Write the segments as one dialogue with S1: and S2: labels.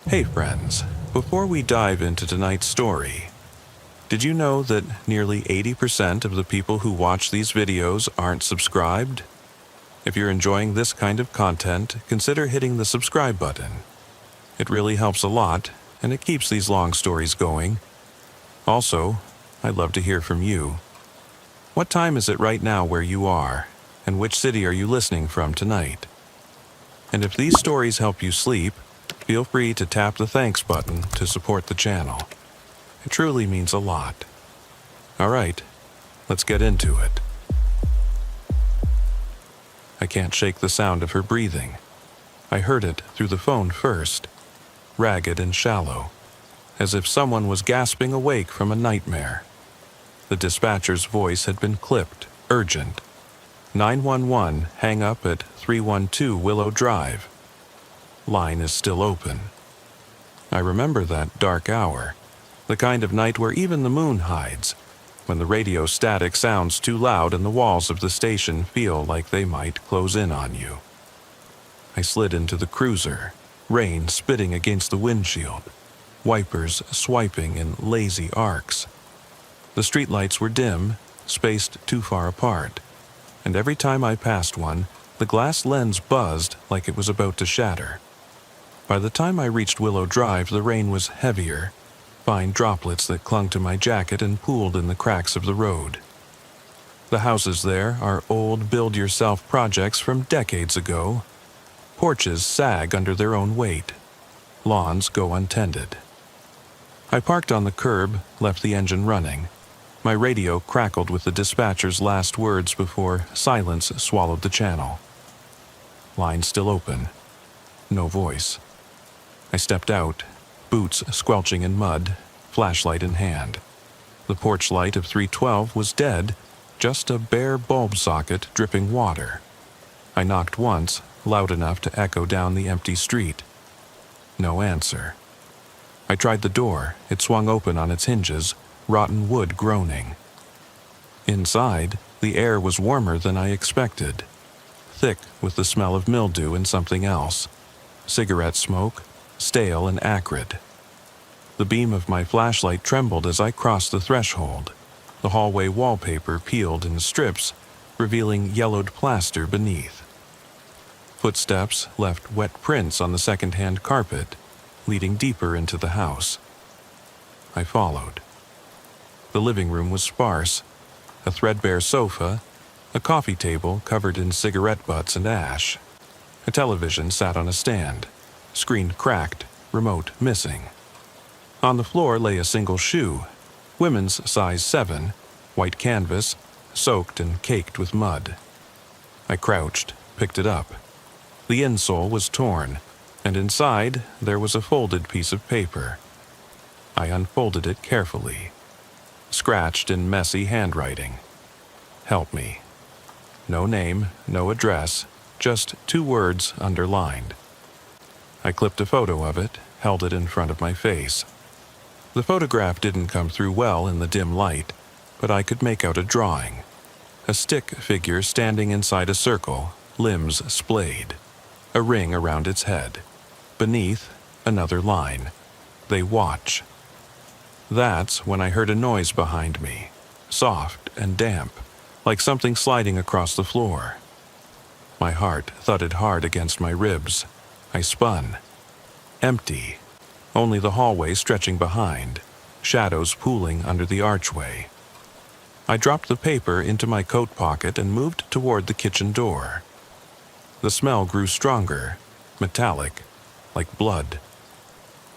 S1: Hey friends, before we dive into tonight's story, did you know that nearly 80% of the people who watch these videos aren't subscribed? If you're enjoying this kind of content, consider hitting the subscribe button. It really helps a lot, and it keeps these long stories going. Also, I'd love to hear from you. What time is it right now where you are, and which city are you listening from tonight? And if these stories help you sleep, feel free to tap the thanks button to support the channel. It truly means a lot. Alright, let's get into it. I can't shake the sound of her breathing. I heard it through the phone first, ragged and shallow, as if someone was gasping awake from a nightmare. The dispatcher's voice had been clipped, urgent. 911, hang up at 312 Willow Drive. Line is still open. I remember that dark hour, the kind of night where even the moon hides, when the radio static sounds too loud and the walls of the station feel like they might close in on you. I slid into the cruiser, rain spitting against the windshield, wipers swiping in lazy arcs. The streetlights were dim, spaced too far apart, and every time I passed one, the glass lens buzzed like it was about to shatter. By the time I reached Willow Drive, the rain was heavier, fine droplets that clung to my jacket and pooled in the cracks of the road. The houses there are old build-yourself projects from decades ago. Porches sag under their own weight. Lawns go untended. I parked on the curb, left the engine running. My radio crackled with the dispatcher's last words before silence swallowed the channel. Line still open. No voice. I stepped out, boots squelching in mud, flashlight in hand. The porch light of 312 was dead, just a bare bulb socket dripping water. I knocked once, loud enough to echo down the empty street. No answer. I tried the door. It swung open on its hinges, rotten wood groaning. Inside, the air was warmer than I expected, thick with the smell of mildew and something else. Cigarette smoke, stale and acrid. The beam of my flashlight trembled as I crossed the threshold. The hallway wallpaper peeled in strips, revealing yellowed plaster beneath. Footsteps left wet prints on the second-hand carpet, leading deeper into the house. I followed. The living room was sparse. A threadbare sofa, a coffee table covered in cigarette butts and ash. A television sat on a stand, screen cracked, remote missing. On the floor lay a single shoe, women's size 7, white canvas, soaked and caked with mud. I crouched, picked it up. The insole was torn, and inside there was a folded piece of paper. I unfolded it carefully. Scratched in messy handwriting. Help me. No name, no address, just 2 words underlined. I clipped a photo of it, held it in front of my face. The photograph didn't come through well in the dim light, but I could make out a drawing. A stick figure standing inside a circle, limbs splayed. A ring around its head. Beneath, another line. They watch. That's when I heard a noise behind me, soft and damp, like something sliding across the floor. My heart thudded hard against my ribs. I spun. Empty. Only the hallway stretching behind, shadows pooling under the archway. I dropped the paper into my coat pocket and moved toward the kitchen door. The smell grew stronger, metallic, like blood.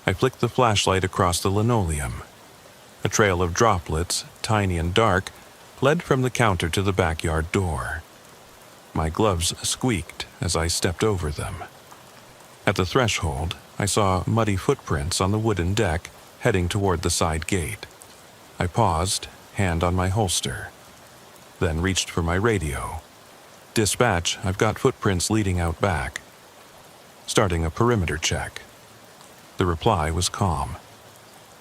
S1: I flicked the flashlight across the linoleum. A trail of droplets, tiny and dark, led from the counter to the backyard door. My gloves squeaked as I stepped over them. At the threshold, I saw muddy footprints on the wooden deck heading toward the side gate. I paused, hand on my holster, then reached for my radio. Dispatch, I've got footprints leading out back. Starting a perimeter check. The reply was calm.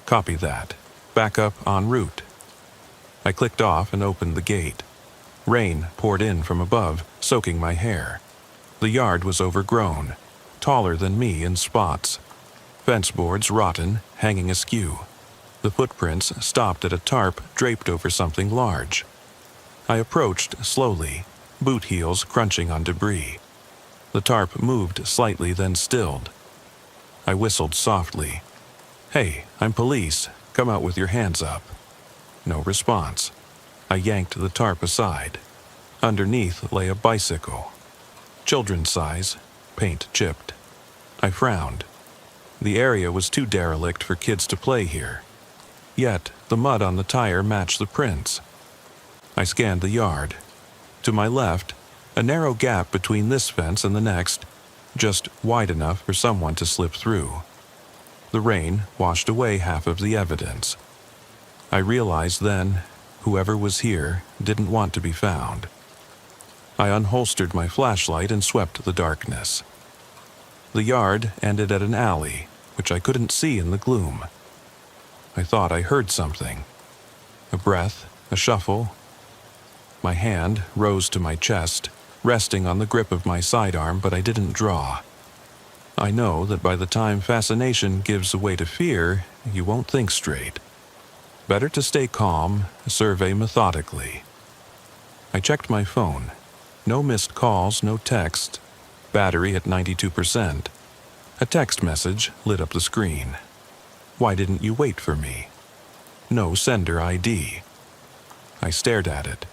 S1: Copy that. Backup en route. I clicked off and opened the gate. Rain poured in from above, soaking my hair. The yard was overgrown, taller than me in spots. Fence boards rotten, hanging askew. The footprints stopped at a tarp draped over something large. I approached slowly, boot heels crunching on debris. The tarp moved slightly, then stilled. I whistled softly. "Hey, I'm police. Come out with your hands up." No response. I yanked the tarp aside. Underneath lay a bicycle. Children's size, paint chipped. I frowned. The area was too derelict for kids to play here. Yet, the mud on the tire matched the prints. I scanned the yard. To my left, a narrow gap between this fence and the next, just wide enough for someone to slip through. The rain washed away half of the evidence. I realized then, whoever was here didn't want to be found. I unholstered my flashlight and swept the darkness. The yard ended at an alley, which I couldn't see in the gloom. I thought I heard something. A breath, a shuffle. My hand rose to my chest, resting on the grip of my sidearm, but I didn't draw. I know that by the time fascination gives way to fear, you won't think straight. Better to stay calm, survey methodically. I checked my phone. No missed calls, no text. Battery at 92%. A text message lit up the screen. "Why didn't you wait for me?" No sender ID. I stared at it.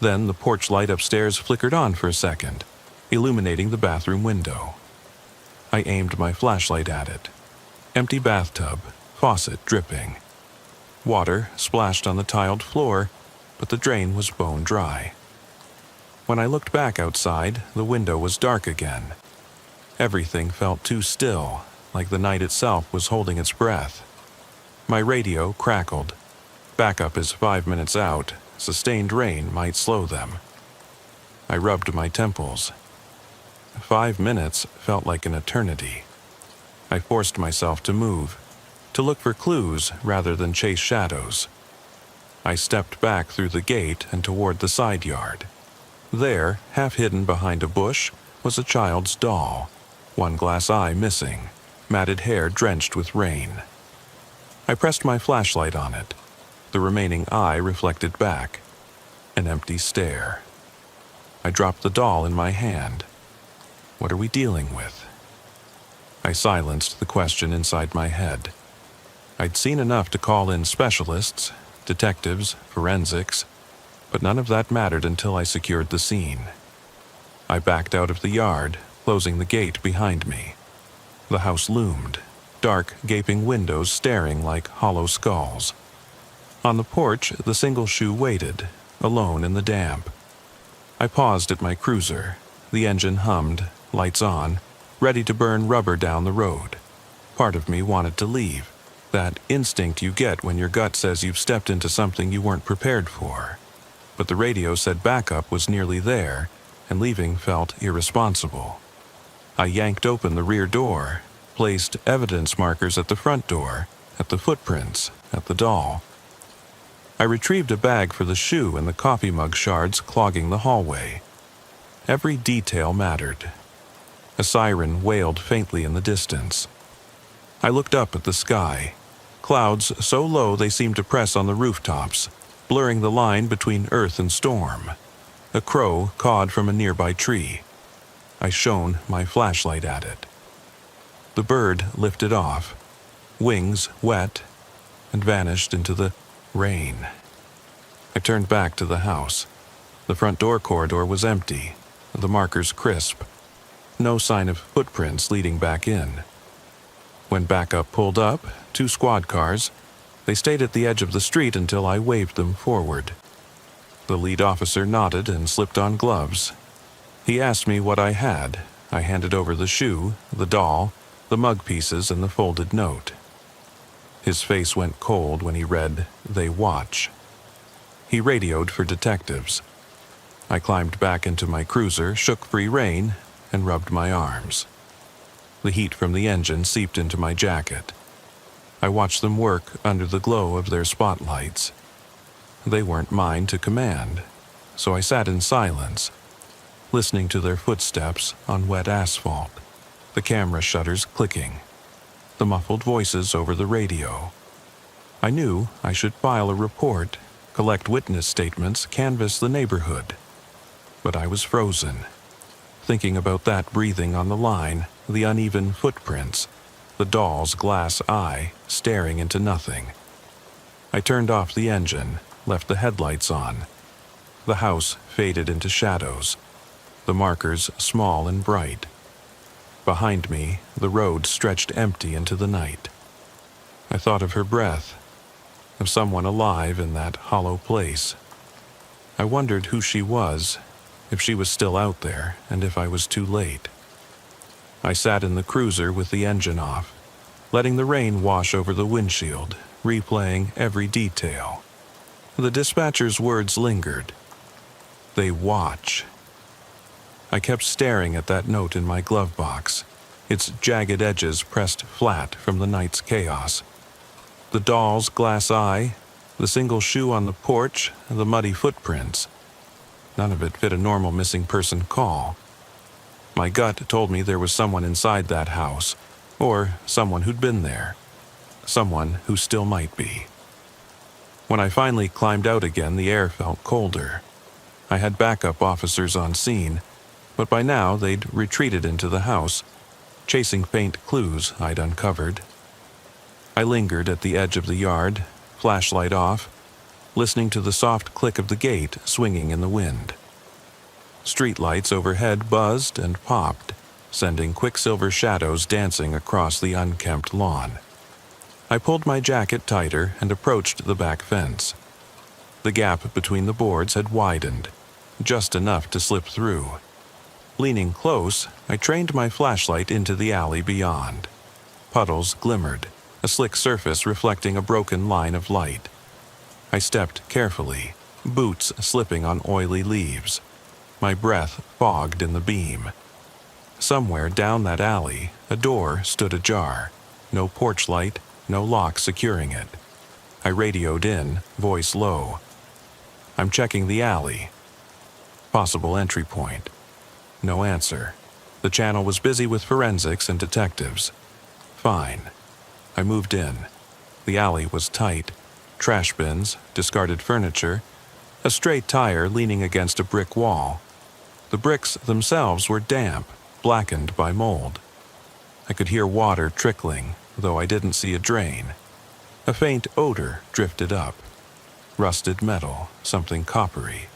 S1: Then the porch light upstairs flickered on for a second, illuminating the bathroom window. I aimed my flashlight at it. Empty bathtub, faucet dripping. Water splashed on the tiled floor, but the drain was bone dry. When I looked back outside, the window was dark again. Everything felt too still, like the night itself was holding its breath. My radio crackled. Backup is 5 minutes out. Sustained rain might slow them. I rubbed my temples. 5 minutes felt like an eternity. I forced myself to move, to look for clues rather than chase shadows. I stepped back through the gate and toward the side yard. There, half hidden behind a bush, was a child's doll, one glass eye missing, matted hair drenched with rain. I pressed my flashlight on it. The remaining eye reflected back. An empty stare. I dropped the doll in my hand. What are we dealing with? I silenced the question inside my head. I'd seen enough to call in specialists, detectives, forensics, but none of that mattered until I secured the scene. I backed out of the yard, closing the gate behind me. The house loomed, dark, gaping windows staring like hollow skulls. On the porch, the single shoe waited, alone in the damp. I paused at my cruiser. The engine hummed, lights on, ready to burn rubber down the road. Part of me wanted to leave. That instinct you get when your gut says you've stepped into something you weren't prepared for. But the radio said backup was nearly there, and leaving felt irresponsible. I yanked open the rear door, placed evidence markers at the front door, at the footprints, at the doll. I retrieved a bag for the shoe and the coffee mug shards clogging the hallway. Every detail mattered. A siren wailed faintly in the distance. I looked up at the sky. Clouds so low they seemed to press on the rooftops, blurring the line between earth and storm. A crow cawed from a nearby tree. I shone my flashlight at it. The bird lifted off, wings wet, and vanished into the rain. I turned back to the house. The front door corridor was empty, the markers crisp. No sign of footprints leading back in. When backup pulled up, 2 squad cars, they stayed at the edge of the street until I waved them forward. The lead officer nodded and slipped on gloves. He asked me what I had. I handed over the shoe, the doll, the mug pieces, and the folded note. His face went cold when he read, "They watch." He radioed for detectives. I climbed back into my cruiser, shook free rein, and rubbed my arms. The heat from the engine seeped into my jacket. I watched them work under the glow of their spotlights. They weren't mine to command, so I sat in silence, listening to their footsteps on wet asphalt, the camera shutters clicking. the muffled voices over the radio. I knew I should file a report, collect witness statements, canvass the neighborhood. But I was frozen, thinking about that breathing on the line, the uneven footprints, the doll's glass eye staring into nothing. I turned off the engine, left the headlights on. The house faded into shadows, the markers small and bright. Behind me, the road stretched empty into the night. I thought of her breath, of someone alive in that hollow place. I wondered who she was, if she was still out there, and if I was too late. I sat in the cruiser with the engine off, letting the rain wash over the windshield, replaying every detail. The dispatcher's words lingered. They watch. I kept staring at that note in my glove box, its jagged edges pressed flat from the night's chaos. The doll's glass eye, the single shoe on the porch, the muddy footprints. None of it fit a normal missing person call. My gut told me there was someone inside that house, or someone who'd been there, someone who still might be. When I finally climbed out again, the air felt colder. I had backup officers on scene, but by now they'd retreated into the house, chasing faint clues I'd uncovered. I lingered at the edge of the yard, flashlight off, listening to the soft click of the gate swinging in the wind. Streetlights overhead buzzed and popped, sending quicksilver shadows dancing across the unkempt lawn. I pulled my jacket tighter and approached the back fence. The gap between the boards had widened, just enough to slip through. Leaning close, I trained my flashlight into the alley beyond. Puddles glimmered, a slick surface reflecting a broken line of light. I stepped carefully, boots slipping on oily leaves. My breath fogged in the beam. Somewhere down that alley, a door stood ajar. No porch light, no lock securing it. I radioed in, voice low. I'm checking the alley. Possible entry point. No answer. The channel was busy with forensics and detectives. Fine. I moved in. The alley was tight. Trash bins, discarded furniture, a stray tire leaning against a brick wall. The bricks themselves were damp, blackened by mold. I could hear water trickling, though I didn't see a drain. A faint odor drifted up. Rusted metal, something coppery.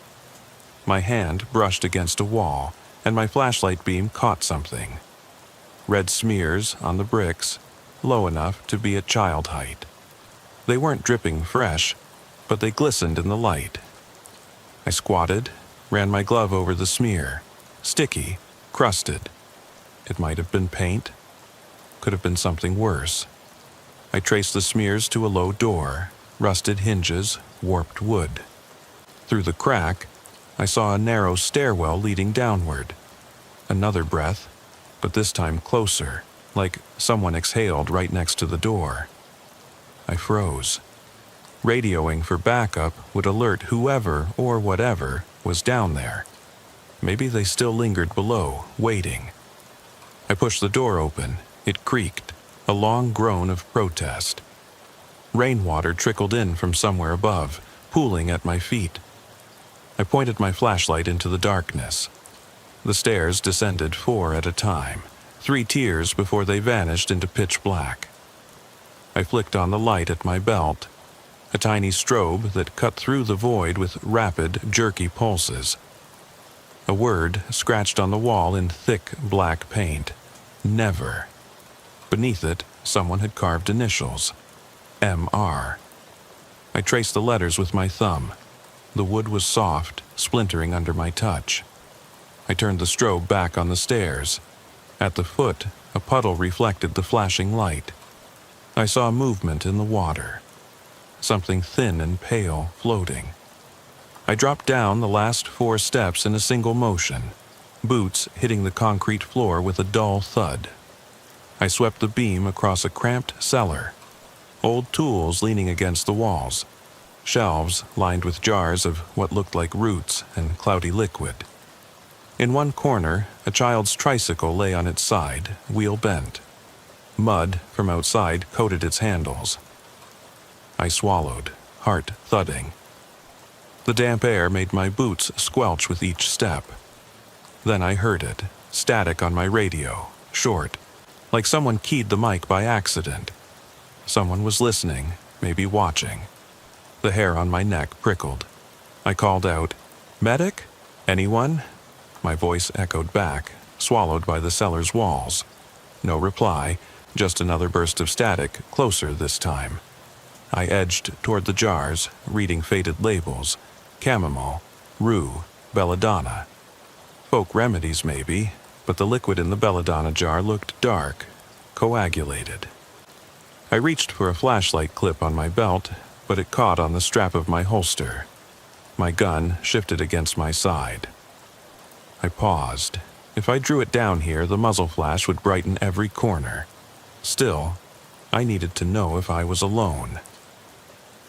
S1: My hand brushed against a wall, and my flashlight beam caught something. Red smears on the bricks, low enough to be at child height. They weren't dripping fresh, but they glistened in the light. I squatted, ran my glove over the smear. Sticky, crusted. It might have been paint. Could have been something worse. I traced the smears to a low door, rusted hinges, warped wood. Through the crack, I saw a narrow stairwell leading downward. Another breath, but this time closer, like someone exhaled right next to the door. I froze. Radioing for backup would alert whoever or whatever was down there. Maybe they still lingered below, waiting. I pushed the door open. It creaked, a long groan of protest. Rainwater trickled in from somewhere above, pooling at my feet. I pointed my flashlight into the darkness. The stairs descended 4 at a time, 3 tiers before they vanished into pitch black. I flicked on the light at my belt, a tiny strobe that cut through the void with rapid, jerky pulses. A word scratched on the wall in thick black paint. Never. Beneath it, someone had carved initials. M.R. I traced the letters with my thumb. The wood was soft, splintering under my touch. I turned the strobe back on the stairs. At the foot, a puddle reflected the flashing light. I saw movement in the water. Something thin and pale floating. I dropped down the last 4 steps in a single motion, boots hitting the concrete floor with a dull thud. I swept the beam across a cramped cellar, old tools leaning against the walls, shelves lined with jars of what looked like roots and cloudy liquid. In one corner, a child's tricycle lay on its side, wheel bent. Mud from outside coated its handles. I swallowed, heart thudding. The damp air made my boots squelch with each step. Then I heard it, static on my radio, short, like someone keyed the mic by accident. Someone was listening, maybe watching. The hair on my neck prickled. I called out, "Medic? Anyone?" My voice echoed back, swallowed by the cellar's walls. No reply, just another burst of static, closer this time. I edged toward the jars, reading faded labels. Chamomile, rue, belladonna. Folk remedies maybe, but the liquid in the belladonna jar looked dark, coagulated. I reached for a flashlight clip on my belt, but it caught on the strap of my holster. My gun shifted against my side. I paused. If I drew it down here, the muzzle flash would brighten every corner. Still, I needed to know if I was alone.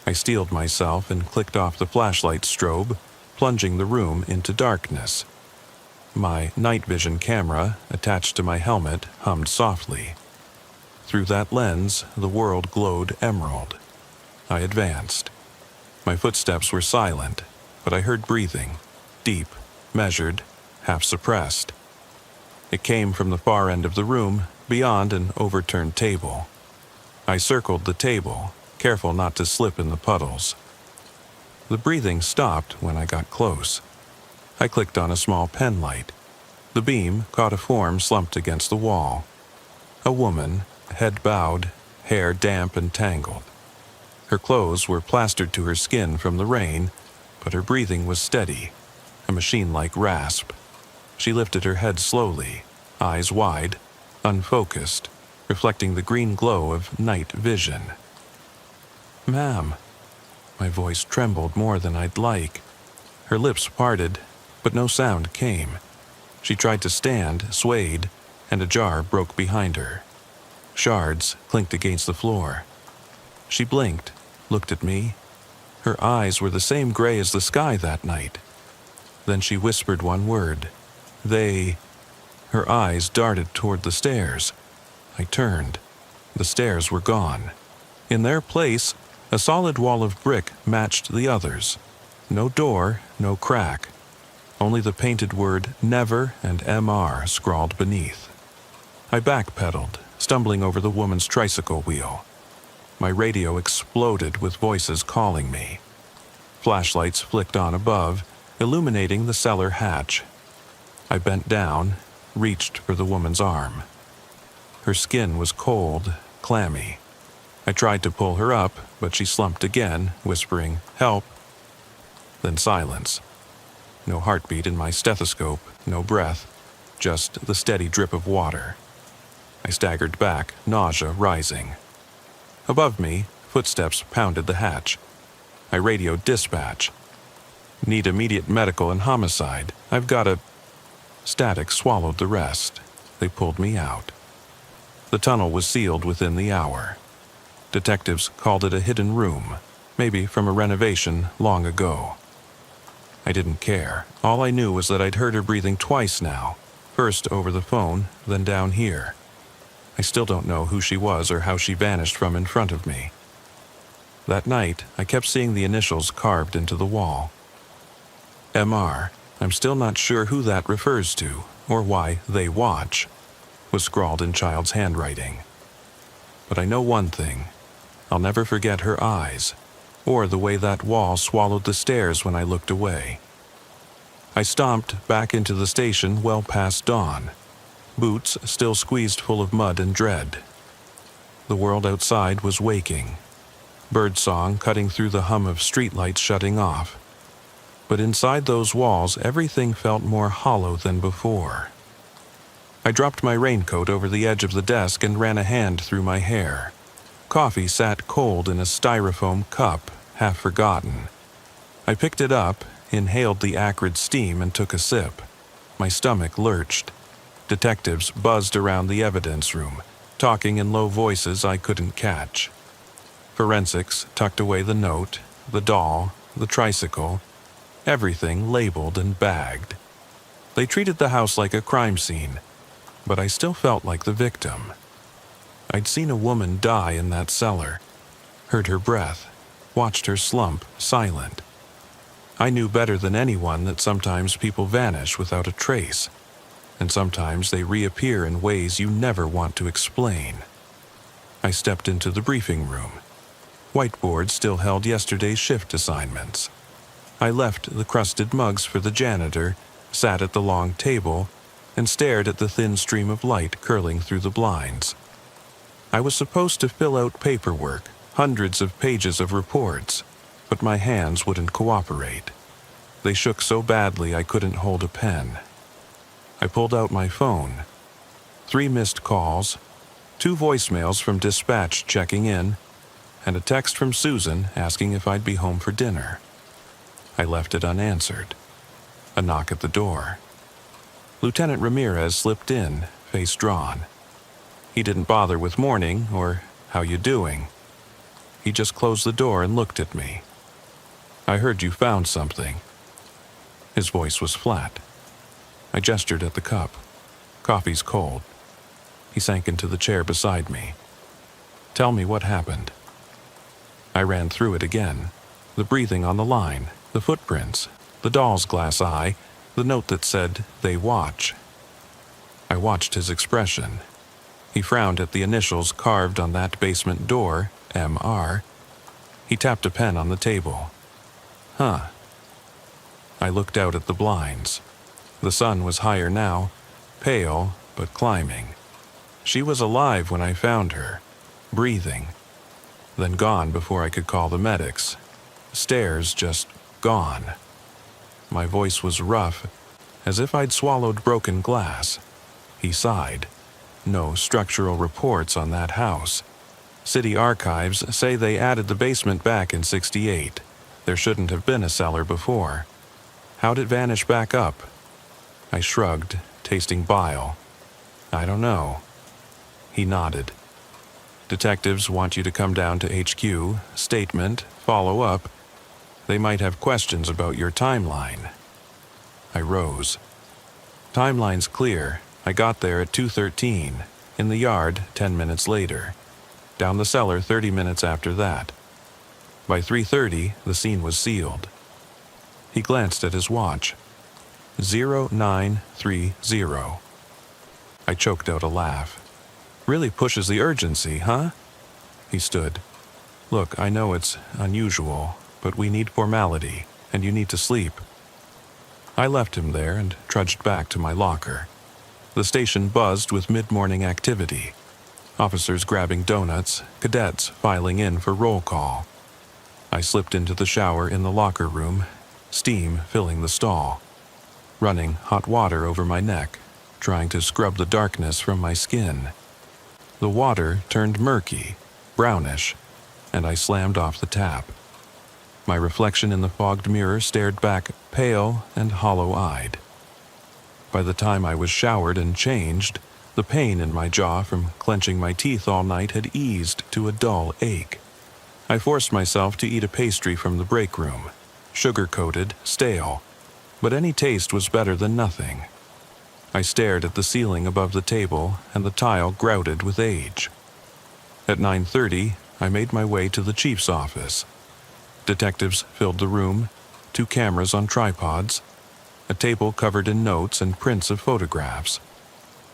S1: I steeled myself and clicked off the flashlight strobe, plunging the room into darkness. My night vision camera, attached to my helmet, hummed softly. Through that lens, the world glowed emerald. I advanced. My footsteps were silent, but I heard breathing, deep, measured, half suppressed. It came from the far end of the room, beyond an overturned table. I circled the table, careful not to slip in the puddles. The breathing stopped when I got close. I clicked on a small pen light. The beam caught a form slumped against the wall. A woman, head bowed, hair damp and tangled. Her clothes were plastered to her skin from the rain, but her breathing was steady, a machine-like rasp. She lifted her head slowly, eyes wide, unfocused, reflecting the green glow of night vision. "Ma'am." My voice trembled more than I'd like. Her lips parted, but no sound came. She tried to stand, swayed, and a jar broke behind her. Shards clinked against the floor. She blinked, looked at me. Her eyes were the same gray as the sky that night. Then she whispered one word. "They..." Her eyes darted toward the stairs. I turned. The stairs were gone. In their place, a solid wall of brick matched the others. No door, no crack. Only the painted word "Never" and "MR" scrawled beneath. I backpedaled, stumbling over the woman's tricycle wheel. My radio exploded with voices calling me. Flashlights flicked on above, illuminating the cellar hatch. I bent down, reached for the woman's arm. Her skin was cold, clammy. I tried to pull her up, but she slumped again, whispering, "Help." Then silence. No heartbeat in my stethoscope, no breath, just the steady drip of water. I staggered back, nausea rising. Above me, footsteps pounded the hatch. I radioed dispatch. "Need immediate medical and homicide. I've got a..." Static swallowed the rest. They pulled me out. The tunnel was sealed within the hour. Detectives called it a hidden room, maybe from a renovation long ago. I didn't care. All I knew was that I'd heard her breathing twice now, first over the phone, then down here. I still don't know who she was or how she vanished from in front of me. That night, I kept seeing the initials carved into the wall. MR, I'm still not sure who that refers to, or why they watch, was scrawled in child's handwriting. But I know one thing. I'll never forget her eyes, or the way that wall swallowed the stairs when I looked away. I stomped back into the station well past dawn, boots still squeezed full of mud and dread. The world outside was waking, birdsong cutting through the hum of streetlights shutting off. But inside those walls, everything felt more hollow than before. I dropped my raincoat over the edge of the desk and ran a hand through my hair. Coffee sat cold in a styrofoam cup, half forgotten. I picked it up, inhaled the acrid steam, and took a sip. My stomach lurched. Detectives buzzed around the evidence room, talking in low voices I couldn't catch. Forensics tucked away the note, the doll, the tricycle, everything labeled and bagged. They treated the house like a crime scene, but I still felt like the victim. I'd seen a woman die in that cellar, heard her breath, watched her slump, silent. I knew better than anyone that sometimes people vanish without a trace, and sometimes they reappear in ways you never want to explain. I stepped into the briefing room. Whiteboards still held yesterday's shift assignments. I left the crusted mugs for the janitor, sat at the long table, and stared at the thin stream of light curling through the blinds. I was supposed to fill out paperwork, hundreds of pages of reports, but my hands wouldn't cooperate. They shook so badly I couldn't hold a pen. I pulled out my phone. 3 missed calls, 2 voicemails from dispatch checking in, and a text from Susan asking if I'd be home for dinner. I left it unanswered. A knock at the door. Lieutenant Ramirez slipped in, face drawn. He didn't bother with morning or how you doing. He just closed the door and looked at me. I heard you found something. His voice was flat. I gestured at the cup. Coffee's cold. He sank into the chair beside me. Tell me what happened. I ran through it again. The breathing on the line, the footprints, the doll's glass eye, the note that said, "They watch." I watched his expression. He frowned at the initials carved on that basement door, MR. He tapped a pen on the table. Huh. I looked out at the blinds. The sun was higher now, pale but climbing. She was alive when I found her, breathing, then gone before I could call the medics. Stairs just gone. My voice was rough, as if I'd swallowed broken glass. He sighed. No structural reports on that house. City archives say they added the basement back in '68. There shouldn't have been a cellar before. How'd it vanish back up? I shrugged, tasting bile. I don't know. He nodded. Detectives want you to come down to HQ, statement, follow up. They might have questions about your timeline. I rose. Timeline's clear. I got there at 2:13, in the yard 10 minutes later, down the cellar 30 minutes after that. By 3:30, the scene was sealed. He glanced at his watch. 0930. I choked out a laugh. Really pushes the urgency, huh? He stood. Look, I know it's unusual, but we need formality, and you need to sleep. I left him there and trudged back to my locker. The station buzzed with mid-morning activity. Officers grabbing donuts, cadets filing in for roll call. I slipped into the shower in the locker room, steam filling the stall, running hot water over my neck, trying to scrub the darkness from my skin. The water turned murky, brownish, and I slammed off the tap. My reflection in the fogged mirror stared back pale and hollow-eyed. By the time I was showered and changed, the pain in my jaw from clenching my teeth all night had eased to a dull ache. I forced myself to eat a pastry from the break room, sugar-coated, stale, but any taste was better than nothing. I stared at the ceiling above the table, and the tile grouted with age. At 9:30, I made my way to the chief's office. Detectives filled the room, 2 cameras on tripods, a table covered in notes and prints of photographs.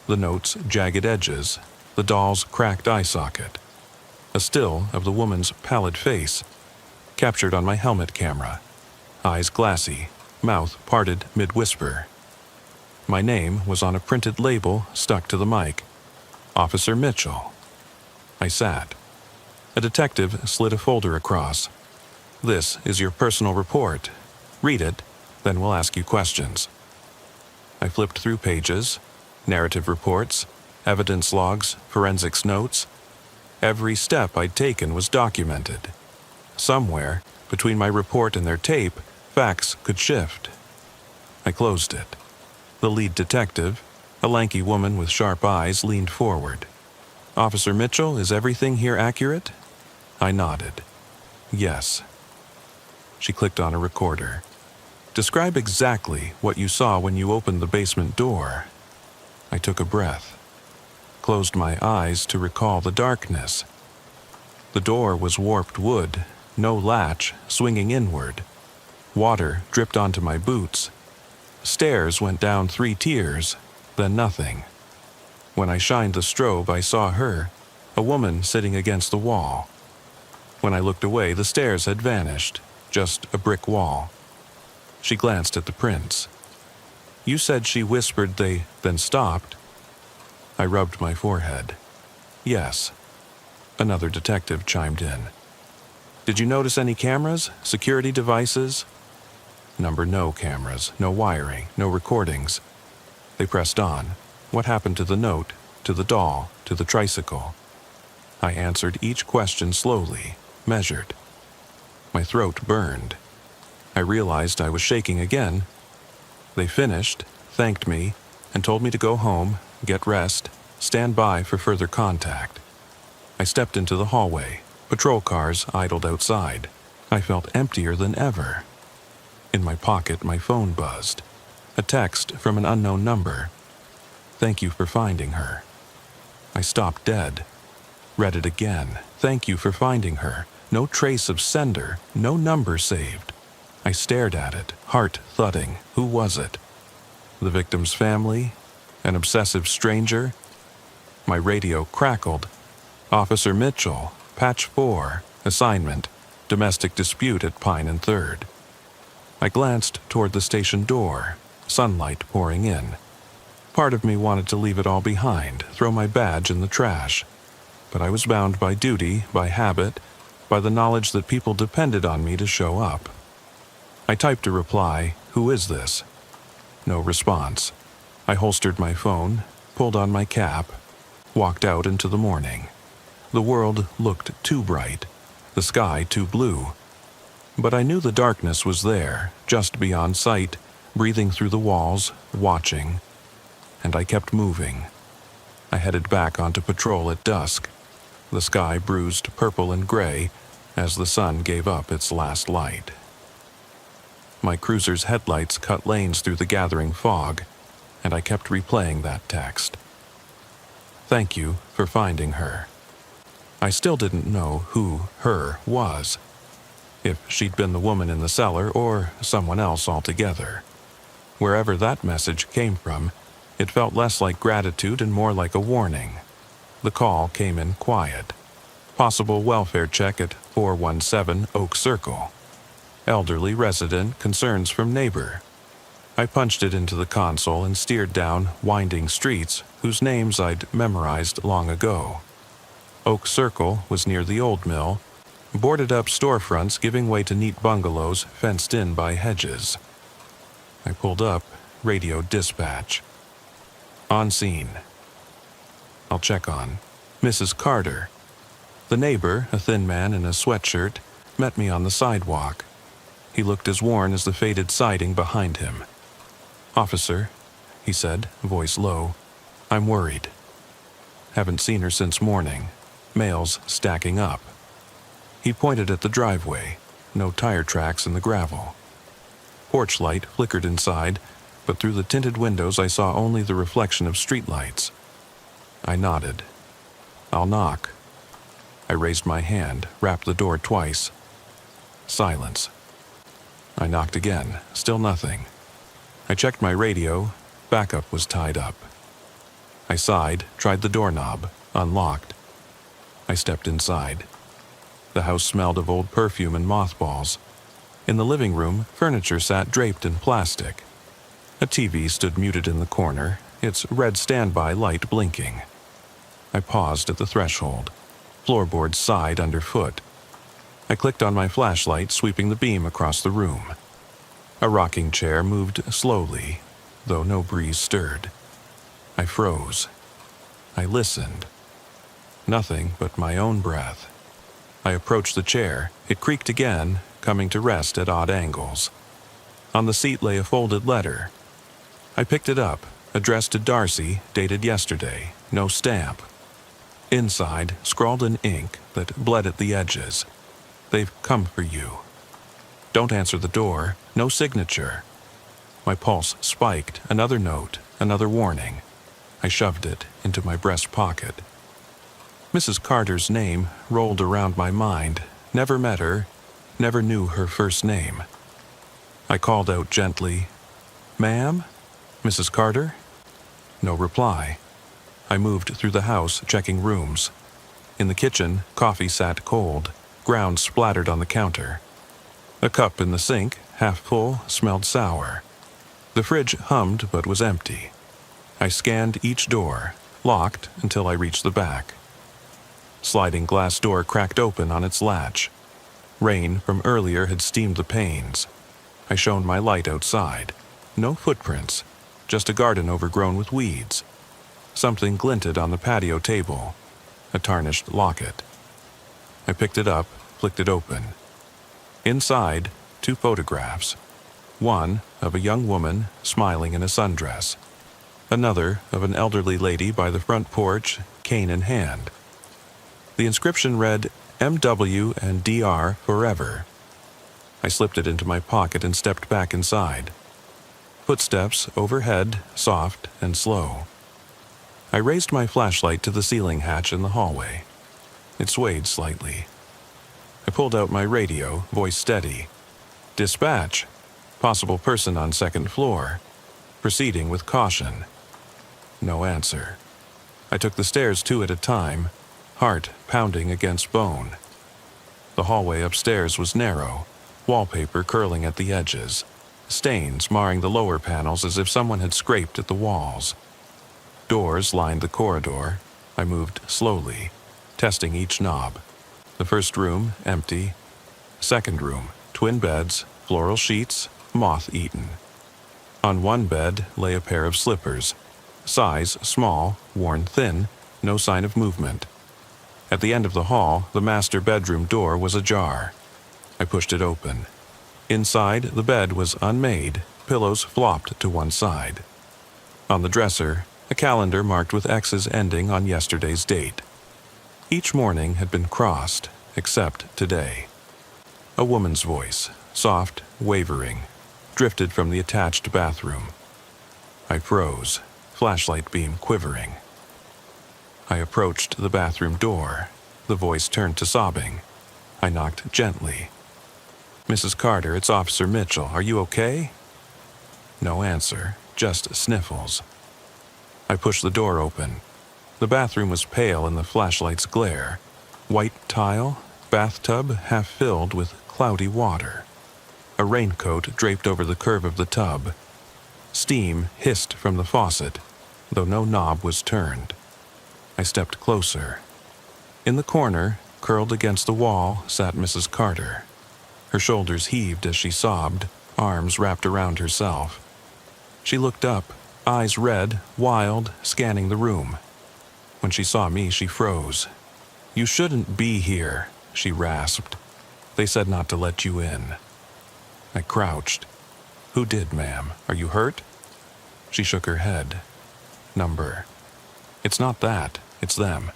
S1: The notes' jagged edges, the doll's cracked eye socket. A still of the woman's pallid face, captured on my helmet camera. Eyes glassy, mouth parted mid-whisper. My name was on a printed label stuck to the mic. Officer Mitchell. I sat. A detective slid a folder across. This is your personal report. Read it, then we'll ask you questions. I flipped through pages, narrative reports, evidence logs, forensics notes. Every step I'd taken was documented. Somewhere, between my report and their tape, facts could shift. I closed it. The lead detective, a lanky woman with sharp eyes, leaned forward. Officer Mitchell, is everything here accurate? I nodded. Yes. She clicked on a recorder. Describe exactly what you saw when you opened the basement door. I took a breath. closed my eyes to recall the darkness. The door was warped wood, no latch, swinging inward. Water dripped onto my boots. Stairs went down 3 tiers, then nothing. When I shined the strobe, I saw her, a woman sitting against the wall. When I looked away, the stairs had vanished, just a brick wall. She glanced at the prints. You said she whispered they then stopped. I rubbed my forehead. Yes. Another detective chimed in. Did you notice any cameras, security devices? No cameras, no wiring, no recordings. They pressed on. What happened to the note, to the doll, to the tricycle? I answered each question slowly, measured. My throat burned. I realized I was shaking again. They finished, thanked me, and told me to go home, get rest, stand by for further contact. I stepped into the hallway. Patrol cars idled outside. I felt emptier than ever. In my pocket, my phone buzzed. A text from an unknown number. Thank you for finding her. I stopped dead. Read it again. Thank you for finding her. No trace of sender, no number saved. I stared at it, heart thudding. Who was it? The victim's family? An obsessive stranger? My radio crackled. Officer Mitchell, Patch 4, assignment, domestic dispute at Pine and 3rd. I glanced toward the station door, sunlight pouring in. Part of me wanted to leave it all behind, throw my badge in the trash. But I was bound by duty, by habit, by the knowledge that people depended on me to show up. I typed a reply, "Who is this?" No response. I holstered my phone, pulled on my cap, walked out into the morning. The world looked too bright, the sky too blue. But I knew the darkness was there, just beyond sight, breathing through the walls, watching. And I kept moving. I headed back onto patrol at dusk, the sky bruised purple and gray as the sun gave up its last light. My cruiser's headlights cut lanes through the gathering fog, and I kept replaying that text. Thank you for finding her. I still didn't know who her was. If she'd been the woman in the cellar or someone else altogether. Wherever that message came from, it felt less like gratitude and more like a warning. The call came in quiet. Possible welfare check at 417 Oak Circle. Elderly resident, concerns from neighbor. I punched it into the console and steered down winding streets whose names I'd memorized long ago. Oak Circle was near the old mill, boarded-up storefronts giving way to neat bungalows fenced in by hedges. I pulled up, radio dispatch. On scene. I'll check on Mrs. Carter. The neighbor, a thin man in a sweatshirt, met me on the sidewalk. He looked as worn as the faded siding behind him. "Officer," he said, voice low, "I'm worried. Haven't seen her since morning. Mail's stacking up." He pointed at the driveway, no tire tracks in the gravel. Porch light flickered inside, but through the tinted windows I saw only the reflection of streetlights. I nodded. "I'll knock." I raised my hand, rapped the door twice. Silence. I knocked again, still nothing. I checked my radio, backup was tied up. I sighed, tried the doorknob, unlocked. I stepped inside. The house smelled of old perfume and mothballs. In the living room, furniture sat draped in plastic. A TV stood muted in the corner, its red standby light blinking. I paused at the threshold. Floorboards sighed underfoot. I clicked on my flashlight, sweeping the beam across the room. A rocking chair moved slowly, though no breeze stirred. I froze. I listened. Nothing but my own breath. I approached the chair. It creaked again, coming to rest at odd angles. On the seat lay a folded letter. I picked it up, addressed to Darcy, dated yesterday, no stamp. Inside, scrawled in ink that bled at the edges. "They've come for you. Don't answer the door, no signature." My pulse spiked, another note, another warning. I shoved it into my breast pocket. Mrs. Carter's name rolled around my mind. Never met her, never knew her first name. I called out gently, "Ma'am? Mrs. Carter?" No reply. I moved through the house, checking rooms. In the kitchen, coffee sat cold, ground splattered on the counter. A cup in the sink, half full, smelled sour. The fridge hummed but was empty. I scanned each door, locked until I reached the back. Sliding glass door cracked open on its latch. Rain from earlier had steamed the panes. I shone my light outside. No footprints, just a garden overgrown with weeds. Something glinted on the patio table, a tarnished locket. I picked it up, flicked it open. Inside, 2 photographs. One of a young woman smiling in a sundress. Another of an elderly lady by the front porch, cane in hand. The inscription read, "MW and DR forever." I slipped it into my pocket and stepped back inside. Footsteps overhead, soft and slow. I raised my flashlight to the ceiling hatch in the hallway. It swayed slightly. I pulled out my radio, voice steady. "Dispatch. Possible person on 2nd floor. Proceeding with caution." No answer. I took the stairs 2 at a time, heart pounding against bone. The hallway upstairs was narrow, wallpaper curling at the edges, stains marring the lower panels as if someone had scraped at the walls. Doors lined the corridor. I moved slowly, testing each knob. The first room, empty. Second room, twin beds, floral sheets, moth-eaten. On one bed lay a pair of slippers. Size small, worn thin, no sign of movement. At the end of the hall, the master bedroom door was ajar. I pushed it open. Inside, the bed was unmade, pillows flopped to one side. On the dresser, a calendar marked with X's ending on yesterday's date. Each morning had been crossed, except today. A woman's voice, soft, wavering, drifted from the attached bathroom. I froze, flashlight beam quivering. I approached the bathroom door. The voice turned to sobbing. I knocked gently. "Mrs. Carter, it's Officer Mitchell. Are you okay?" No answer, just sniffles. I pushed the door open. The bathroom was pale in the flashlight's glare. White tile, bathtub half filled with cloudy water. A raincoat draped over the curve of the tub. Steam hissed from the faucet, though no knob was turned. I stepped closer. In the corner, curled against the wall, sat Mrs. Carter. Her shoulders heaved as she sobbed, arms wrapped around herself. She looked up, eyes red, wild, scanning the room. When she saw me, she froze. "You shouldn't be here," she rasped. "They said not to let you in." I crouched. "Who did, ma'am? Are you hurt?" She shook her head. "Number. It's not that, it's them.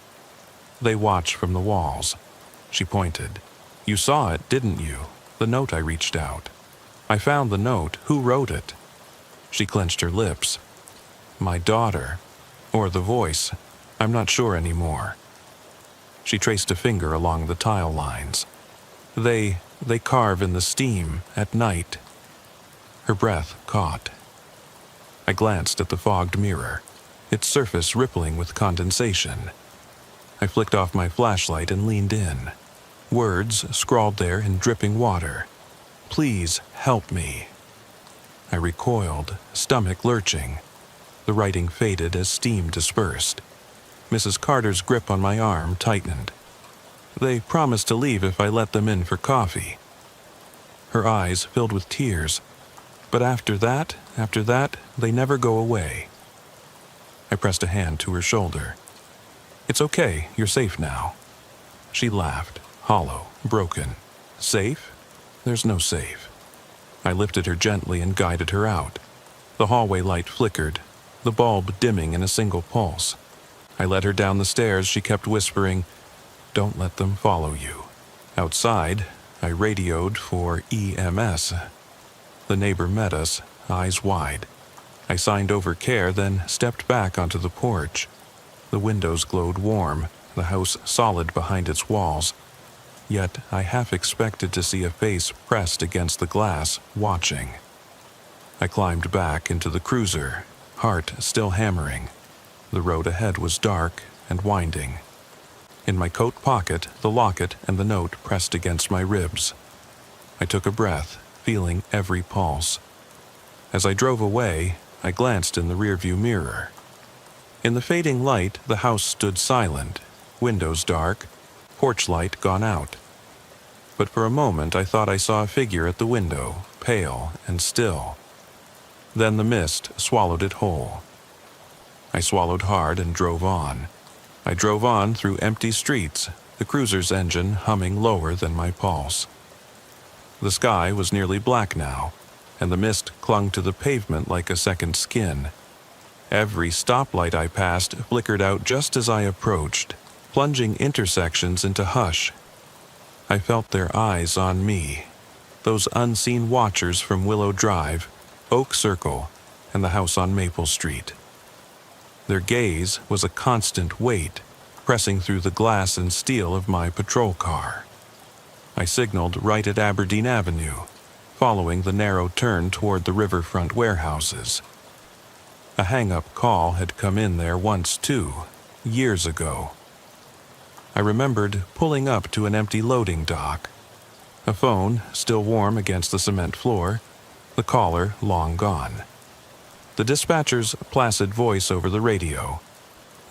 S1: They watch from the walls." She pointed. "You saw it, didn't you? The note I reached out. I found the note. Who wrote it?" She clenched her lips. "My daughter. Or the voice. I'm not sure anymore." She traced a finger along the tile lines. They carve in the steam at night." Her breath caught. I glanced at the fogged mirror, its surface rippling with condensation. I flicked off my flashlight and leaned in. Words scrawled there in dripping water. "Please help me." I recoiled, stomach lurching. The writing faded as steam dispersed. Mrs. Carter's grip on my arm tightened. "They promised to leave if I let them in for coffee." Her eyes filled with tears. "But after that, they never go away." I pressed a hand to her shoulder. "It's okay, you're safe now." She laughed, hollow, broken. "Safe? There's no safe." I lifted her gently and guided her out. The hallway light flickered, the bulb dimming in a single pulse. I led her down the stairs. She kept whispering, "Don't let them follow you." Outside, I radioed for EMS. The neighbor met us, eyes wide. I signed over care, then stepped back onto the porch. The windows glowed warm, the house solid behind its walls. Yet I half expected to see a face pressed against the glass, watching. I climbed back into the cruiser, heart still hammering. The road ahead was dark and winding. In my coat pocket, the locket and the note pressed against my ribs. I took a breath, feeling every pulse. As I drove away, I glanced in the rearview mirror. In the fading light, the house stood silent, windows dark, porch light gone out. But for a moment I thought I saw a figure at the window, pale and still. Then the mist swallowed it whole. I swallowed hard and drove on. I drove on through empty streets, the cruiser's engine humming lower than my pulse. The sky was nearly black now, and the mist clung to the pavement like a second skin. Every stoplight I passed flickered out just as I approached, plunging intersections into hush. I felt their eyes on me, those unseen watchers from Willow Drive, Oak Circle, and the house on Maple Street. Their gaze was a constant weight, pressing through the glass and steel of my patrol car. I signaled right at Aberdeen Avenue, following the narrow turn toward the riverfront warehouses. A hang-up call had come in there once too, years ago. I remembered pulling up to an empty loading dock. A phone, still warm against the cement floor, the caller long gone. The dispatcher's placid voice over the radio.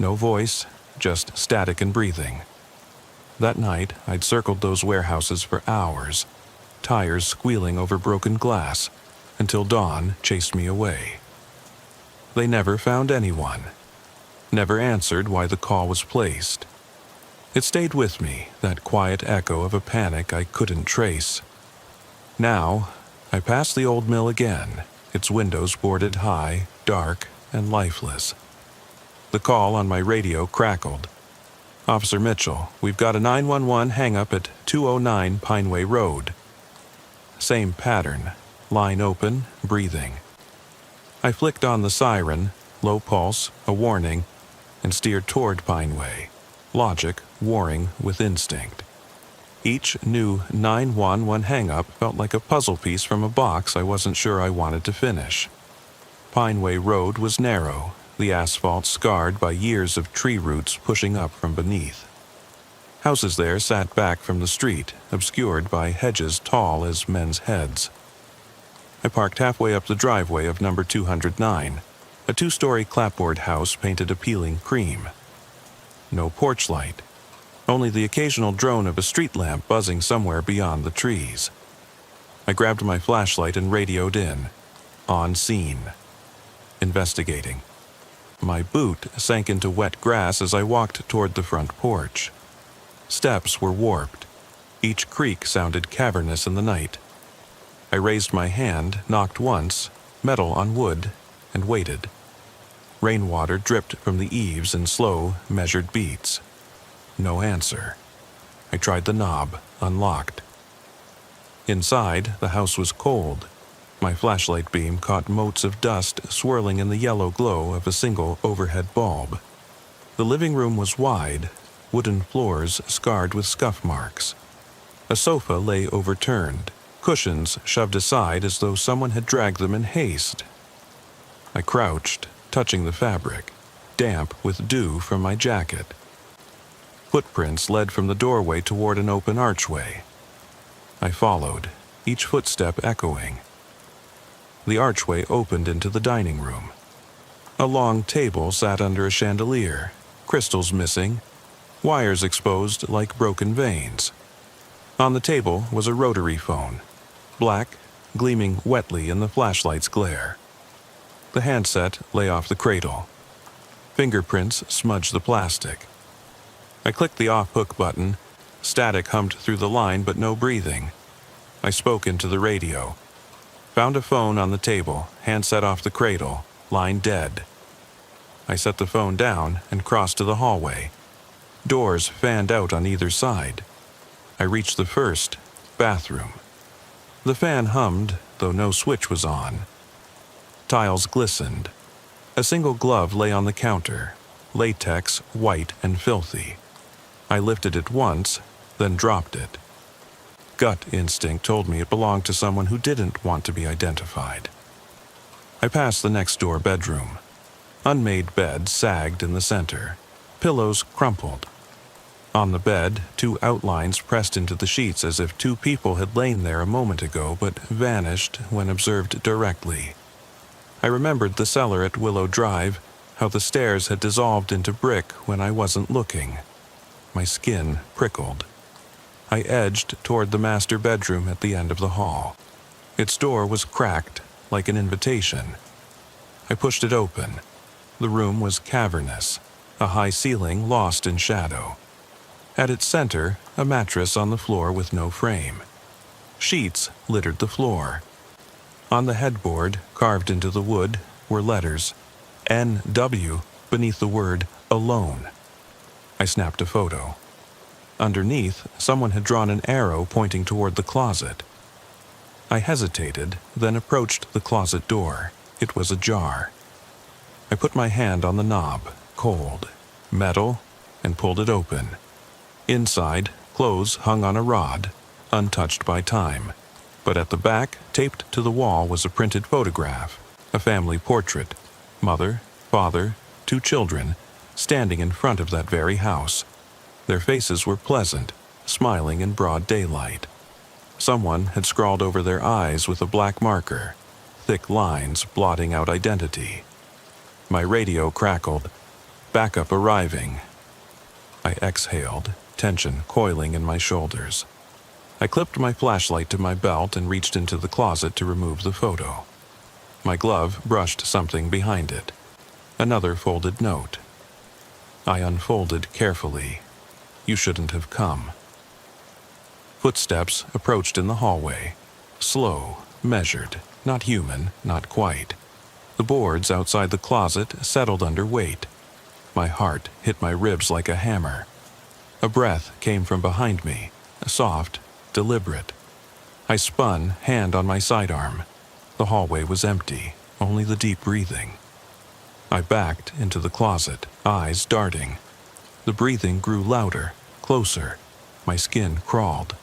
S1: No voice, just static and breathing. That night, I'd circled those warehouses for hours, tires squealing over broken glass, until dawn chased me away. They never found anyone. Never answered why the call was placed. It stayed with me, that quiet echo of a panic I couldn't trace. Now, I passed the old mill again, its windows boarded high, dark, and lifeless. The call on my radio crackled. "Officer Mitchell, we've got a 911 hang-up at 209 Pineway Road." Same pattern, line open, breathing. I flicked on the siren, low pulse, a warning, and steered toward Pineway, logic warring with instinct. Each new 911 hang-up felt like a puzzle piece from a box I wasn't sure I wanted to finish. Pineway Road was narrow, the asphalt scarred by years of tree roots pushing up from beneath. Houses there sat back from the street, obscured by hedges tall as men's heads. I parked halfway up the driveway of number 209, a two-story clapboard house painted appealing cream. No porch light, only the occasional drone of a street lamp buzzing somewhere beyond the trees. I grabbed my flashlight and radioed in. On scene. Investigating. My boot sank into wet grass as I walked toward the front porch. Steps were warped. Each creak sounded cavernous in the night. I raised my hand, knocked once, metal on wood, and waited. Rainwater dripped from the eaves in slow, measured beats. No answer. I tried the knob, unlocked. Inside, the house was cold. My flashlight beam caught motes of dust swirling in the yellow glow of a single overhead bulb. The living room was wide, wooden floors scarred with scuff marks. A sofa lay overturned, cushions shoved aside as though someone had dragged them in haste. I crouched, touching the fabric, damp with dew from my jacket. Footprints led from the doorway toward an open archway. I followed, each footstep echoing. The archway opened into the dining room. A long table sat under a chandelier, crystals missing, wires exposed like broken veins. On the table was a rotary phone, black, gleaming wetly in the flashlight's glare. The handset lay off the cradle. Fingerprints smudged the plastic. I clicked the off-hook button. Static hummed through the line, but no breathing. I spoke into the radio. Found a phone on the table, handset off the cradle, line dead. I set the phone down and crossed to the hallway. Doors fanned out on either side. I reached the first, bathroom. The fan hummed, though no switch was on. Tiles glistened. A single glove lay on the counter, latex, white and filthy. I lifted it once, then dropped it. Gut instinct told me it belonged to someone who didn't want to be identified. I passed the next door bedroom. Unmade bed sagged in the center, pillows crumpled. On the bed, two outlines pressed into the sheets as if two people had lain there a moment ago but vanished when observed directly. I remembered the cellar at Willow Drive, how the stairs had dissolved into brick when I wasn't looking. My skin prickled. I edged toward the master bedroom at the end of the hall. Its door was cracked, like an invitation. I pushed it open. The room was cavernous, a high ceiling lost in shadow. At its center, a mattress on the floor with no frame. Sheets littered the floor. On the headboard, carved into the wood, were letters N.W. beneath the word alone. I snapped a photo. Underneath, someone had drawn an arrow pointing toward the closet. I hesitated, then approached the closet door. It was ajar. I put my hand on the knob, cold, metal, and pulled it open. Inside, clothes hung on a rod, untouched by time. But at the back, taped to the wall, was a printed photograph, a family portrait. Mother, father, two children, standing in front of that very house. Their faces were pleasant, smiling in broad daylight. Someone had scrawled over their eyes with a black marker, thick lines blotting out identity. My radio crackled. Backup arriving. I exhaled, tension coiling in my shoulders. I clipped my flashlight to my belt and reached into the closet to remove the photo. My glove brushed something behind it. Another folded note. I unfolded carefully. You shouldn't have come. Footsteps approached in the hallway. Slow, measured, not human, not quite. The boards outside the closet settled under weight. My heart hit my ribs like a hammer. A breath came from behind me, soft, deliberate. I spun, hand on my sidearm. The hallway was empty, only the deep breathing. I backed into the closet, eyes darting. The breathing grew louder, closer. My skin crawled.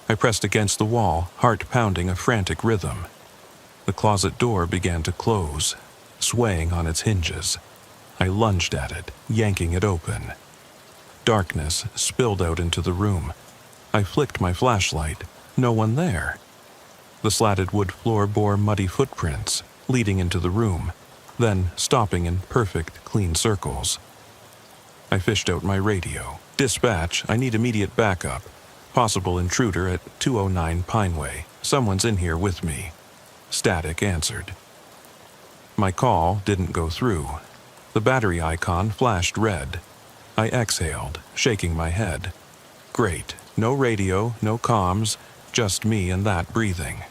S1: I pressed against the wall, heart pounding a frantic rhythm. The closet door began to close, swaying on its hinges. I lunged at it, yanking it open. Darkness spilled out into the room. I flicked my flashlight. No one there. The slatted wood floor bore muddy footprints, leading into the room, then stopping in perfect, clean circles. I fished out my radio. Dispatch, I need immediate backup. Possible intruder at 209 Pineway. Someone's in here with me. Static answered. My call didn't go through. The battery icon flashed red. I exhaled, shaking my head. Great. No radio, no comms, just me and that breathing.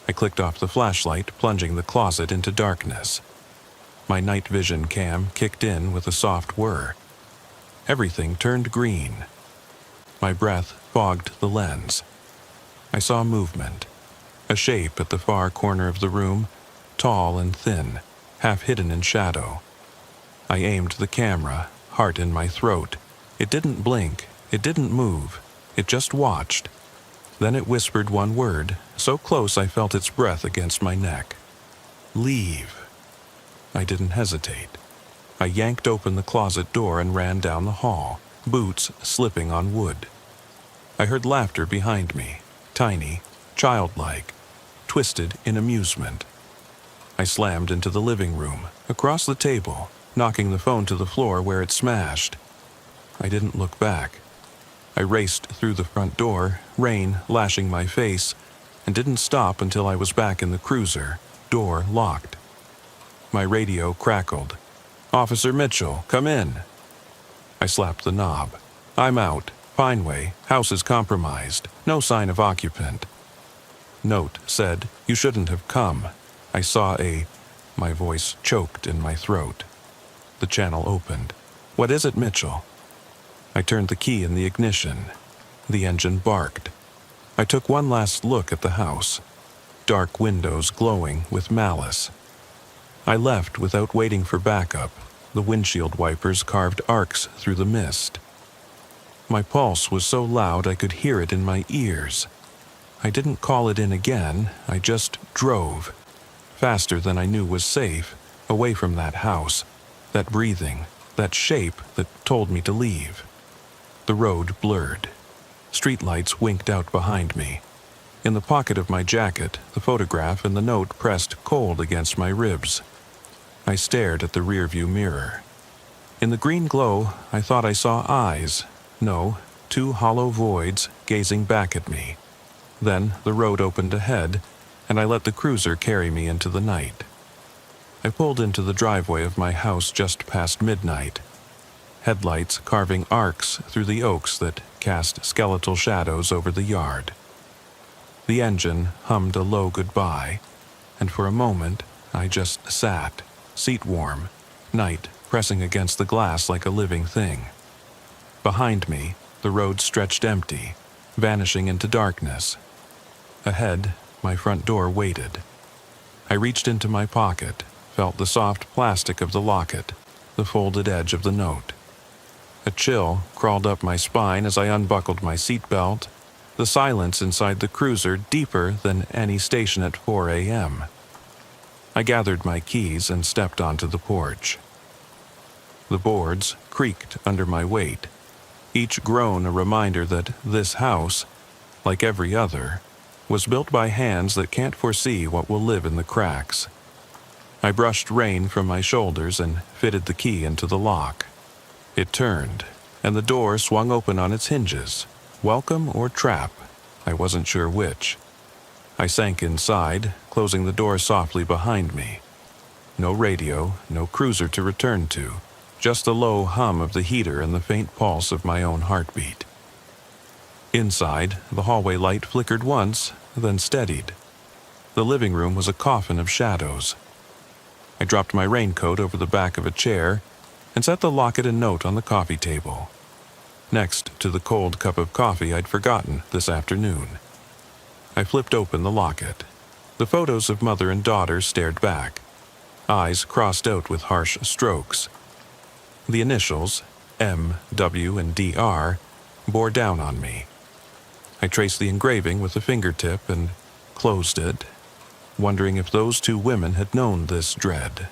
S1: I clicked off the flashlight, plunging the closet into darkness. My night vision cam kicked in with a soft whir. Everything turned green. My breath fogged the lens. I saw movement. A shape at the far corner of the room, tall and thin, half hidden in shadow. I aimed the camera, heart in my throat. It didn't blink. It didn't move. It just watched. Then it whispered one word, so close I felt its breath against my neck. Leave. I didn't hesitate. I yanked open the closet door and ran down the hall, boots slipping on wood. I heard laughter behind me, tiny, childlike, twisted in amusement. I slammed into the living room, across the table, knocking the phone to the floor where it smashed. I didn't look back. I raced through the front door, rain lashing my face, and didn't stop until I was back in the cruiser, door locked. My radio crackled. Officer Mitchell, come in. I slapped the knob. I'm out. Pineway, house is compromised. No sign of occupant. Note said, you shouldn't have come. I saw My voice choked in my throat. The channel opened. What is it, Mitchell? I turned the key in the ignition. The engine barked. I took one last look at the house. Dark windows glowing with malice. I left without waiting for backup. The windshield wipers carved arcs through the mist. My pulse was so loud I could hear it in my ears. I didn't call it in again, I just drove, faster than I knew was safe, away from that house, that breathing, that shape that told me to leave. The road blurred. Streetlights winked out behind me. In the pocket of my jacket, the photograph and the note pressed cold against my ribs. I stared at the rearview mirror. In the green glow, I thought I saw eyes. No, 2 hollow voids gazing back at me. Then the road opened ahead, and I let the cruiser carry me into the night. I pulled into the driveway of my house just past midnight. Headlights carving arcs through the oaks that cast skeletal shadows over the yard. The engine hummed a low goodbye, and for a moment I just sat, seat warm, night pressing against the glass like a living thing. Behind me, the road stretched empty, vanishing into darkness. Ahead, my front door waited. I reached into my pocket, felt the soft plastic of the locket, the folded edge of the note. A chill crawled up my spine as I unbuckled my seatbelt, the silence inside the cruiser deeper than any station at 4 a.m. I gathered my keys and stepped onto the porch. The boards creaked under my weight, each groan a reminder that this house, like every other, was built by hands that can't foresee what will live in the cracks. I brushed rain from my shoulders and fitted the key into the lock. It turned, and the door swung open on its hinges. Welcome or trap, I wasn't sure which. I sank inside, closing the door softly behind me. No radio, no cruiser to return to, just the low hum of the heater and the faint pulse of my own heartbeat. Inside, the hallway light flickered once, then steadied. The living room was a coffin of shadows. I dropped my raincoat over the back of a chair and set the locket and note on the coffee table, next to the cold cup of coffee I'd forgotten this afternoon. I flipped open the locket. The photos of mother and daughter stared back, eyes crossed out with harsh strokes. The initials, M, W, and DR, bore down on me. I traced the engraving with a fingertip and closed it, wondering if those 2 women had known this dread.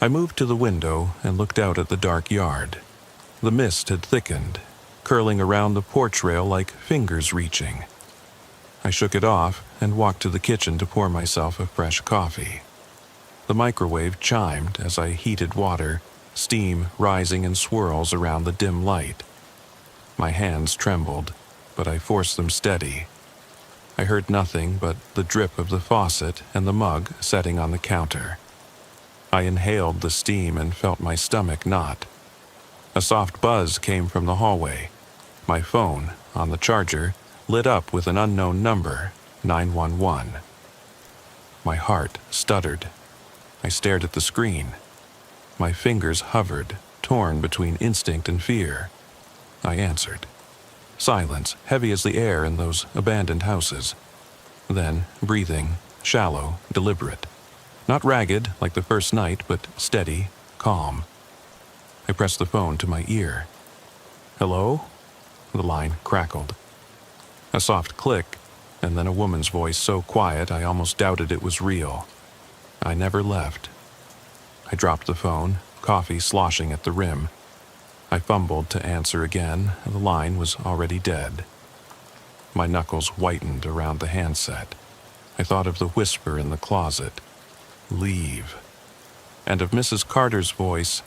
S1: I moved to the window and looked out at the dark yard. The mist had thickened, curling around the porch rail like fingers reaching. I shook it off and walked to the kitchen to pour myself a fresh coffee. The microwave chimed as I heated water, steam rising in swirls around the dim light. My hands trembled, but I forced them steady. I heard nothing but the drip of the faucet and the mug setting on the counter. I inhaled the steam and felt my stomach knot. A soft buzz came from the hallway. My phone, on the charger, lit up with an unknown number, 911. My heart stuttered. I stared at the screen. My fingers hovered, torn between instinct and fear. I answered. Silence, heavy as the air in those abandoned houses. Then, breathing, shallow, deliberate. Not ragged like the first night, but steady, calm. I pressed the phone to my ear. "Hello?" The line crackled. A soft click, and then a woman's voice so quiet I almost doubted it was real. I never left. I dropped the phone, coffee sloshing at the rim. I fumbled to answer again. The line was already dead. My knuckles whitened around the handset. I thought of the whisper in the closet. Leave. And of Mrs. Carter's voice,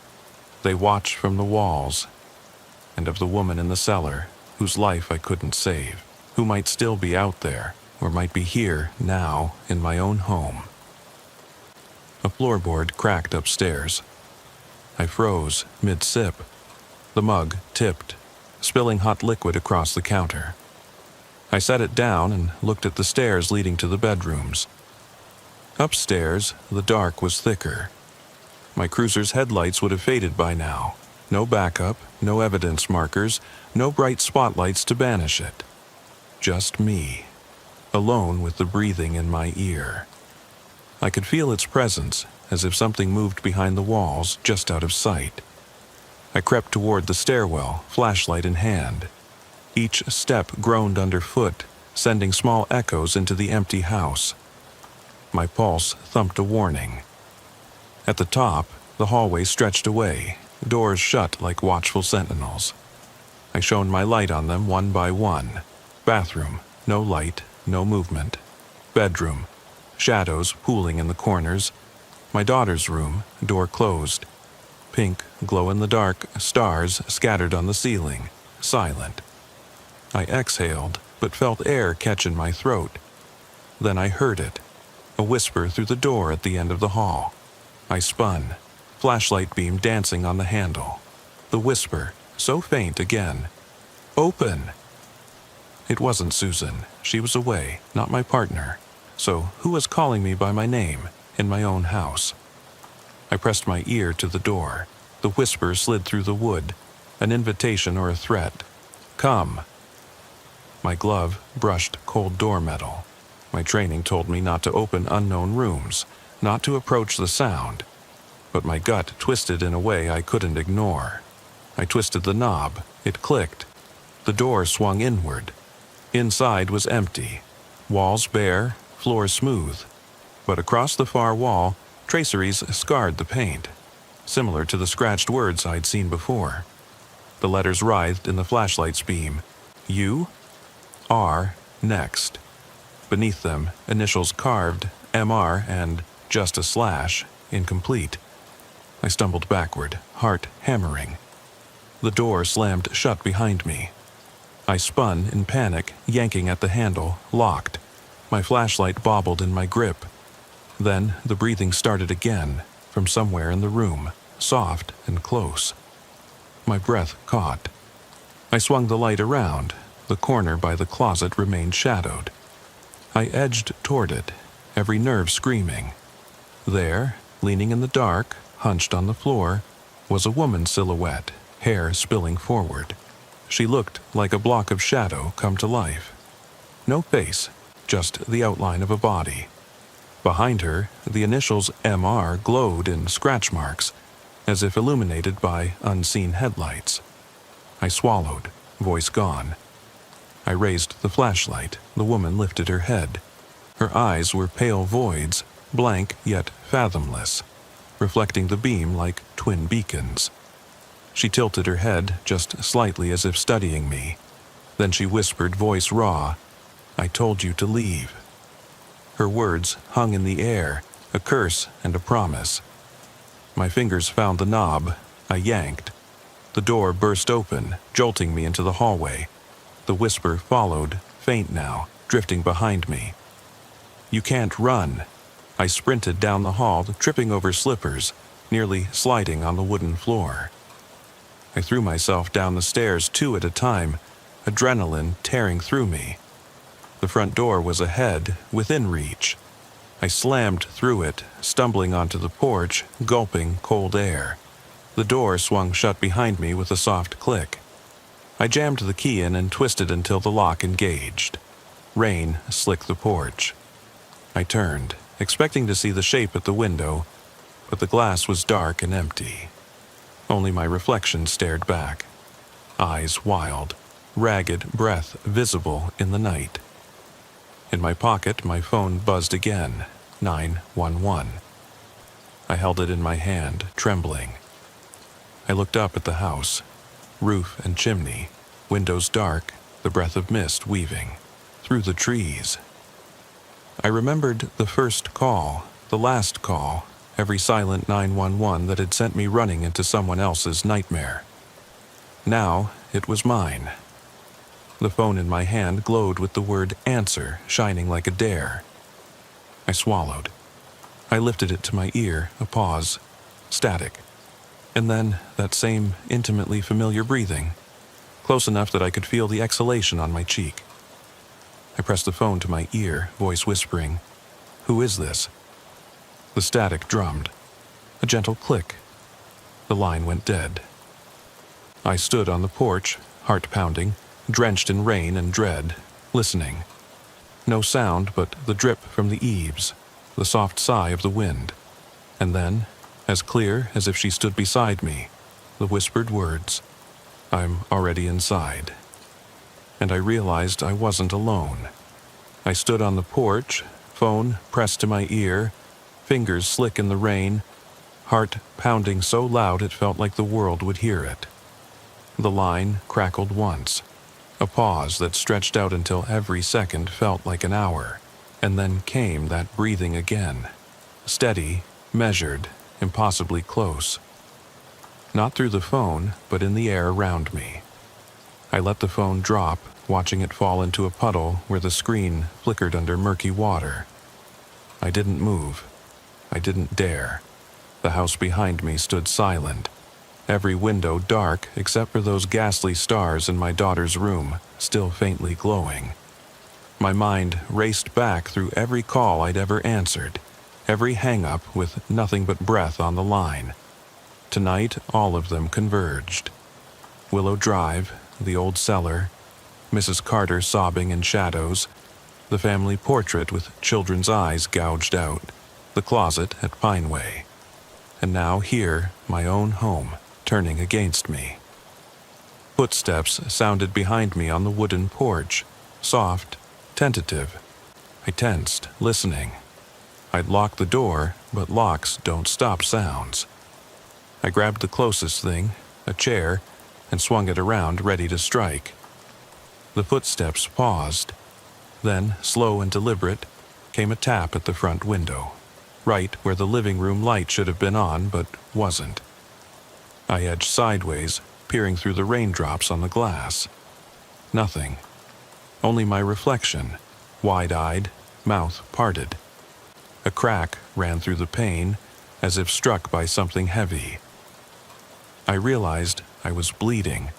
S1: "They watch from the walls." And of the woman in the cellar, whose life I couldn't save, who might still be out there, or might be here now in my own home. A floorboard cracked upstairs. I froze mid-sip. The mug tipped, spilling hot liquid across the counter. I set it down and looked at the stairs leading to the bedrooms. Upstairs, the dark was thicker. My cruiser's headlights would have faded by now. No backup, no evidence markers, no bright spotlights to banish it. Just me, alone with the breathing in my ear. I could feel its presence, as if something moved behind the walls just out of sight. I crept toward the stairwell, flashlight in hand. Each step groaned underfoot, sending small echoes into the empty house. My pulse thumped a warning. At the top, the hallway stretched away, doors shut like watchful sentinels. I shone my light on them one by one. Bathroom, no light, no movement. Bedroom, shadows pooling in the corners. My daughter's room, door closed. Pink, glow-in-the-dark stars scattered on the ceiling, silent. I exhaled, but felt air catch in my throat. Then I heard it, a whisper through the door at the end of the hall. I spun, flashlight beam dancing on the handle. The whisper, so faint again. "Open!" It wasn't Susan. She was away, not my partner. So who was calling me by my name, in my own house? I pressed my ear to the door. The whisper slid through the wood, an invitation or a threat. "Come." My glove brushed cold door metal. My training told me not to open unknown rooms, not to approach the sound. But my gut twisted in a way I couldn't ignore. I twisted the knob. It clicked. The door swung inward. Inside was empty. Walls bare, floor smooth. But across the far wall, traceries scarred the paint, similar to the scratched words I'd seen before. The letters writhed in the flashlight's beam. U, R, next. Beneath them, initials carved, MR, and just a slash, incomplete. I stumbled backward, heart hammering. The door slammed shut behind me. I spun in panic, yanking at the handle, locked. My flashlight bobbled in my grip. Then the breathing started again, from somewhere in the room, soft and close. My breath caught. I swung the light around. The corner by the closet remained shadowed. I edged toward it, every nerve screaming. There, leaning in the dark, hunched on the floor, was a woman's silhouette, hair spilling forward. She looked like a block of shadow come to life. No face, just the outline of a body. Behind her, the initials MR glowed in scratch marks, as if illuminated by unseen headlights. I swallowed, voice gone. I raised the flashlight. The woman lifted her head. Her eyes were pale voids, blank yet fathomless, reflecting the beam like twin beacons. She tilted her head just slightly as if studying me. Then she whispered, voice raw, "I told you to leave." Her words hung in the air, a curse and a promise. My fingers found the knob. I yanked. The door burst open, jolting me into the hallway. The whisper followed, faint now, drifting behind me. "You can't run." I sprinted down the hall, tripping over slippers, nearly sliding on the wooden floor. I threw myself down the stairs 2 at a time, adrenaline tearing through me. The front door was ahead, within reach. I slammed through it, stumbling onto the porch, gulping cold air. The door swung shut behind me with a soft click. I jammed the key in and twisted until the lock engaged. Rain slicked the porch. I turned, expecting to see the shape at the window, but the glass was dark and empty. Only my reflection stared back. Eyes wild, ragged breath visible in the night. In my pocket, my phone buzzed again, 911. I held it in my hand, trembling. I looked up at the house, roof and chimney, windows dark, the breath of mist weaving through the trees. I remembered the first call, the last call, every silent 911 that had sent me running into someone else's nightmare. Now it was mine. The phone in my hand glowed with the word answer shining like a dare. I swallowed. I lifted it to my ear, a pause, static. And then that same intimately familiar breathing, close enough that I could feel the exhalation on my cheek. I pressed the phone to my ear, voice whispering, "Who is this?" The static drummed. A gentle click. The line went dead. I stood on the porch, heart pounding, drenched in rain and dread, listening. No sound but the drip from the eaves, the soft sigh of the wind. And then, as clear as if she stood beside me, the whispered words, "I'm already inside." And I realized I wasn't alone. I stood on the porch, phone pressed to my ear, fingers slick in the rain, heart pounding so loud it felt like the world would hear it. The line crackled once, a pause that stretched out until every second felt like an hour, and then came that breathing again, steady, measured, impossibly close. Not through the phone, but in the air around me. I let the phone drop, watching it fall into a puddle where the screen flickered under murky water. I didn't move. I didn't dare. The house behind me stood silent, every window dark except for those ghastly stars in my daughter's room, still faintly glowing. My mind raced back through every call I'd ever answered, every hang-up with nothing but breath on the line. Tonight, all of them converged. Willow Drive, the old cellar, Mrs. Carter sobbing in shadows, the family portrait with children's eyes gouged out, the closet at Pineway. And now here, my own home, turning against me. Footsteps sounded behind me on the wooden porch, soft, tentative. I tensed, listening. I'd locked the door, but locks don't stop sounds. I grabbed the closest thing, a chair, and swung it around, ready to strike. The footsteps paused. Then, slow and deliberate, came a tap at the front window, right where the living room light should have been on, but wasn't. I edged sideways, peering through the raindrops on the glass. Nothing. Only my reflection, wide-eyed, mouth parted. A crack ran through the pane, as if struck by something heavy. I realized I was bleeding,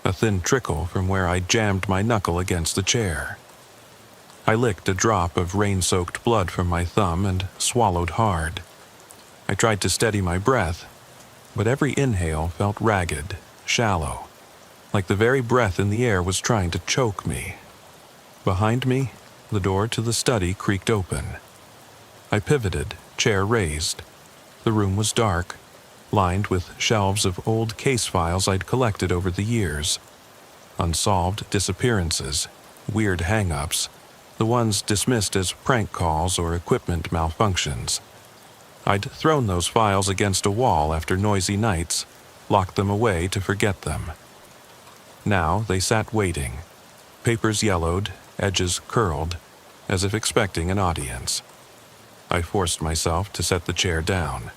S1: a thin trickle from where I jammed my knuckle against the chair. I licked a drop of rain-soaked blood from my thumb and swallowed hard. I tried to steady my breath, but every inhale felt ragged, shallow, like the very breath in the air was trying to choke me. Behind me, the door to the study creaked open. I pivoted, chair raised. The room was dark, lined with shelves of old case files I'd collected over the years. Unsolved disappearances, weird hang-ups, the ones dismissed as prank calls or equipment malfunctions. I'd thrown those files against a wall after noisy nights, locked them away to forget them. Now they sat waiting, papers yellowed, edges curled, as if expecting an audience. I forced myself to set the chair down.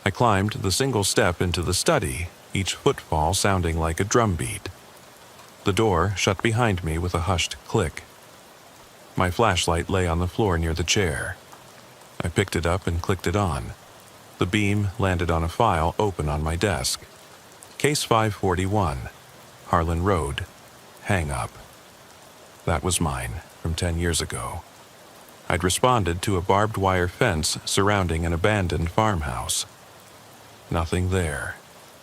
S1: I climbed the single step into the study, each footfall sounding like a drumbeat. The door shut behind me with a hushed click. My flashlight lay on the floor near the chair. I picked it up and clicked it on. The beam landed on a file open on my desk. Case 541, Harlan Road, Hang Up. That was mine, from 10 years ago. I'd responded to a barbed wire fence surrounding an abandoned farmhouse. Nothing there.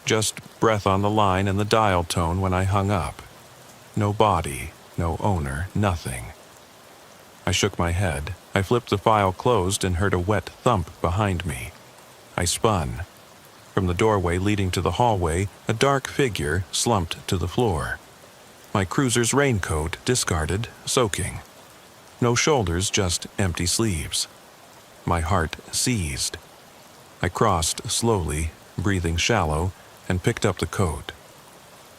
S1: Just breath on the line and the dial tone when I hung up. No body, no owner, nothing. I shook my head. I flipped the file closed and heard a wet thump behind me. I spun. From the doorway leading to the hallway, a dark figure slumped to the floor. My cruiser's raincoat discarded, soaking. No shoulders, just empty sleeves. My heart seized. I crossed slowly, breathing shallow, and picked up the coat.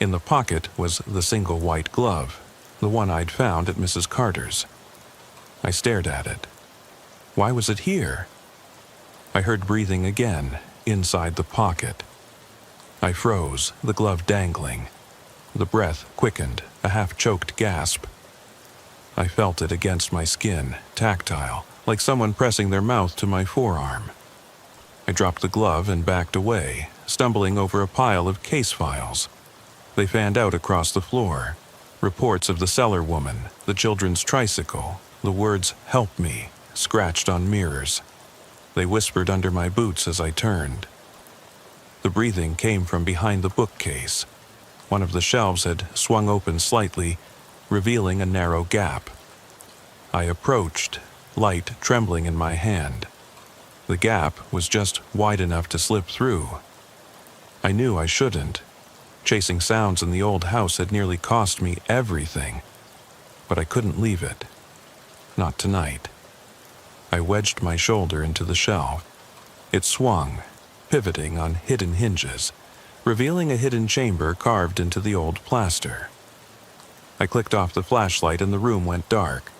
S1: In the pocket was the single white glove, the one I'd found at Mrs. Carter's. I stared at it. Why was it here? I heard breathing again, inside the pocket. I froze, the glove dangling. The breath quickened, a half-choked gasp. I felt it against my skin, tactile, like someone pressing their mouth to my forearm. I dropped the glove and backed away, stumbling over a pile of case files. They fanned out across the floor. Reports of the cellar woman, the children's tricycle, the words, "Help me," scratched on mirrors. They whispered under my boots as I turned. The breathing came from behind the bookcase. One of the shelves had swung open slightly, revealing a narrow gap. I approached, light trembling in my hand. The gap was just wide enough to slip through. I knew I shouldn't. Chasing sounds in the old house had nearly cost me everything. But I couldn't leave it. Not tonight. I wedged my shoulder into the shelf. It swung, pivoting on hidden hinges, revealing a hidden chamber carved into the old plaster. I clicked off the flashlight and the room went dark,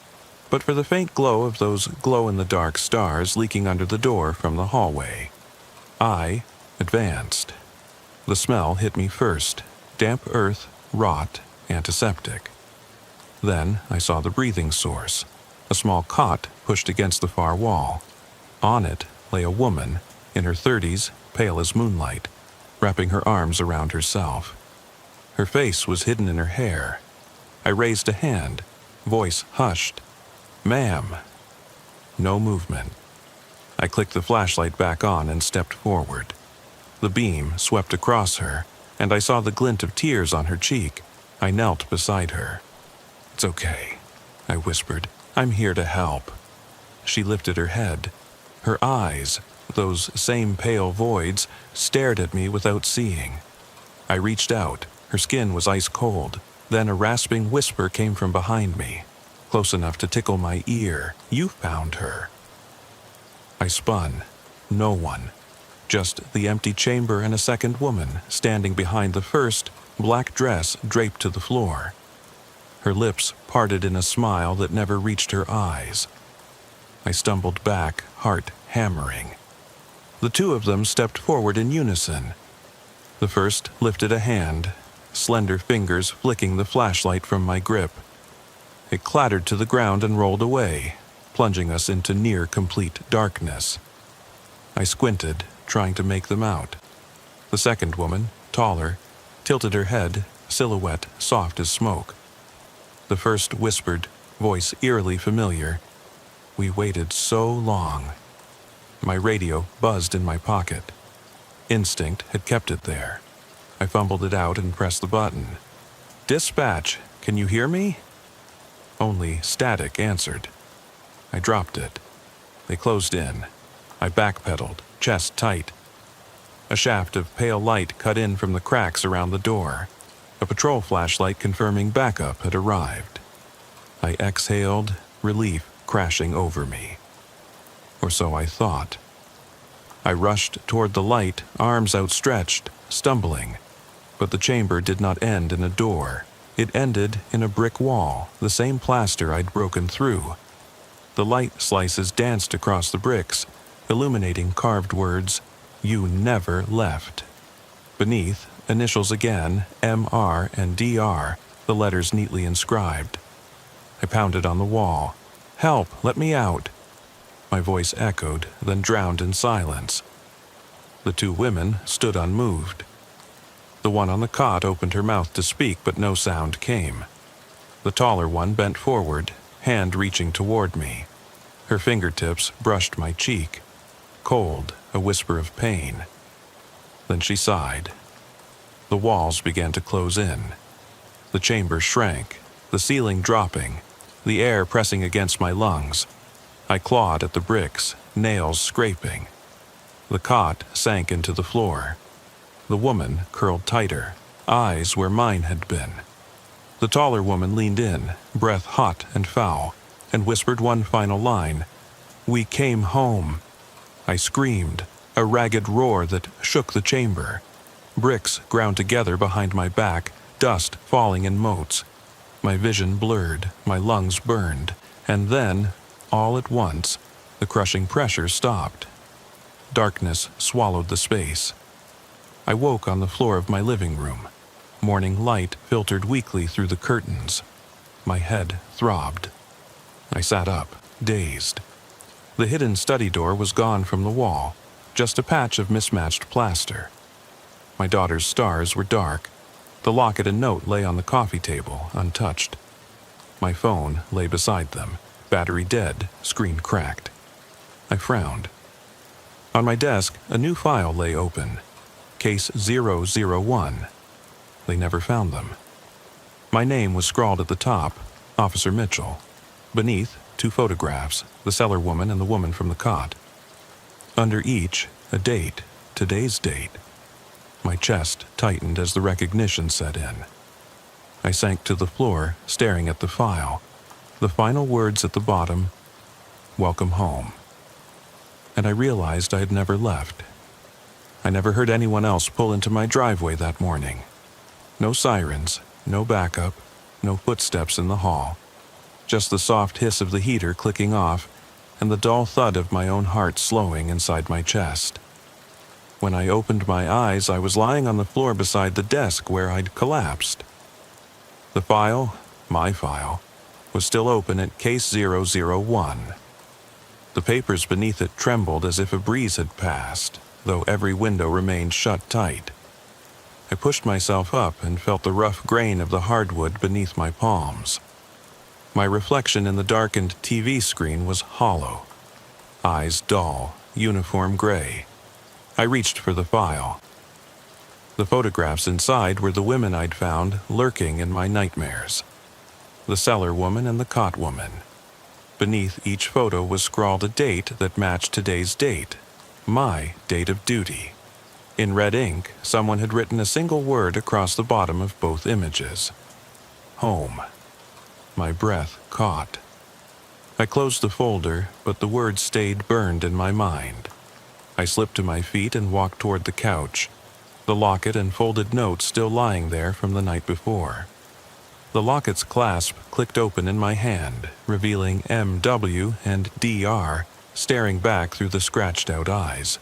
S1: but for the faint glow of those glow-in-the-dark stars leaking under the door from the hallway. I advanced. The smell hit me first, damp earth, rot, antiseptic. Then I saw the breathing source, a small cot pushed against the far wall. On it lay a woman, in her 30s, pale as moonlight, wrapping her arms around herself. Her face was hidden in her hair. I raised a hand, voice hushed. "Ma'am." No movement. I clicked the flashlight back on and stepped forward. The beam swept across her, and I saw the glint of tears on her cheek. I knelt beside her. "It's okay," I whispered. "I'm here to help." She lifted her head. Her eyes, those same pale voids, stared at me without seeing. I reached out. Her skin was ice cold. Then a rasping whisper came from behind me, close enough to tickle my ear. "You found her." I spun. No one. Just the empty chamber and a second woman standing behind the first, black dress draped to the floor. Her lips parted in a smile that never reached her eyes. I stumbled back, heart hammering. The two of them stepped forward in unison. The first lifted a hand, slender fingers flicking the flashlight from my grip. It clattered to the ground and rolled away, plunging us into near-complete darkness. I squinted, trying to make them out. The second woman, taller, tilted her head, silhouette soft as smoke. The first whispered, voice eerily familiar. "We waited so long." My radio buzzed in my pocket. Instinct had kept it there. I fumbled it out and pressed the button. "Dispatch, can you hear me?" Only static answered. I dropped it. They closed in. I backpedaled, chest tight. A shaft of pale light cut in from the cracks around the door. A patrol flashlight confirming backup had arrived. I exhaled, relief crashing over me. Or so I thought. I rushed toward the light, arms outstretched, stumbling. But the chamber did not end in a door. It ended in a brick wall, the same plaster I'd broken through. The light slices danced across the bricks, illuminating carved words, "You never left." Beneath, initials again, MR and DR, the letters neatly inscribed. I pounded on the wall. "Help, let me out." My voice echoed, then drowned in silence. The two women stood unmoved. The one on the cot opened her mouth to speak, but no sound came. The taller one bent forward, hand reaching toward me. Her fingertips brushed my cheek. Cold, a whisper of pain. Then she sighed. The walls began to close in. The chamber shrank, the ceiling dropping, the air pressing against my lungs. I clawed at the bricks, nails scraping. The cot sank into the floor. The woman curled tighter, eyes where mine had been. The taller woman leaned in, breath hot and foul, and whispered one final line. "We came home." I screamed, a ragged roar that shook the chamber. Bricks ground together behind my back, dust falling in motes. My vision blurred, my lungs burned, and then, all at once, the crushing pressure stopped. Darkness swallowed the space. I woke on the floor of my living room. Morning light filtered weakly through the curtains. My head throbbed. I sat up, dazed. The hidden study door was gone from the wall, just a patch of mismatched plaster. My daughter's stars were dark. The locket and note lay on the coffee table, untouched. My phone lay beside them, battery dead, screen cracked. I frowned. On my desk, a new file lay open. Case 001. They never found them. My name was scrawled at the top, Officer Mitchell. Beneath, two photographs, the cellar woman and the woman from the cot. Under each, a date, today's date. My chest tightened as the recognition set in. I sank to the floor, staring at the file. The final words at the bottom, "Welcome home." And I realized I had never left. I never heard anyone else pull into my driveway that morning. No sirens, no backup, no footsteps in the hall. Just the soft hiss of the heater clicking off and the dull thud of my own heart slowing inside my chest. When I opened my eyes, I was lying on the floor beside the desk where I'd collapsed. The file, my file, was still open at case 001. The papers beneath it trembled as if a breeze had passed, though every window remained shut tight. I pushed myself up and felt the rough grain of the hardwood beneath my palms. My reflection in the darkened TV screen was hollow, eyes dull, uniform gray. I reached for the file. The photographs inside were the women I'd found lurking in my nightmares. The cellar woman and the cot woman. Beneath each photo was scrawled a date that matched today's date, my date of duty. In red ink, someone had written a single word across the bottom of both images. Home. My breath caught. I closed the folder, but the words stayed burned in my mind. I slipped to my feet and walked toward the couch, the locket and folded notes still lying there from the night before. The locket's clasp clicked open in my hand, revealing M.W. and D.R. staring back through the scratched-out eyes.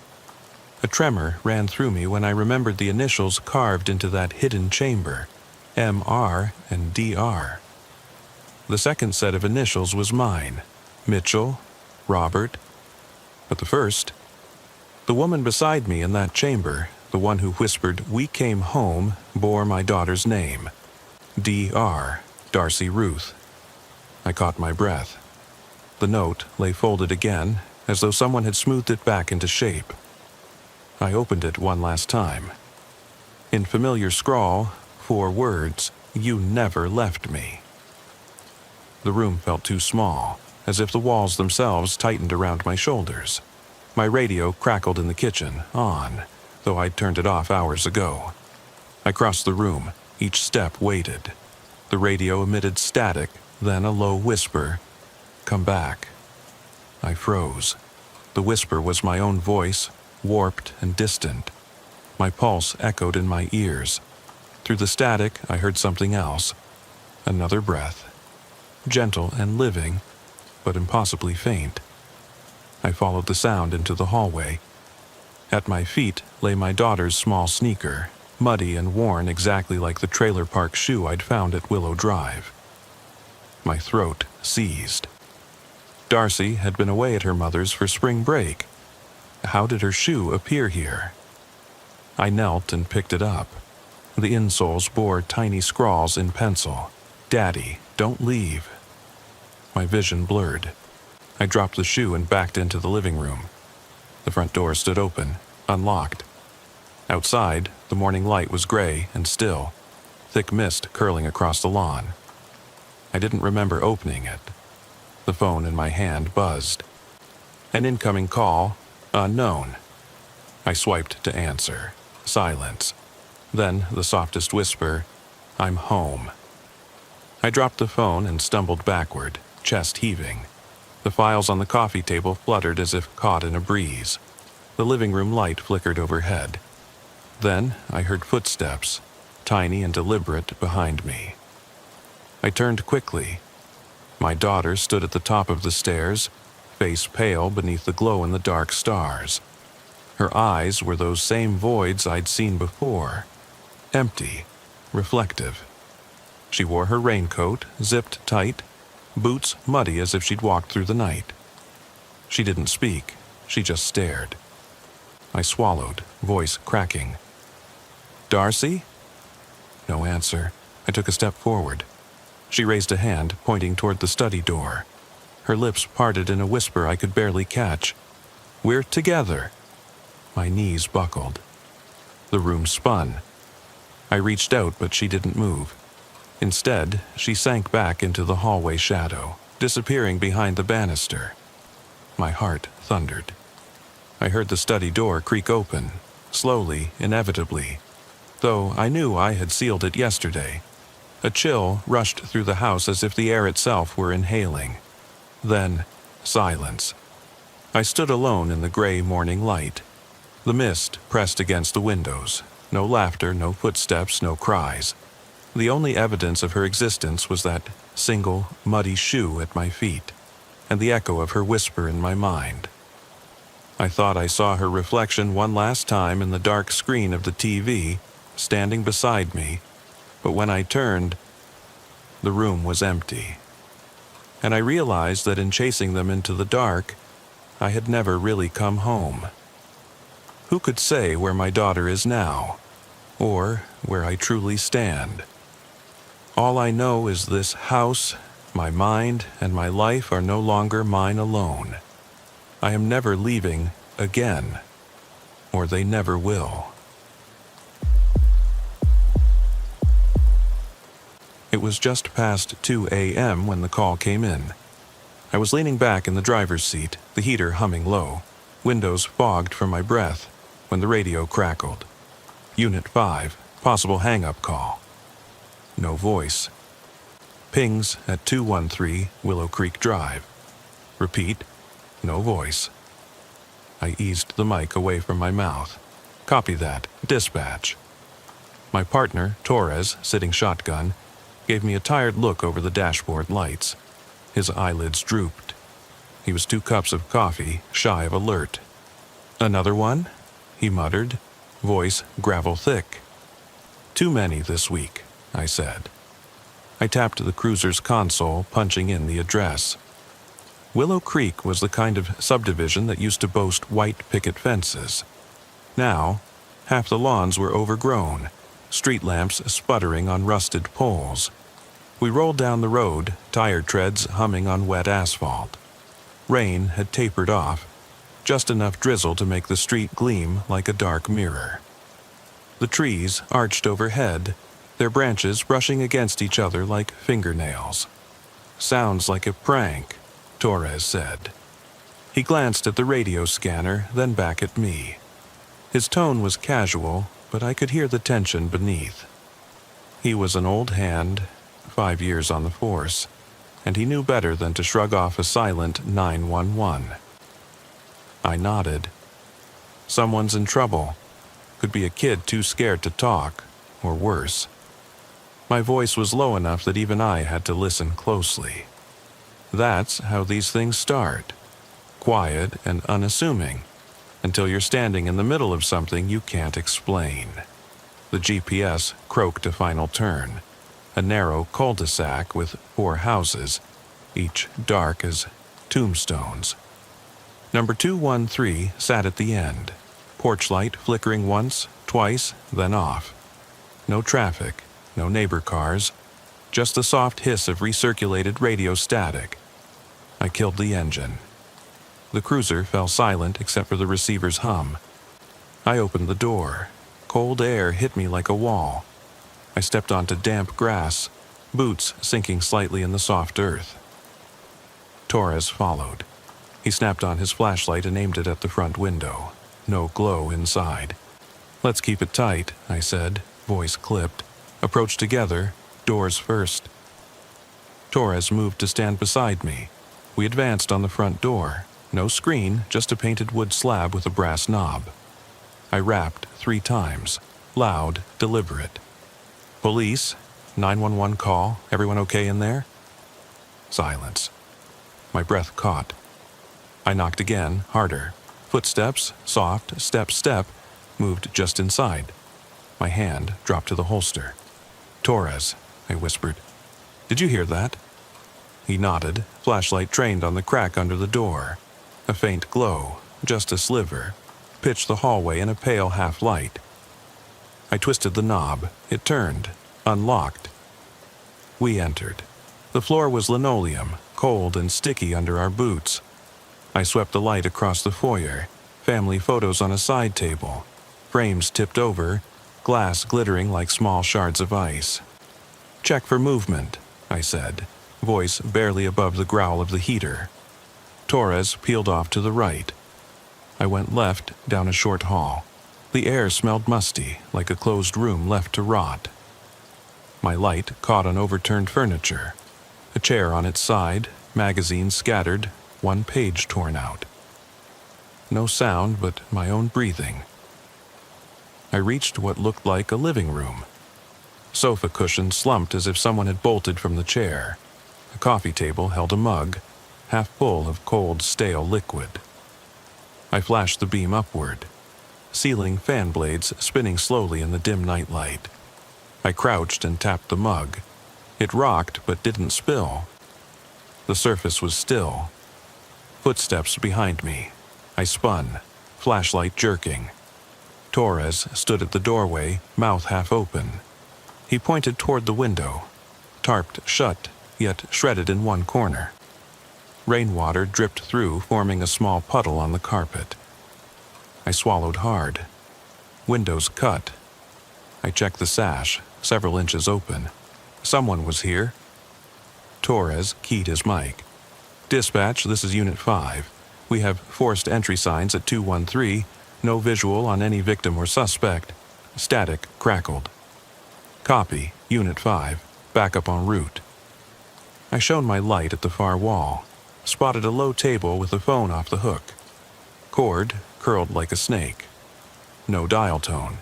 S1: A tremor ran through me when I remembered the initials carved into that hidden chamber, M.R. and D.R. The second set of initials was mine, Mitchell, Robert. But the first, the woman beside me in that chamber, the one who whispered, "We came home," bore my daughter's name, D.R., Darcy Ruth. I caught my breath. The note lay folded again, as though someone had smoothed it back into shape. I opened it one last time. In familiar scrawl, 4 words, "You never left me." The room felt too small, as if the walls themselves tightened around my shoulders. My radio crackled in the kitchen, on, though I'd turned it off hours ago. I crossed the room, each step weighted. The radio emitted static, then a low whisper, "Come back." I froze. The whisper was my own voice, warped and distant. My pulse echoed in my ears. Through the static, I heard something else. Another breath. Gentle and living, but impossibly faint. I followed the sound into the hallway. At my feet lay my daughter's small sneaker, muddy and worn exactly like the trailer park shoe I'd found at Willow Drive. My throat seized. Darcy had been away at her mother's for spring break. How did her shoe appear here? I knelt and picked it up. The insoles bore tiny scrawls in pencil. "Daddy, don't leave." My vision blurred. I dropped the shoe and backed into the living room. The front door stood open, unlocked. Outside, the morning light was gray and still, thick mist curling across the lawn. I didn't remember opening it. The phone in my hand buzzed. An incoming call, unknown. I swiped to answer. Silence. Then the softest whisper, "I'm home." I dropped the phone and stumbled backward, chest heaving. The files on the coffee table fluttered as if caught in a breeze. The living room light flickered overhead. Then I heard footsteps, tiny and deliberate, behind me. I turned quickly. My daughter stood at the top of the stairs, face pale beneath the glow in the dark stars. Her eyes were those same voids I'd seen before, empty, reflective. She wore her raincoat, zipped tight, boots muddy as if she'd walked through the night. She didn't speak, she just stared. I swallowed, voice cracking. "Darcy?" No answer. I took a step forward. She raised a hand, pointing toward the study door. Her lips parted in a whisper I could barely catch. "We're together." My knees buckled. The room spun. I reached out, but she didn't move. Instead, she sank back into the hallway shadow, disappearing behind the banister. My heart thundered. I heard the study door creak open, slowly, inevitably, though I knew I had sealed it yesterday. A chill rushed through the house as if the air itself were inhaling. Then, silence. I stood alone in the gray morning light. The mist pressed against the windows. No laughter, no footsteps, no cries. The only evidence of her existence was that single, muddy shoe at my feet, and the echo of her whisper in my mind. I thought I saw her reflection one last time in the dark screen of the TV, standing beside me, but when I turned, the room was empty. And I realized that in chasing them into the dark, I had never really come home. Who could say where my daughter is now, or where I truly stand? All I know is this house, my mind, and my life are no longer mine alone. I am never leaving again, or they never will. It was just past 2 a.m. when the call came in. I was leaning back in the driver's seat, the heater humming low, windows fogged from my breath, when the radio crackled. Unit 5, possible hang-up call. No voice. Pings at 213 Willow Creek Drive. Repeat, no voice. I eased the mic away from my mouth. Copy that, dispatch. My partner, Torres, sitting shotgun, gave me a tired look over the dashboard lights. His eyelids drooped. He was 2 cups of coffee shy of alert. Another one? He muttered, voice gravel thick. Too many this week, I said. I tapped the cruiser's console, punching in the address. Willow Creek was the kind of subdivision that used to boast white picket fences. Now, half the lawns were overgrown, street lamps sputtering on rusted poles. We rolled down the road, tire treads humming on wet asphalt. Rain had tapered off, just enough drizzle to make the street gleam like a dark mirror. The trees arched overhead, their branches brushing against each other like fingernails. Sounds like a prank, Torres said. He glanced at the radio scanner, then back at me. His tone was casual, but I could hear the tension beneath. He was an old hand, 5 years on the force, and he knew better than to shrug off a silent 911. I nodded. Someone's in trouble. Could be a kid too scared to talk, or worse. My voice was low enough that even I had to listen closely. That's how these things start. Quiet and unassuming, until you're standing in the middle of something you can't explain. The GPS croaked a final turn, a narrow cul-de-sac with 4 houses, each dark as tombstones. Number 213 sat at the end, porch light flickering once, twice, then off. No traffic, no neighbor cars, just the soft hiss of recirculated radio static. I killed the engine. The cruiser fell silent except for the receiver's hum. I opened the door. Cold air hit me like a wall. I stepped onto damp grass, boots sinking slightly in the soft earth. Torres followed. He snapped on his flashlight and aimed it at the front window. No glow inside. Let's keep it tight, I said, voice clipped. Approach together, doors first. Torres moved to stand beside me. We advanced on the front door. No screen, just a painted wood slab with a brass knob. I rapped 3 times, loud, deliberate. Police? 911 call? Everyone okay in there? Silence. My breath caught. I knocked again, harder. Footsteps, soft, step, moved just inside. My hand dropped to the holster. Torres, I whispered. Did you hear that? He nodded, flashlight trained on the crack under the door. A faint glow, just a sliver, pitched the hallway in a pale half-light. I twisted the knob. It turned, unlocked. We entered. The floor was linoleum, cold and sticky under our boots. I swept the light across the foyer, family photos on a side table, frames tipped over, glass glittering like small shards of ice. Check for movement, I said, voice barely above the growl of the heater. Torres peeled off to the right. I went left down a short hall. The air smelled musty, like a closed room left to rot. My light caught on overturned furniture. A chair on its side, magazines scattered, one page torn out. No sound but my own breathing. I reached what looked like a living room. Sofa cushions slumped as if someone had bolted from the chair. A coffee table held a mug, half full of cold, stale liquid. I flashed the beam upward, ceiling fan blades spinning slowly in the dim nightlight. I crouched and tapped the mug. It rocked but didn't spill. The surface was still. Footsteps behind me. I spun, flashlight jerking. Torres stood at the doorway, mouth half open. He pointed toward the window, tarped shut, yet shredded in one corner. Rainwater dripped through, forming a small puddle on the carpet. I swallowed hard. Windows cut. I checked the sash, several inches open. Someone was here. Torres keyed his mic. "Dispatch, this is Unit 5. We have forced entry signs at 213. No visual on any victim or suspect." Static crackled. "Copy, Unit 5. Backup en route." I shone my light at the far wall. Spotted a low table with a phone off the hook. Cord curled like a snake. No dial tone.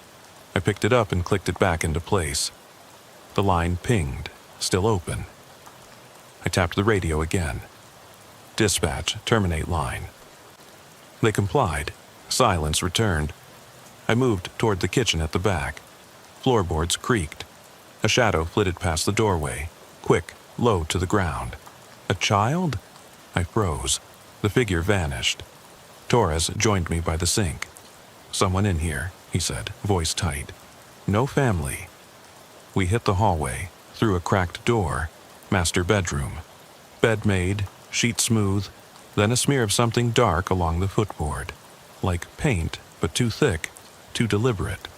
S1: I picked it up and clicked it back into place. The line pinged, still open. I tapped the radio again. "Dispatch, terminate line." They complied. Silence returned. I moved toward the kitchen at the back. Floorboards creaked. A shadow flitted past the doorway, quick, low to the ground. A child? I froze. The figure vanished. Torres joined me by the sink. "Someone in here," he said, voice tight. "No family." We hit the hallway, through a cracked door. Master bedroom. Bed made, sheet smooth, then a smear of something dark along the footboard. Like paint, but too thick, too deliberate.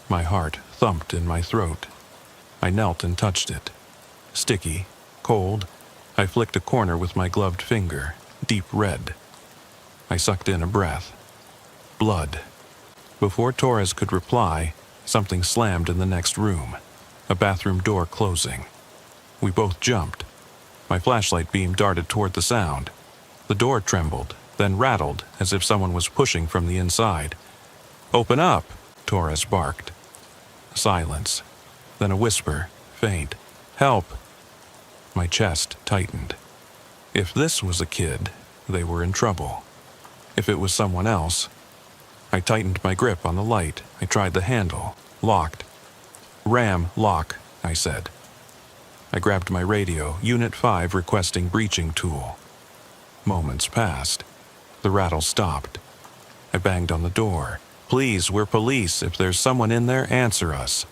S1: My heart thumped in my throat. I knelt and touched it. Sticky, cold. I flicked a corner with my gloved finger, deep red. I sucked in a breath. Blood. Before Torres could reply, something slammed in the next room, a bathroom door closing. We both jumped. My flashlight beam darted toward the sound. The door trembled, then rattled as if someone was pushing from the inside. "Open up!" Torres barked. Silence. Then a whisper, faint. "Help!" My chest tightened. If this was a kid, they were in trouble. If it was someone else... I tightened my grip on the light. I tried the handle. Locked. "Ram, lock," I said. I grabbed my radio, Unit 5 requesting breaching tool. Moments passed. The rattle stopped. I banged on the door. "Please, we're police. If there's someone in there, answer us."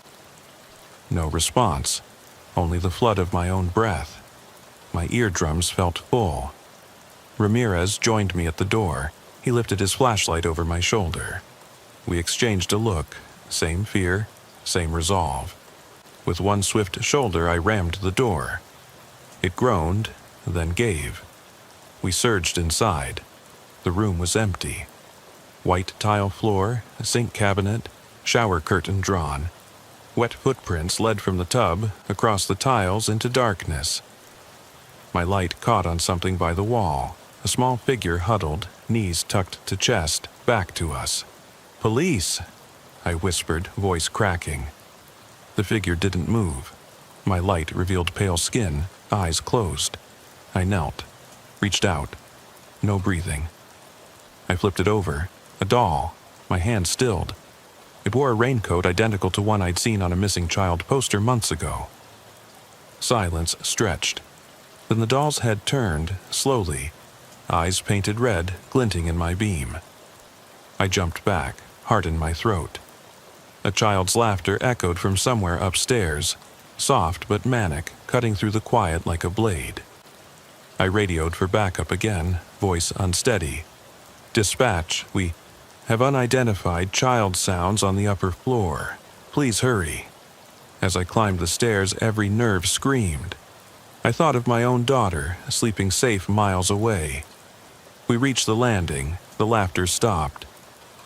S1: No response. Only the flood of my own breath. My eardrums felt full. Ramirez joined me at the door. He lifted his flashlight over my shoulder. We exchanged a look. Same fear, same resolve. With one swift shoulder, I rammed the door. It groaned, then gave. We surged inside. The room was empty. White tile floor, a sink cabinet, shower curtain drawn. Wet footprints led from the tub, across the tiles into darkness. My light caught on something by the wall. A small figure huddled, knees tucked to chest, back to us. "Police!" I whispered, voice cracking. The figure didn't move. My light revealed pale skin, eyes closed. I knelt, reached out. No breathing. I flipped it over. A doll. My hand stilled. It wore a raincoat identical to one I'd seen on a missing child poster months ago. Silence stretched. Then the doll's head turned, slowly, eyes painted red, glinting in my beam. I jumped back, heart in my throat. A child's laughter echoed from somewhere upstairs, soft but manic, cutting through the quiet like a blade. I radioed for backup again, voice unsteady. "Dispatch, we have unidentified child sounds on the upper floor. Please hurry." As I climbed the stairs, every nerve screamed. I thought of my own daughter, sleeping safe miles away. We reached the landing, The laughter stopped.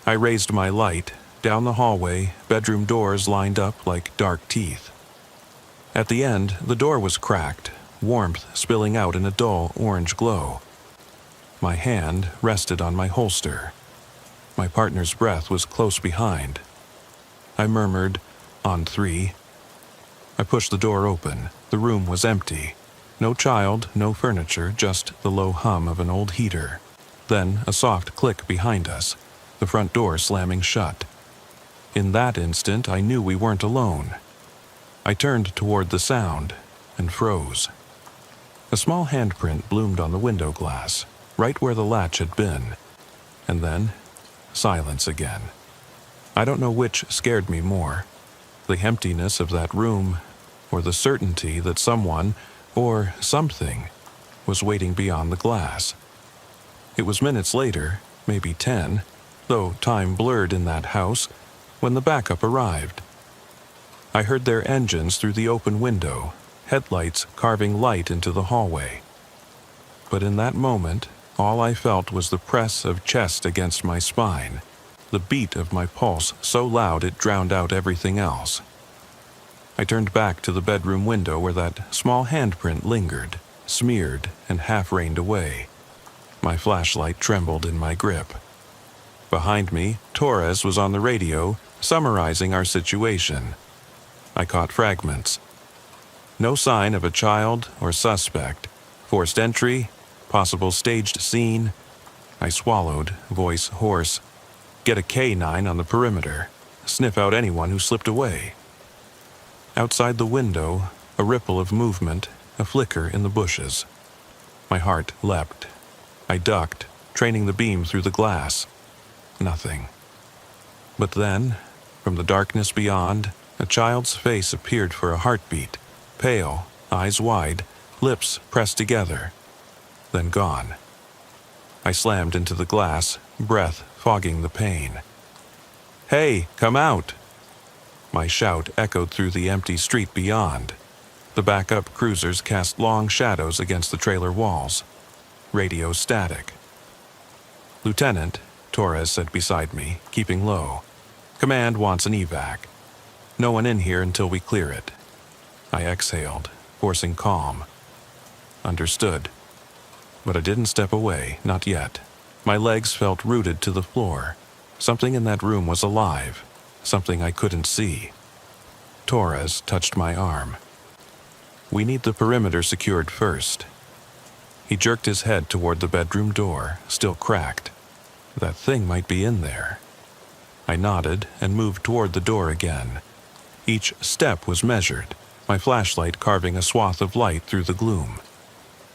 S1: I raised my light. Down the hallway, bedroom doors lined up like dark teeth. At the end, the door was cracked, warmth spilling out in a dull orange glow. My hand rested on my holster. My partner's breath was close behind. I murmured, "On 3." I pushed the door open. The room was empty. No child, no furniture, just the low hum of an old heater. Then a soft click behind us, the front door slamming shut. In that instant, I knew we weren't alone. I turned toward the sound and froze. A small handprint bloomed on the window glass, right where the latch had been. And then, silence again. I don't know which scared me more, the emptiness of that room, or the certainty that someone, or something, was waiting beyond the glass. It was minutes later, maybe 10, though time blurred in that house, when the backup arrived. I heard their engines through the open window, headlights carving light into the hallway. But in that moment, all I felt was the press of chest against my spine, the beat of my pulse so loud it drowned out everything else. I turned back to the bedroom window where that small handprint lingered, smeared and half rained away. My flashlight trembled in my grip. Behind me, Torres was on the radio, summarizing our situation. I caught fragments. No sign of a child or suspect. Forced entry, possible staged scene. I swallowed, voice hoarse. Get a K9 on the perimeter. Sniff out anyone who slipped away. Outside the window, a ripple of movement, a flicker in the bushes. My heart leapt. I ducked, training the beam through the glass. Nothing. But then, from the darkness beyond, a child's face appeared for a heartbeat, pale, eyes wide, lips pressed together, then gone. I slammed into the glass, breath fogging the pain. "Hey, come out!" My shout echoed through the empty street beyond. The backup cruisers cast long shadows against the trailer walls. Radio static. "Lieutenant," Torres said beside me, keeping low. "Command wants an evac. No one in here until we clear it." I exhaled, forcing calm. Understood. But I didn't step away, not yet. My legs felt rooted to the floor. Something in that room was alive, something I couldn't see. Torres touched my arm. "We need the perimeter secured first." He jerked his head toward the bedroom door, still cracked. That thing might be in there. I nodded and moved toward the door again. Each step was measured, my flashlight carving a swath of light through the gloom.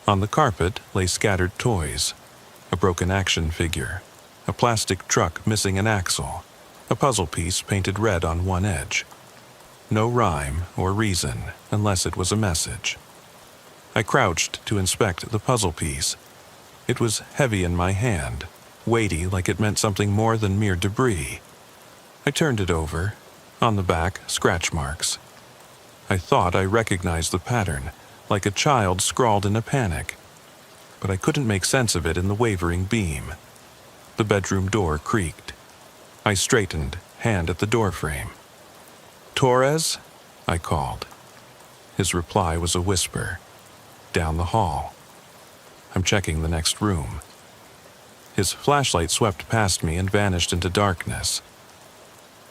S1: On the carpet lay scattered toys, a broken action figure, a plastic truck missing an axle, a puzzle piece painted red on one edge. No rhyme or reason, unless it was a message. I crouched to inspect the puzzle piece. It was heavy in my hand, weighty like it meant something more than mere debris. I turned it over. On the back, scratch marks. I thought I recognized the pattern, like a child scrawled in a panic. But I couldn't make sense of it in the wavering beam. The bedroom door creaked. I straightened, hand at the doorframe. "Torres?" I called. His reply was a whisper. "Down the hall." I'm checking the next room. His flashlight swept past me and vanished into darkness.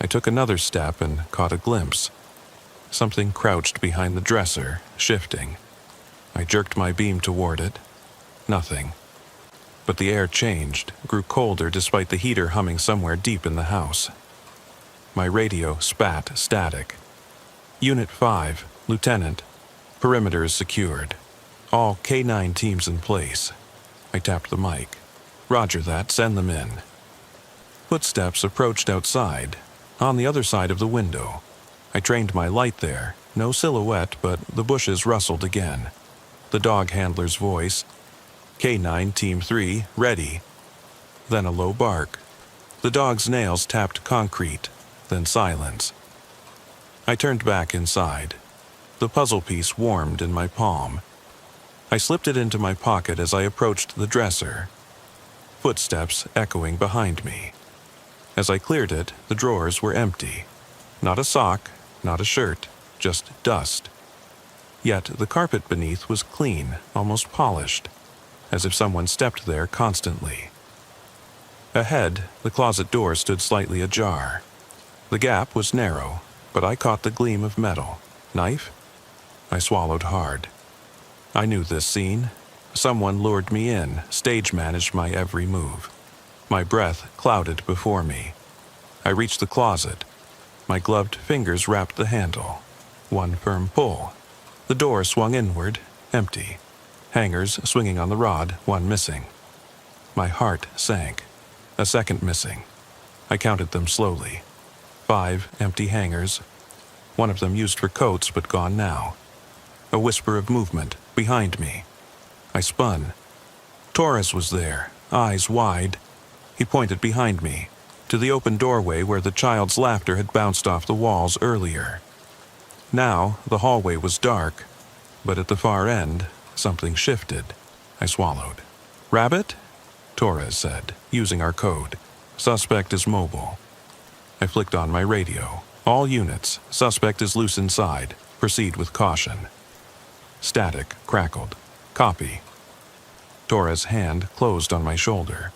S1: I took another step and caught a glimpse. Something crouched behind the dresser, shifting. I jerked my beam toward it. Nothing. But the air changed, grew colder despite the heater humming somewhere deep in the house. My radio spat static. "Unit 5, Lieutenant. Perimeter is secured. All K9 teams in place." I tapped the mic. "Roger that, send them in." Footsteps approached outside, on the other side of the window. I trained my light there, no silhouette, but the bushes rustled again. The dog handler's voice, "K9 Team 3, ready." Then a low bark. The dog's nails tapped concrete, then silence. I turned back inside. The puzzle piece warmed in my palm. I slipped it into my pocket as I approached the dresser. footsteps echoing behind me. As I cleared it, the drawers were empty. Not a sock, not a shirt, just dust. Yet the carpet beneath was clean, almost polished, as if someone stepped there constantly. Ahead, the closet door stood slightly ajar. The gap was narrow, but I caught the gleam of metal. Knife? I swallowed hard. I knew this scene. Someone lured me in, stage-managed my every move. My breath clouded before me. I reached the closet. My gloved fingers wrapped the handle. One firm pull. The door swung inward, empty. Hangers swinging on the rod, one missing. My heart sank. A second missing. I counted them slowly. 5 empty hangers. One of them used for coats, but gone now. A whisper of movement behind me. I spun. Torres was there, eyes wide. He pointed behind me, to the open doorway where the child's laughter had bounced off the walls earlier. Now, the hallway was dark, but at the far end, something shifted. I swallowed. "Rabbit?" Torres said, using our code. "Suspect is mobile." I flicked on my radio. "All units, suspect is loose inside. Proceed with caution." Static crackled. "Copy." Torres' hand closed on my shoulder.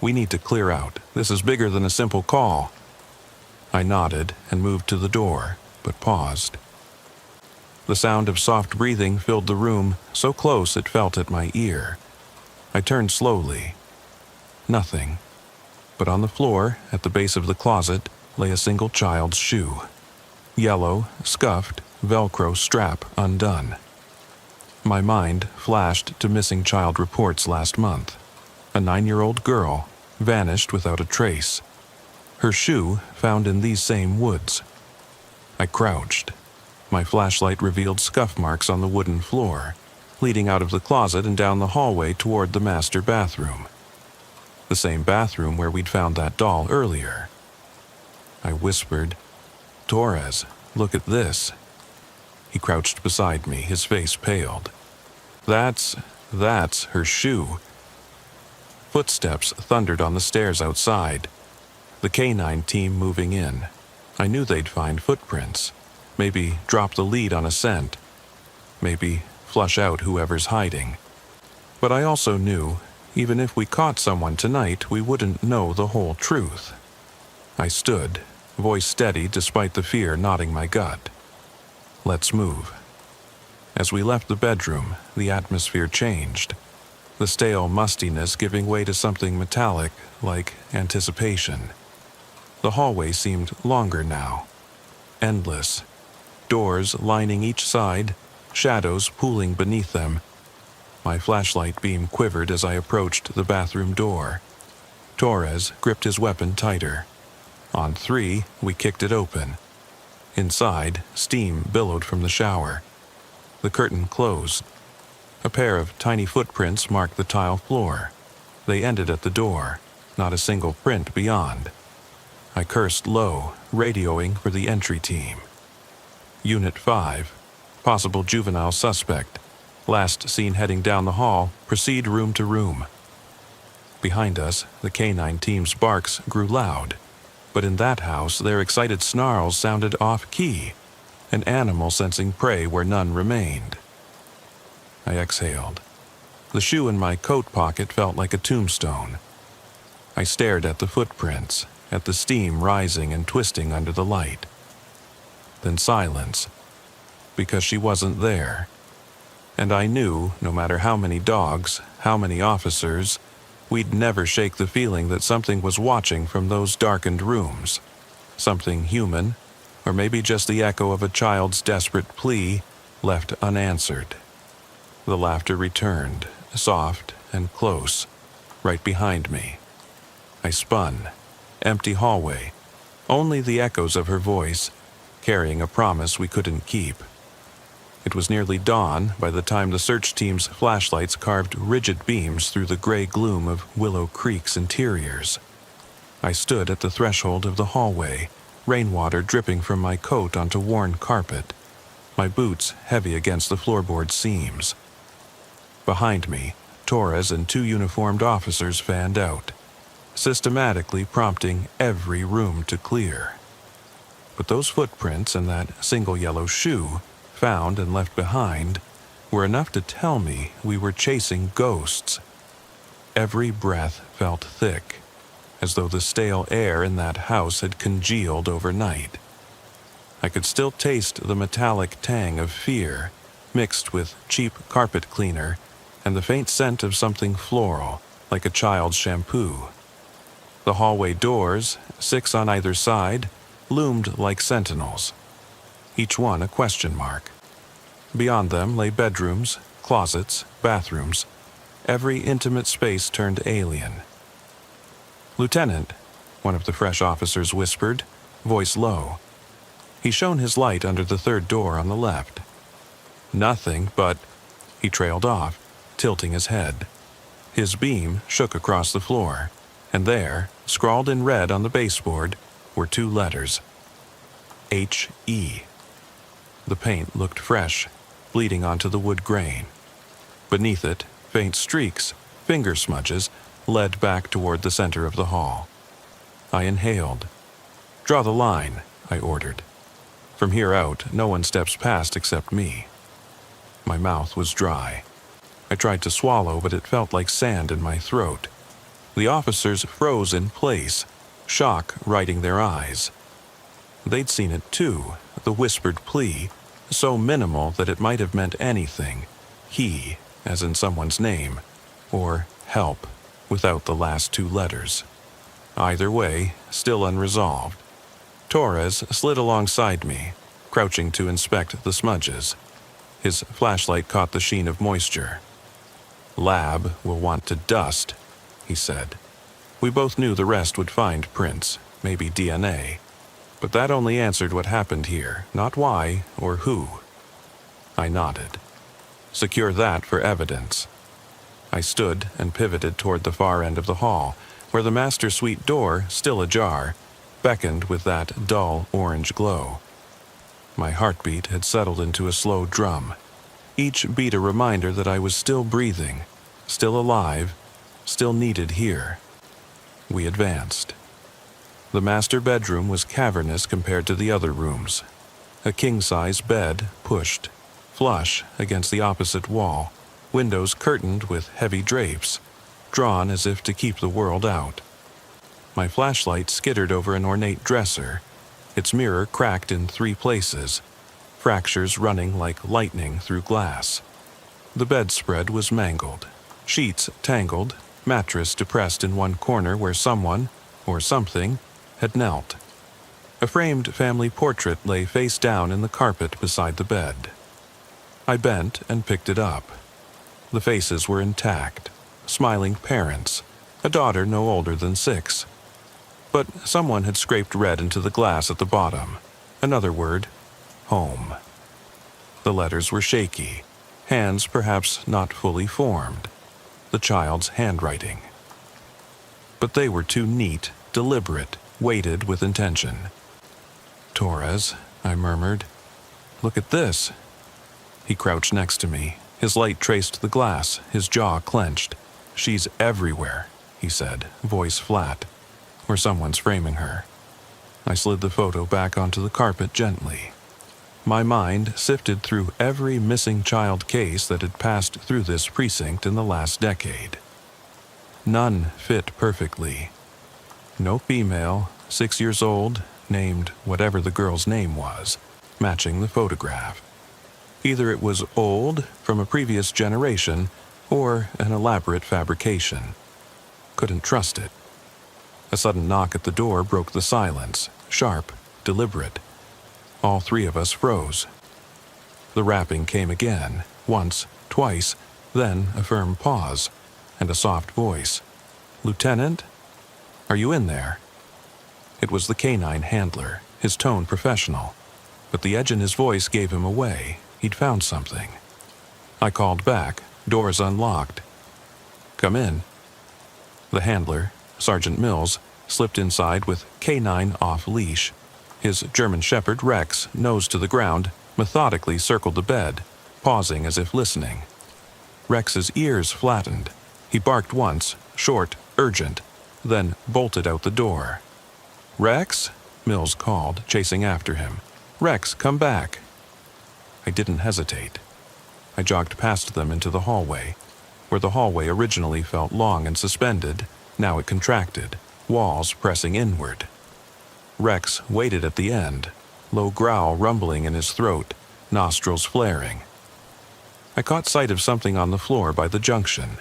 S1: "We need to clear out. This is bigger than a simple call." I nodded and moved to the door, but paused. The sound of soft breathing filled the room, so close it felt at my ear. I turned slowly. Nothing. But on the floor, at the base of the closet, lay a single child's shoe. Yellow, scuffed, Velcro strap undone. My mind flashed to missing child reports last month. A 9-year-old girl, vanished without a trace. Her shoe found in these same woods. I crouched. My flashlight revealed scuff marks on the wooden floor, leading out of the closet and down the hallway toward the master bathroom. The same bathroom where we'd found that doll earlier. I whispered, "Torres, look at this." He crouched beside me, his face paled. That's her shoe." Footsteps thundered on the stairs outside. The K-9 team moving in. I knew they'd find footprints. Maybe drop the lead on a scent. Maybe flush out whoever's hiding. But I also knew, even if we caught someone tonight, we wouldn't know the whole truth. I stood, voice steady despite the fear knotting my gut. "Let's move." As we left the bedroom, the atmosphere changed. The stale mustiness giving way to something metallic, like anticipation. The hallway seemed longer now. Endless. Doors lining each side, shadows pooling beneath them. My flashlight beam quivered as I approached the bathroom door. Torres gripped his weapon tighter. On 3, we kicked it open. Inside, steam billowed from the shower. The curtain closed. A pair of tiny footprints marked the tile floor. They ended at the door, not a single print beyond. I cursed low, radioing for the entry team. Unit 5, possible juvenile suspect. Last seen heading down the hall, proceed room to room. Behind us, the K-9 team's barks grew loud. But in that house, their excited snarls sounded off-key, an animal sensing prey where none remained. I exhaled. The shoe in my coat pocket felt like a tombstone. I stared at the footprints, at the steam rising and twisting under the light. Then silence, because she wasn't there. And I knew, no matter how many dogs, how many officers, we'd never shake the feeling that something was watching from those darkened rooms. Something human, or maybe just the echo of a child's desperate plea, left unanswered. The laughter returned, soft and close, right behind me. I spun. Empty hallway. Only the echoes of her voice, carrying a promise we couldn't keep. It was nearly dawn by the time the search team's flashlights carved rigid beams through the gray gloom of Willow Creek's interiors. I stood at the threshold of the hallway, rainwater dripping from my coat onto worn carpet, my boots heavy against the floorboard seams. Behind me, Torres and 2 uniformed officers fanned out, systematically prompting every room to clear. But those footprints and that single yellow shoe, found and left behind, were enough to tell me we were chasing ghosts. Every breath felt thick, as though the stale air in that house had congealed overnight. I could still taste the metallic tang of fear, mixed with cheap carpet cleaner and the faint scent of something floral, like a child's shampoo. The hallway doors, 6 on either side, loomed like sentinels, each one a question mark. Beyond them lay bedrooms, closets, bathrooms. Every intimate space turned alien. "Lieutenant," one of the fresh officers whispered, voice low. He shone his light under the 3rd door on the left. "Nothing but—" He trailed off, tilting his head. His beam shook across the floor, and there, scrawled in red on the baseboard, were 2 letters. H-E. The paint looked fresh, bleeding onto the wood grain. Beneath it, faint streaks, finger smudges, led back toward the center of the hall. I inhaled. "Draw the line," I ordered. "From here out, no one steps past except me." My mouth was dry. I tried to swallow, but it felt like sand in my throat. The officers froze in place, shock writing their eyes. They'd seen it too, the whispered plea, so minimal that it might have meant anything. He, as in someone's name, or help, without the last 2 letters. Either way, still unresolved. Torres slid alongside me, crouching to inspect the smudges. His flashlight caught the sheen of moisture. "Lab will want to dust," he said. We both knew the rest would find prints, maybe DNA. But that only answered what happened here, not why or who. I nodded. "Secure that for evidence." I stood and pivoted toward the far end of the hall, where the master suite door, still ajar, beckoned with that dull orange glow. My heartbeat had settled into a slow drum, each beat a reminder that I was still breathing, still alive, still needed here. We advanced. The master bedroom was cavernous compared to the other rooms. A king-size bed pushed, flush against the opposite wall, windows curtained with heavy drapes, drawn as if to keep the world out. My flashlight skittered over an ornate dresser, its mirror cracked in 3 places, fractures running like lightning through glass. The bedspread was mangled, sheets tangled, mattress depressed in one corner where someone, or something, had knelt. A framed family portrait lay face down in the carpet beside the bed. I bent and picked it up. The faces were intact, smiling parents, a daughter no older than 6. But someone had scraped red into the glass at the bottom. Another word, home. The letters were shaky, hands perhaps not fully formed, the child's handwriting. But they were too neat, deliberate, weighted with intention. "Torres," I murmured. "Look at this." He crouched next to me. His light traced the glass, his jaw clenched. "She's everywhere," he said, voice flat. "Or someone's framing her." I slid the photo back onto the carpet gently. My mind sifted through every missing child case that had passed through this precinct in the last decade. None fit perfectly. No female, 6 years old, named whatever the girl's name was, matching the photograph. Either it was old, from a previous generation, or an elaborate fabrication. Couldn't trust it. A sudden knock at the door broke the silence, sharp, deliberate. All 3 of us froze. The rapping came again, once, twice, then a firm pause, and a soft voice. "Lieutenant? Are you in there?" It was the canine handler, his tone professional, but the edge in his voice gave him away. He'd found something. I called back, doors unlocked. "Come in." The handler, Sergeant Mills, slipped inside with canine off-leash. His German Shepherd, Rex, nose to the ground, methodically circled the bed, pausing as if listening. Rex's ears flattened. He barked once, short, urgent, then bolted out the door. "Rex?" Mills called, chasing after him. "Rex, come back." I didn't hesitate. I jogged past them into the hallway. Where the hallway originally felt long and suspended, now it contracted, walls pressing inward. Rex waited at the end, low growl rumbling in his throat, nostrils flaring. I caught sight of something on the floor by the junction.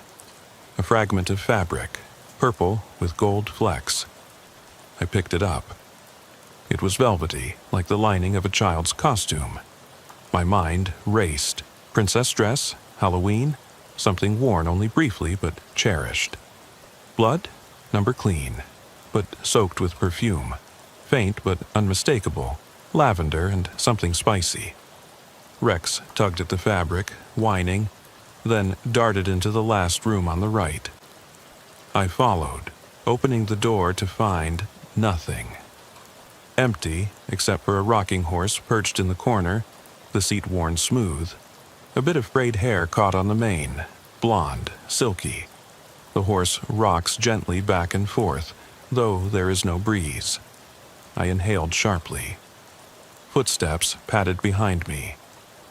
S1: A fragment of fabric, purple with gold flecks. I picked it up. It was velvety, like the lining of a child's costume. My mind raced. Princess dress? Halloween? Something worn only briefly but cherished. Blood? Number clean, but soaked with perfume. Faint but unmistakable. Lavender and something spicy. Rex tugged at the fabric, whining, then darted into the last room on the right. I followed, opening the door to find nothing. Empty, except for a rocking horse perched in the corner, the seat worn smooth. A bit of frayed hair caught on the mane, blonde, silky. The horse rocks gently back and forth, though there is no breeze. I inhaled sharply. Footsteps padded behind me.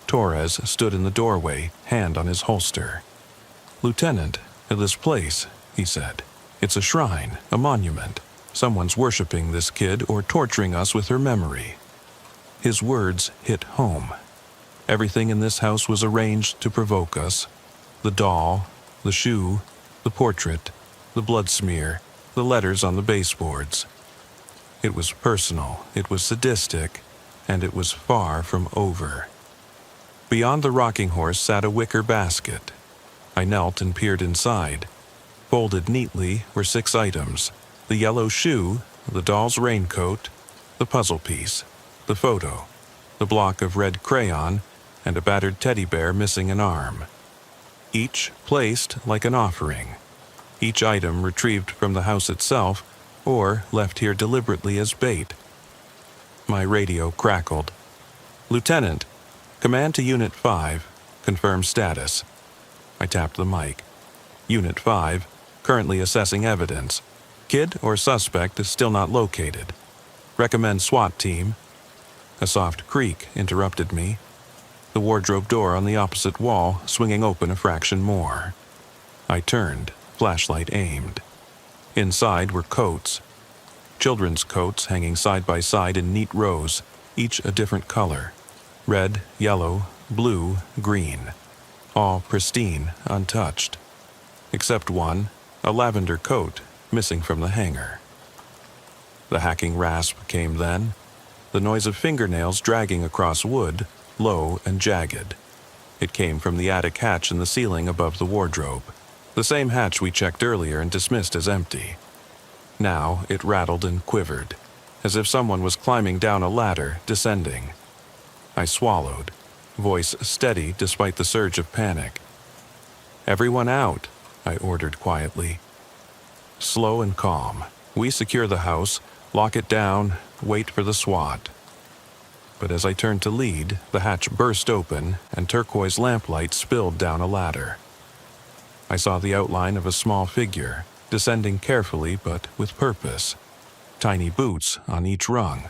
S1: Torres stood in the doorway, hand on his holster. "Lieutenant, this place," he said. "It's a shrine, a monument. Someone's worshipping this kid or torturing us with her memory." His words hit home. Everything in this house was arranged to provoke us. The doll, the shoe, the portrait, the blood smear, the letters on the baseboards. It was personal, it was sadistic, and it was far from over. Beyond the rocking horse sat a wicker basket. I knelt and peered inside. Folded neatly were 6 items: the yellow shoe, the doll's raincoat, the puzzle piece, the photo, the block of red crayon, and a battered teddy bear missing an arm. Each placed like an offering. Each item retrieved from the house itself, or left here deliberately as bait. My radio crackled. "Lieutenant, command to Unit 5, confirm status." I tapped the mic. "Unit 5, currently assessing evidence. Kid or suspect is still not located. Recommend SWAT team." A soft creak interrupted me. The wardrobe door on the opposite wall swinging open a fraction more. I turned, flashlight aimed. Inside were coats. Children's coats hanging side by side in neat rows, each a different color. Red, yellow, blue, green. All pristine, untouched. Except one, a lavender coat, missing from the hanger. The hacking rasp came then, the noise of fingernails dragging across wood, low and jagged. It came from the attic hatch in the ceiling above the wardrobe, the same hatch we checked earlier and dismissed as empty. Now it rattled and quivered, as if someone was climbing down a ladder, descending. I swallowed, voice steady despite the surge of panic. "Everyone out," I ordered quietly. Slow and calm, we secure the house, lock it down, wait for the SWAT. But as I turned to lead, the hatch burst open and turquoise lamplight spilled down a ladder. I saw the outline of a small figure, descending carefully but with purpose. Tiny boots on each rung.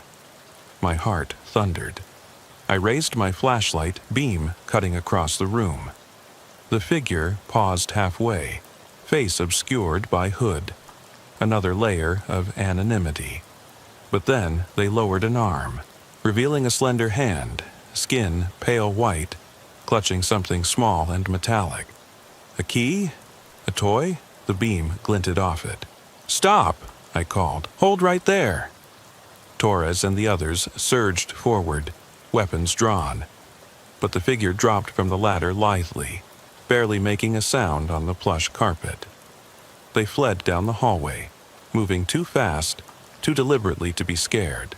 S1: My heart thundered. I raised my flashlight, beam cutting across the room. The figure paused halfway, face obscured by hood. Another layer of anonymity. But then they lowered an arm, revealing a slender hand, skin pale white, clutching something small and metallic. A key? A toy? The beam glinted off it. "Stop!" I called. "Hold right there!" Torres and the others surged forward, weapons drawn. But the figure dropped from the ladder lithely, barely making a sound on the plush carpet. They fled down the hallway, moving too fast, too deliberately to be scared.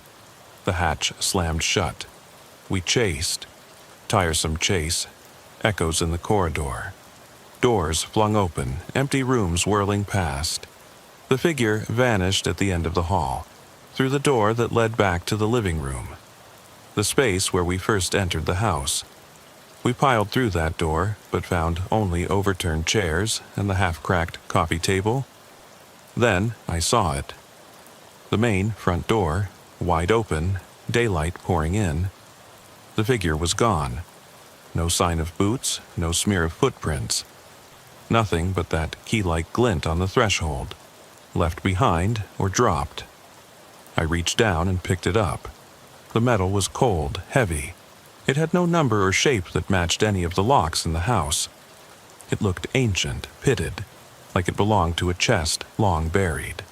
S1: The hatch slammed shut. We chased. Tiresome chase. Echoes in the corridor. Doors flung open, empty rooms whirling past. The figure vanished at the end of the hall, through the door that led back to the living room, the space where we first entered the house. We piled through that door, but found only overturned chairs and the half-cracked coffee table. Then I saw it. The main front door, wide open, daylight pouring in. The figure was gone. No sign of boots, no smear of footprints. Nothing but that key-like glint on the threshold, left behind or dropped. I reached down and picked it up. The metal was cold, heavy. It had no number or shape that matched any of the locks in the house. It looked ancient, pitted, like it belonged to a chest long buried.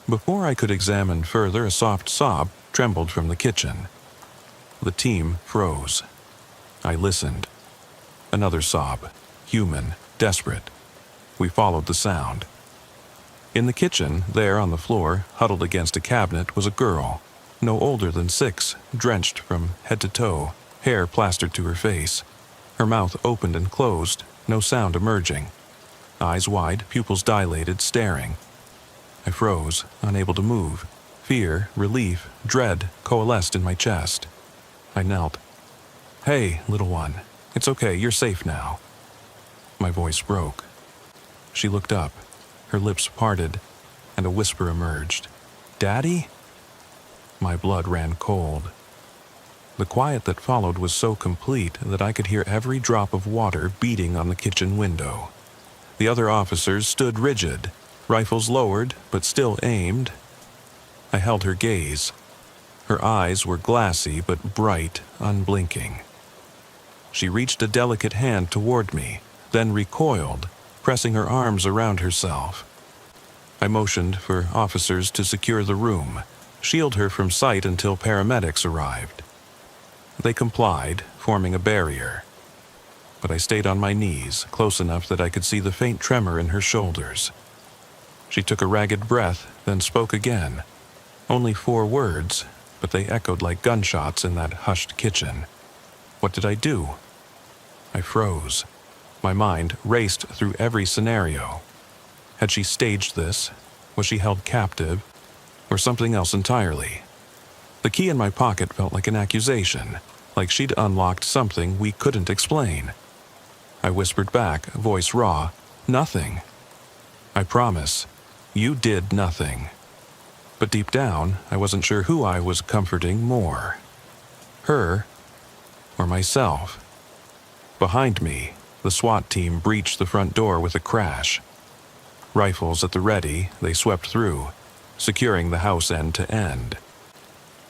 S1: Before I could examine further, a soft sob trembled from the kitchen. The team froze. I listened. Another sob, human, desperate. We followed the sound. In the kitchen, there on the floor, huddled against a cabinet, was a girl, no older than 6, drenched from head to toe, hair plastered to her face. Her mouth opened and closed, no sound emerging. Eyes wide, pupils dilated, staring. I froze, unable to move. Fear, relief, dread coalesced in my chest. I knelt. "Hey, little one. It's okay, you're safe now." My voice broke. She looked up, her lips parted, and a whisper emerged. "Daddy?" My blood ran cold. The quiet that followed was so complete that I could hear every drop of water beating on the kitchen window. The other officers stood rigid, rifles lowered but still aimed. I held her gaze. Her eyes were glassy but bright, unblinking. She reached a delicate hand toward me, then recoiled, pressing her arms around herself. I motioned for officers to secure the room, shield her from sight until paramedics arrived. They complied, forming a barrier. But I stayed on my knees, close enough that I could see the faint tremor in her shoulders. She took a ragged breath, then spoke again. Only 4 words, but they echoed like gunshots in that hushed kitchen. What did I do? I froze. My mind raced through every scenario. Had she staged this? Was she held captive? Or something else entirely? The key in my pocket felt like an accusation, like she'd unlocked something we couldn't explain. I whispered back, voice raw, "Nothing. I promise, you did nothing." But deep down, I wasn't sure who I was comforting more. Her or myself. Behind me, the SWAT team breached the front door with a crash. Rifles at the ready, they swept through, securing the house end to end.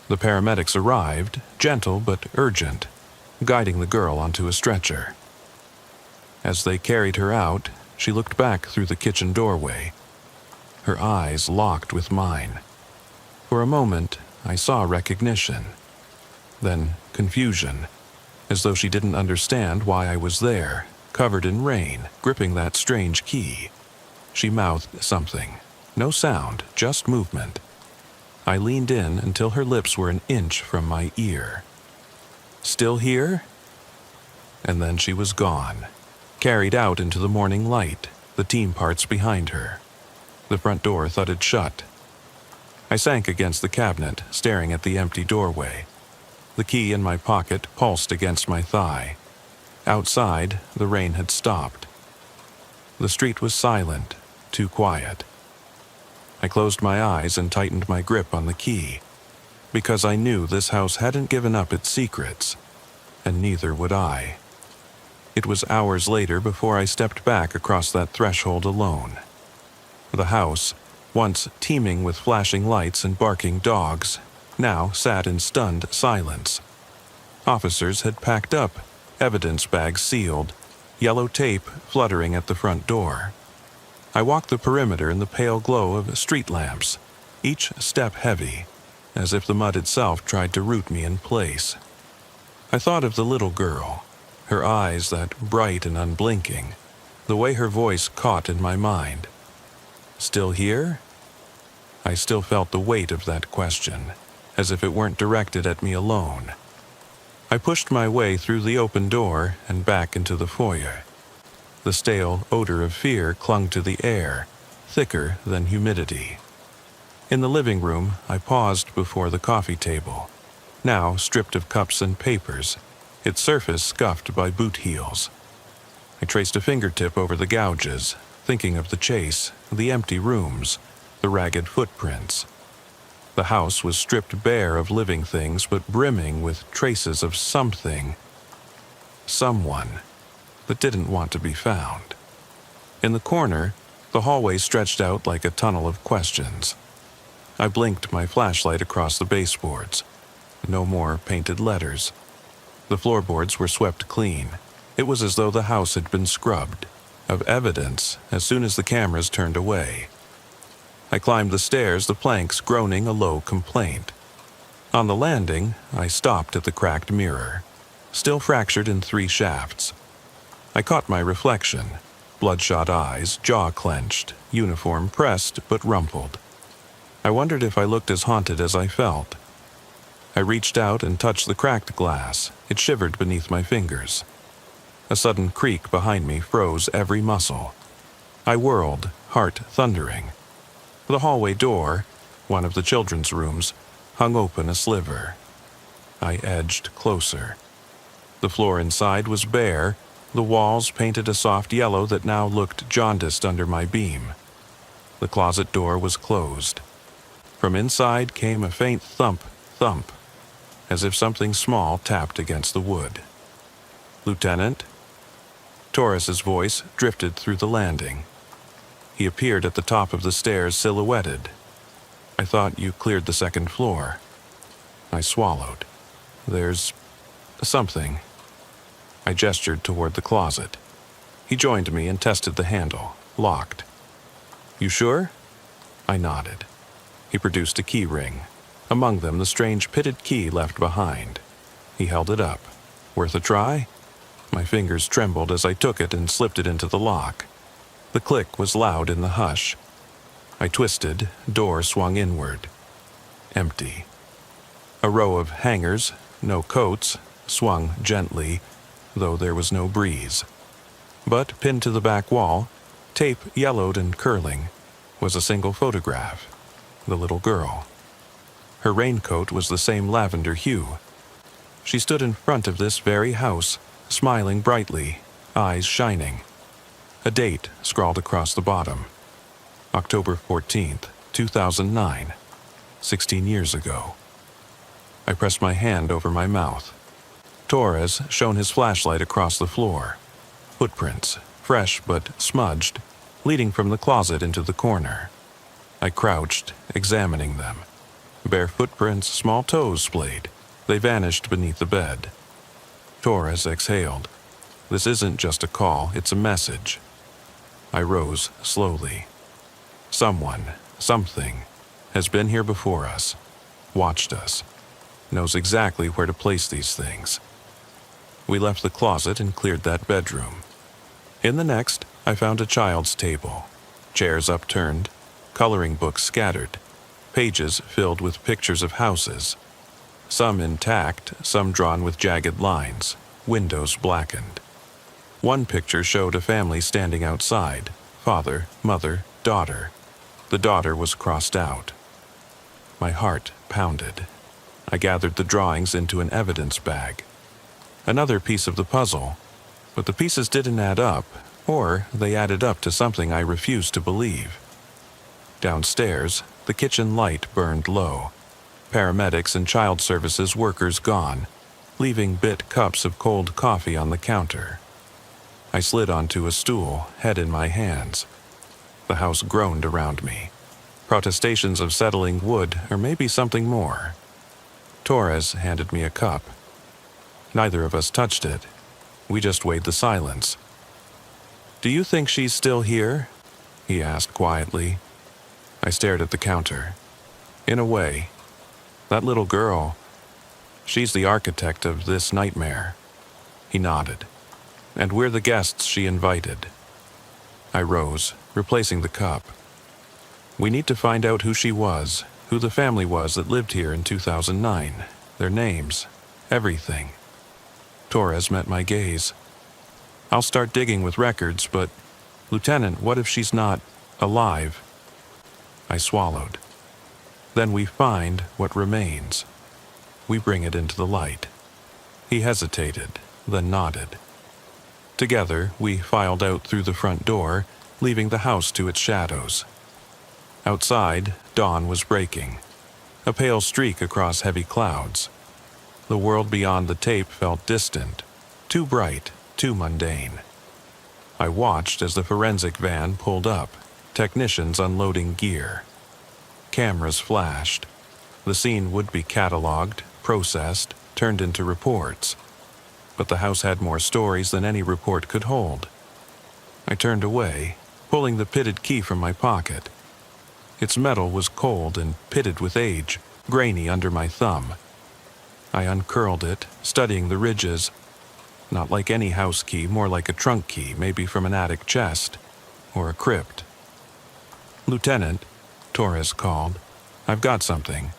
S1: The paramedics arrived, gentle but urgent, guiding the girl onto a stretcher. As they carried her out, she looked back through the kitchen doorway. Her eyes locked with mine. For a moment, I saw recognition. Then confusion, as though she didn't understand why I was there, covered in rain, gripping that strange key. She mouthed something. No sound, just movement. I leaned in until her lips were an inch from my ear. "Still here?" And then she was gone, carried out into the morning light, the team parts behind her. The front door thudded shut. I sank against the cabinet, staring at the empty doorway. The key in my pocket pulsed against my thigh. Outside, the rain had stopped. The street was silent, too quiet. I closed my eyes and tightened my grip on the key, because I knew this house hadn't given up its secrets, and neither would I. It was hours later before I stepped back across that threshold alone. The house, once teeming with flashing lights and barking dogs, now sat in stunned silence. Officers had packed up, evidence bags sealed, yellow tape fluttering at the front door. I walked the perimeter in the pale glow of street lamps, each step heavy, as if the mud itself tried to root me in place. I thought of the little girl, her eyes that bright and unblinking, the way her voice caught in my mind. Still here? I still felt the weight of that question, as if it weren't directed at me alone. I pushed my way through the open door and back into the foyer. The stale odor of fear clung to the air, thicker than humidity. In the living room, I paused before the coffee table, now stripped of cups and papers, its surface scuffed by boot heels. I traced a fingertip over the gouges, thinking of the chase, the empty rooms, the ragged footprints. The house was stripped bare of living things, but brimming with traces of something, someone, that didn't want to be found. In the corner, the hallway stretched out like a tunnel of questions. I blinked my flashlight across the baseboards. No more painted letters. The floorboards were swept clean. It was as though the house had been scrubbed of evidence as soon as the cameras turned away. I climbed the stairs, the planks groaning a low complaint. On the landing, I stopped at the cracked mirror, still fractured in 3 shafts. I caught my reflection, bloodshot eyes, jaw clenched, uniform pressed but rumpled. I wondered if I looked as haunted as I felt. I reached out and touched the cracked glass. It shivered beneath my fingers. A sudden creak behind me froze every muscle. I whirled, heart thundering. The hallway door, one of the children's rooms, hung open a sliver. I edged closer. The floor inside was bare, the walls painted a soft yellow that now looked jaundiced under my beam. The closet door was closed. From inside came a faint thump, thump, as if something small tapped against the wood. "Lieutenant?" Torres's voice drifted through the landing. He appeared at the top of the stairs, silhouetted. "I thought you cleared the second floor." I swallowed. "There's something." I gestured toward the closet. He joined me and tested the handle. Locked. "You sure?" I nodded. He produced a key ring. Among them, the strange pitted key left behind. He held it up. "Worth a try?" My fingers trembled as I took it and slipped it into the lock. The click was loud in the hush. I twisted, door swung inward. Empty. A row of hangers, no coats, swung gently, though there was no breeze. But pinned to the back wall, tape yellowed and curling, was a single photograph. The little girl. Her raincoat was the same lavender hue. She stood in front of this very house, smiling brightly, eyes shining. A date scrawled across the bottom. October 14th, 2009. 16 years ago. I pressed my hand over my mouth. Torres shone his flashlight across the floor. Footprints, fresh but smudged, leading from the closet into the corner. I crouched, examining them. Bare footprints, small toes splayed. They vanished beneath the bed. Torres exhaled. "This isn't just a call, it's a message." I rose slowly. Someone, something, has been here before us, watched us, knows exactly where to place these things. We left the closet and cleared that bedroom. In the next, I found a child's table, chairs upturned, coloring books scattered, pages filled with pictures of houses, some intact, some drawn with jagged lines, windows blackened. One picture showed a family standing outside, father, mother, daughter. The daughter was crossed out. My heart pounded. I gathered the drawings into an evidence bag. Another piece of the puzzle, but the pieces didn't add up, or they added up to something I refused to believe. Downstairs, the kitchen light burned low. Paramedics and child services workers gone, leaving bit cups of cold coffee on the counter. I slid onto a stool, head in my hands. The house groaned around me. Protestations of settling wood, or maybe something more. Torres handed me a cup. Neither of us touched it. We just weighed the silence. "Do you think she's still here?" he asked quietly. I stared at the counter. "In a way. That little girl, she's the architect of this nightmare." He nodded. "And we're the guests she invited." I rose, replacing the cup. "We need to find out who she was, who the family was that lived here in 2009, their names, everything." Torres met my gaze. "I'll start digging with records, but, Lieutenant, what if she's not alive?" I swallowed. "Then we find what remains. We bring it into the light." He hesitated, then nodded. Together, we filed out through the front door, leaving the house to its shadows. Outside, dawn was breaking, a pale streak across heavy clouds. The world beyond the tape felt distant, too bright, too mundane. I watched as the forensic van pulled up, technicians unloading gear. Cameras flashed. The scene would be catalogued, processed, turned into reports. But the house had more stories than any report could hold. I turned away, pulling the pitted key from my pocket. Its metal was cold and pitted with age, grainy under my thumb. I uncurled it, studying the ridges. Not like any house key, more like a trunk key, maybe from an attic chest, or a crypt. "Lieutenant," Torres called, "I've got something."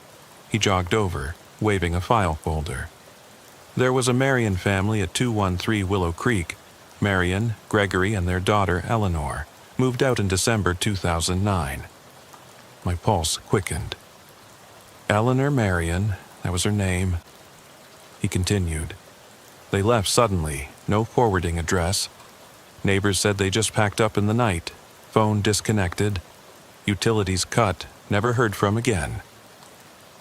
S1: He jogged over, waving a file folder. There was a Marion family at 213 Willow Creek. Marion, Gregory, and their daughter Eleanor moved out in December 2009. My pulse quickened. Eleanor Marion, that was her name. He continued. They left suddenly, no forwarding address. Neighbors said they just packed up in the night. Phone disconnected. Utilities cut, never heard from again.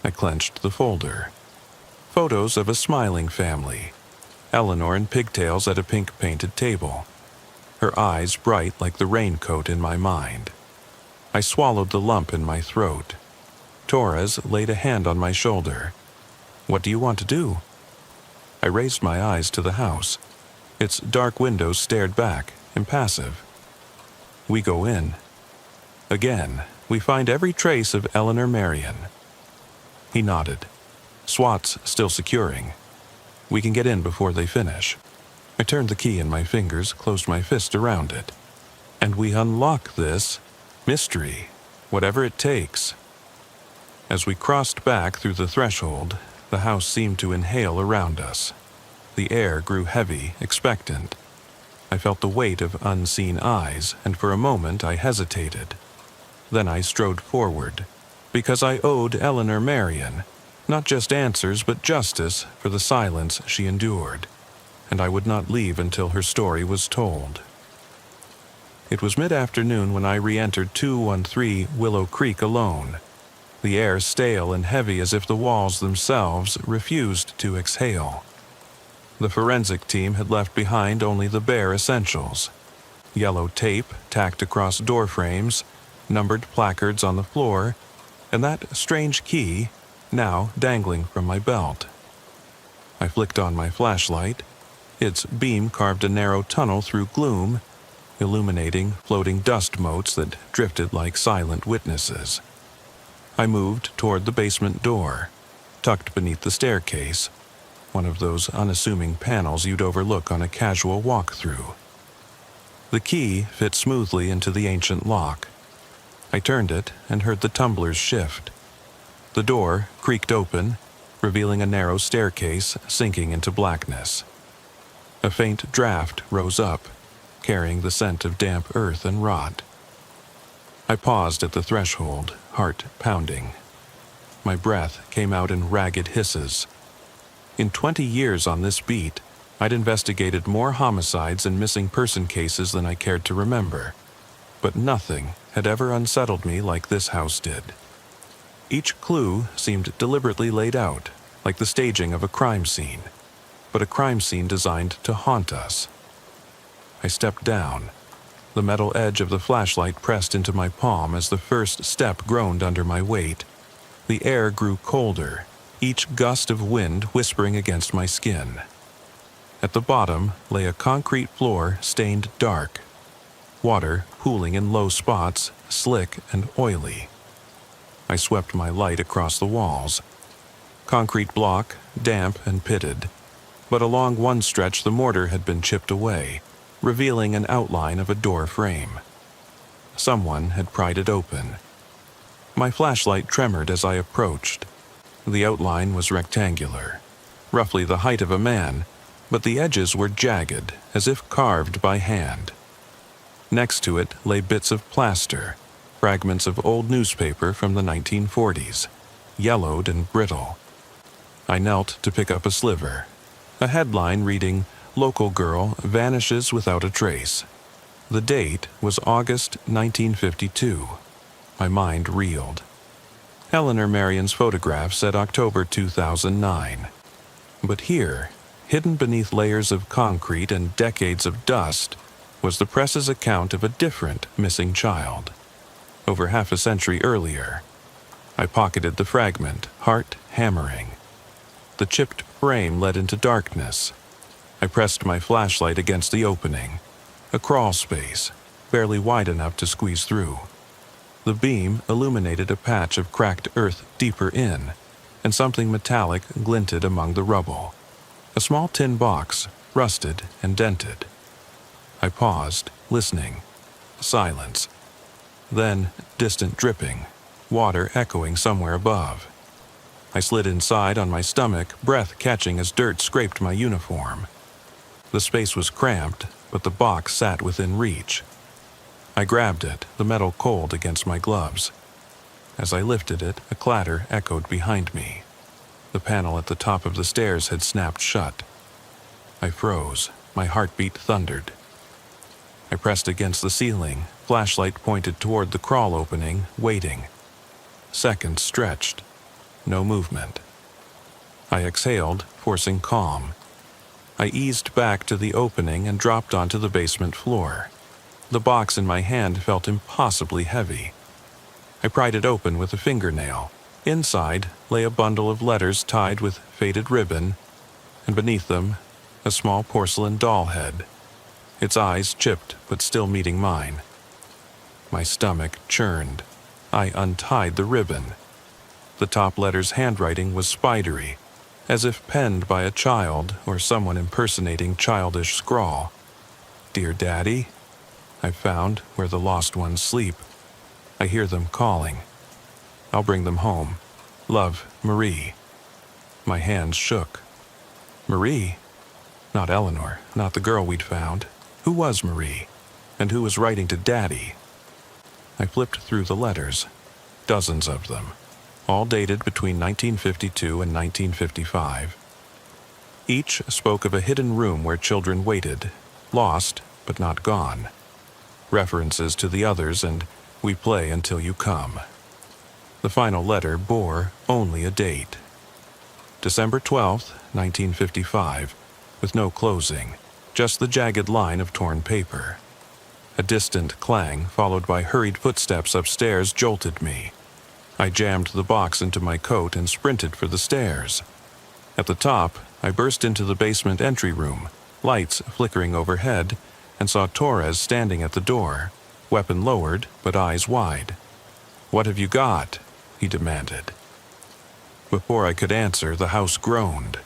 S1: I clenched the folder. Photos of a smiling family. Eleanor in pigtails at a pink-painted table. Her eyes bright like the raincoat in my mind. I swallowed the lump in my throat. Torres laid a hand on my shoulder. "What do you want to do?" I raised my eyes to the house. Its dark windows stared back, impassive. We go in. Again, we find every trace of Eleanor Marion. He nodded. SWAT's still securing. We can get in before they finish. I turned the key in my fingers, closed my fist around it. And we unlock this mystery, whatever it takes. As we crossed back through the threshold, the house seemed to inhale around us. The air grew heavy, expectant. I felt the weight of unseen eyes, and for a moment I hesitated. Then I strode forward, because I owed Eleanor Marion not just answers but justice for the silence she endured, and I would not leave until her story was told. It was mid-afternoon when I re-entered 213 Willow Creek alone, the air stale and heavy as if the walls themselves refused to exhale. The forensic team had left behind only the bare essentials: yellow tape tacked across door frames, numbered placards on the floor, and that strange key now dangling from my belt. I flicked on my flashlight. Its beam carved a narrow tunnel through gloom, illuminating floating dust motes that drifted like silent witnesses. I moved toward the basement door, tucked beneath the staircase, one of those unassuming panels you'd overlook on a casual walk-through. The key fit smoothly into the ancient lock. I turned it and heard the tumblers shift. The door creaked open, revealing a narrow staircase sinking into blackness. A faint draft rose up, carrying the scent of damp earth and rot. I paused at the threshold, heart pounding. My breath came out in ragged hisses. In 20 years on this beat, I'd investigated more homicides and missing person cases than I cared to remember, but nothing had ever unsettled me like this house did. Each clue seemed deliberately laid out, like the staging of a crime scene, but a crime scene designed to haunt us. I stepped down. The metal edge of the flashlight pressed into my palm as the first step groaned under my weight. The air grew colder, each gust of wind whispering against my skin. At the bottom lay a concrete floor stained dark, water pooling in low spots, slick and oily. I swept my light across the walls. Concrete block, damp and pitted, but along one stretch the mortar had been chipped away, revealing an outline of a door frame. Someone had pried it open. My flashlight tremored as I approached. The outline was rectangular, roughly the height of a man, but the edges were jagged, as if carved by hand. Next to it lay bits of plaster, fragments of old newspaper from the 1940s, yellowed and brittle. I knelt to pick up a sliver. A headline reading, "Local Girl Vanishes Without a Trace." The date was August 1952. My mind reeled. Eleanor Marion's photograph said October 2009. But here, hidden beneath layers of concrete and decades of dust, was the press's account of a different missing child. Over half a century earlier. I pocketed the fragment, heart hammering. The chipped frame led into darkness. I pressed my flashlight against the opening, a crawl space, barely wide enough to squeeze through. The beam illuminated a patch of cracked earth deeper in, and something metallic glinted among the rubble. A small tin box, rusted and dented. I paused, listening. Silence. Then distant dripping, water echoing somewhere above. I slid inside on my stomach, breath catching as dirt scraped my uniform. The space was cramped, but the box sat within reach. I grabbed it, the metal cold against my gloves. As I lifted it, a clatter echoed behind me. The panel at the top of the stairs had snapped shut. I froze, my heartbeat thundered. I pressed against the ceiling, flashlight pointed toward the crawl opening, waiting. Seconds stretched. No movement. I exhaled, forcing calm. I eased back to the opening and dropped onto the basement floor. The box in my hand felt impossibly heavy. I pried it open with a fingernail. Inside lay a bundle of letters tied with faded ribbon, and beneath them, a small porcelain doll head, its eyes chipped but still meeting mine. My stomach churned. I untied the ribbon. The top letter's handwriting was spidery, as if penned by a child or someone impersonating childish scrawl. "Dear Daddy, I've found where the lost ones sleep. I hear them calling. I'll bring them home. Love, Marie." My hands shook. Marie? Not Eleanor, not the girl we'd found. Who was Marie? And who was writing to Daddy? I flipped through the letters. Dozens of them. All dated between 1952 and 1955. Each spoke of a hidden room where children waited, lost but not gone. References to the others and "We play until you come." The final letter bore only a date. December 12th, 1955, with no closing, just the jagged line of torn paper. A distant clang, followed by hurried footsteps upstairs, jolted me. I jammed the box into my coat and sprinted for the stairs. At the top, I burst into the basement entry room, lights flickering overhead, and saw Torres standing at the door, weapon lowered but eyes wide. "What have you got?" he demanded. Before I could answer, the house groaned,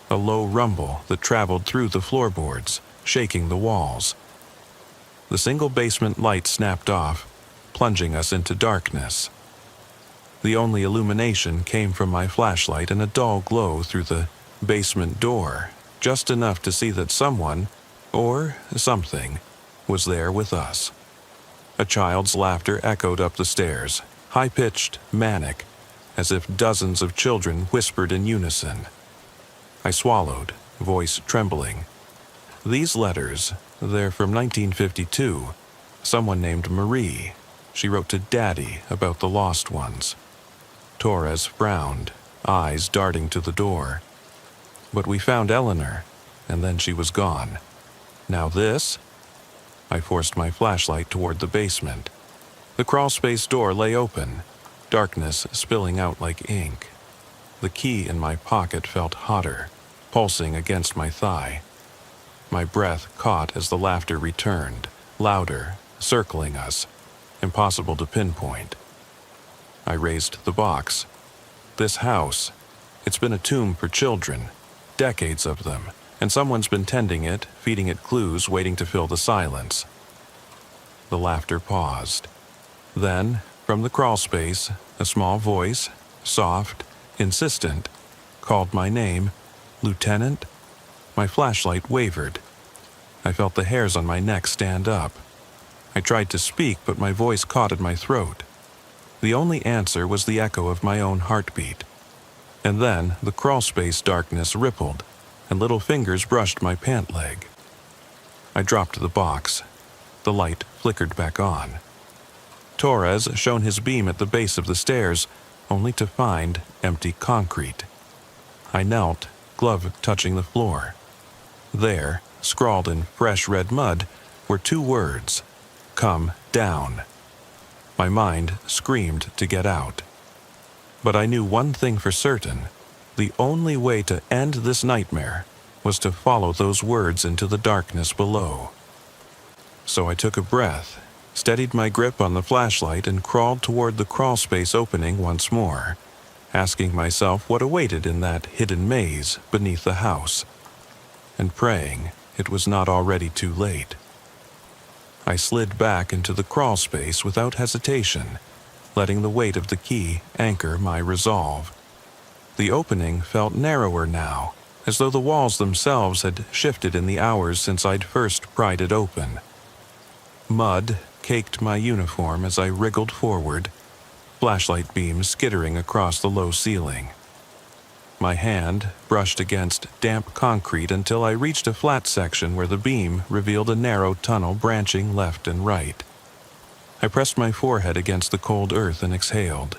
S1: a low rumble that traveled through the floorboards, shaking the walls. The single basement light snapped off, plunging us into darkness. The only illumination came from my flashlight and a dull glow through the basement door, just enough to see that someone, or something, was there with us. A child's laughter echoed up the stairs, high-pitched, manic, as if dozens of children whispered in unison. I swallowed, voice trembling. These letters, they're from 1952. Someone named Marie. She wrote to Daddy about the lost ones. Torres frowned, eyes darting to the door. But we found Eleanor, and then she was gone. Now this? I forced my flashlight toward the basement. The crawlspace door lay open, darkness spilling out like ink. The key in my pocket felt hotter, pulsing against my thigh. My breath caught as the laughter returned, louder, circling us, impossible to pinpoint. I raised the box. This house, it's been a tomb for children, decades of them, and someone's been tending it, feeding it clues, waiting to fill the silence. The laughter paused. Then, from the crawlspace, a small voice, soft, insistent, called my name, "Lieutenant?" My flashlight wavered. I felt the hairs on my neck stand up. I tried to speak, but my voice caught in my throat. The only answer was the echo of my own heartbeat. And then the crawlspace darkness rippled, and little fingers brushed my pant leg. I dropped the box. The light flickered back on. Torres shone his beam at the base of the stairs, only to find empty concrete. I knelt, glove touching the floor. There, scrawled in fresh red mud, were 2 words: "Come down." My mind screamed to get out. But I knew one thing for certain. The only way to end this nightmare was to follow those words into the darkness below. So I took a breath, steadied my grip on the flashlight, and crawled toward the crawlspace opening once more, asking myself what awaited in that hidden maze beneath the house, and praying it was not already too late. I slid back into the crawlspace without hesitation, letting the weight of the key anchor my resolve. The opening felt narrower now, as though the walls themselves had shifted in the hours since I'd first pried it open. Mud caked my uniform as I wriggled forward, flashlight beams skittering across the low ceiling. My hand brushed against damp concrete until I reached a flat section where the beam revealed a narrow tunnel branching left and right. I pressed my forehead against the cold earth and exhaled.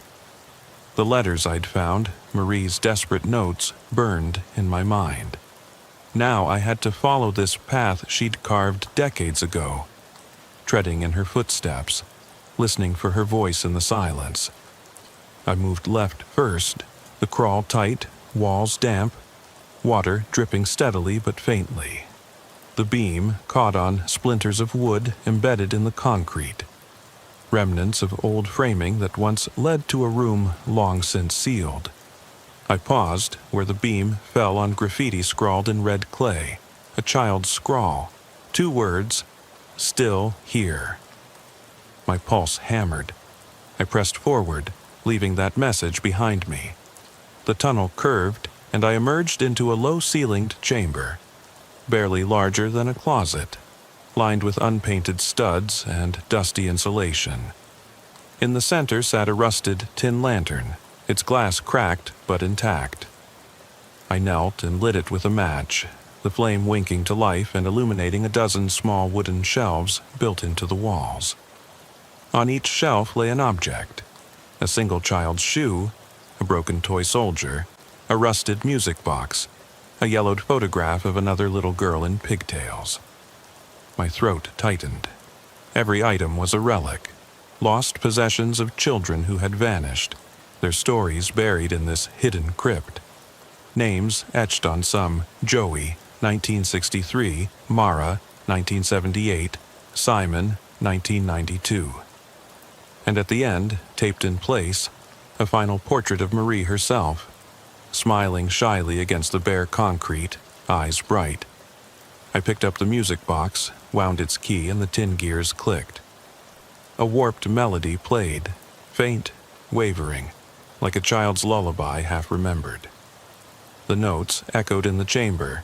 S1: The letters I'd found, Marie's desperate notes, burned in my mind. Now I had to follow this path she'd carved decades ago, treading in her footsteps, listening for her voice in the silence. I moved left first, the crawl tight, walls damp, water dripping steadily but faintly. The beam caught on splinters of wood embedded in the concrete, remnants of old framing that once led to a room long since sealed. I paused where the beam fell on graffiti scrawled in red clay, a child's scrawl, 2 words, "Still here." My pulse hammered. I pressed forward, leaving that message behind me. The tunnel curved, and I emerged into a low-ceilinged chamber, barely larger than a closet, lined with unpainted studs and dusty insulation. In the center sat a rusted tin lantern, its glass cracked but intact. I knelt and lit it with a match, the flame winking to life and illuminating a dozen small wooden shelves built into the walls. On each shelf lay an object: a single child's shoe, a broken toy soldier, a rusted music box, a yellowed photograph of another little girl in pigtails. My throat tightened. Every item was a relic, lost possessions of children who had vanished, their stories buried in this hidden crypt. Names etched on some: Joey, 1963, Mara, 1978, Simon, 1992. And at the end, taped in place, a final portrait of Marie herself, smiling shyly against the bare concrete, eyes bright. I picked up the music box, wound its key, and the tin gears clicked. A warped melody played, faint, wavering, like a child's lullaby half remembered. The notes echoed in the chamber,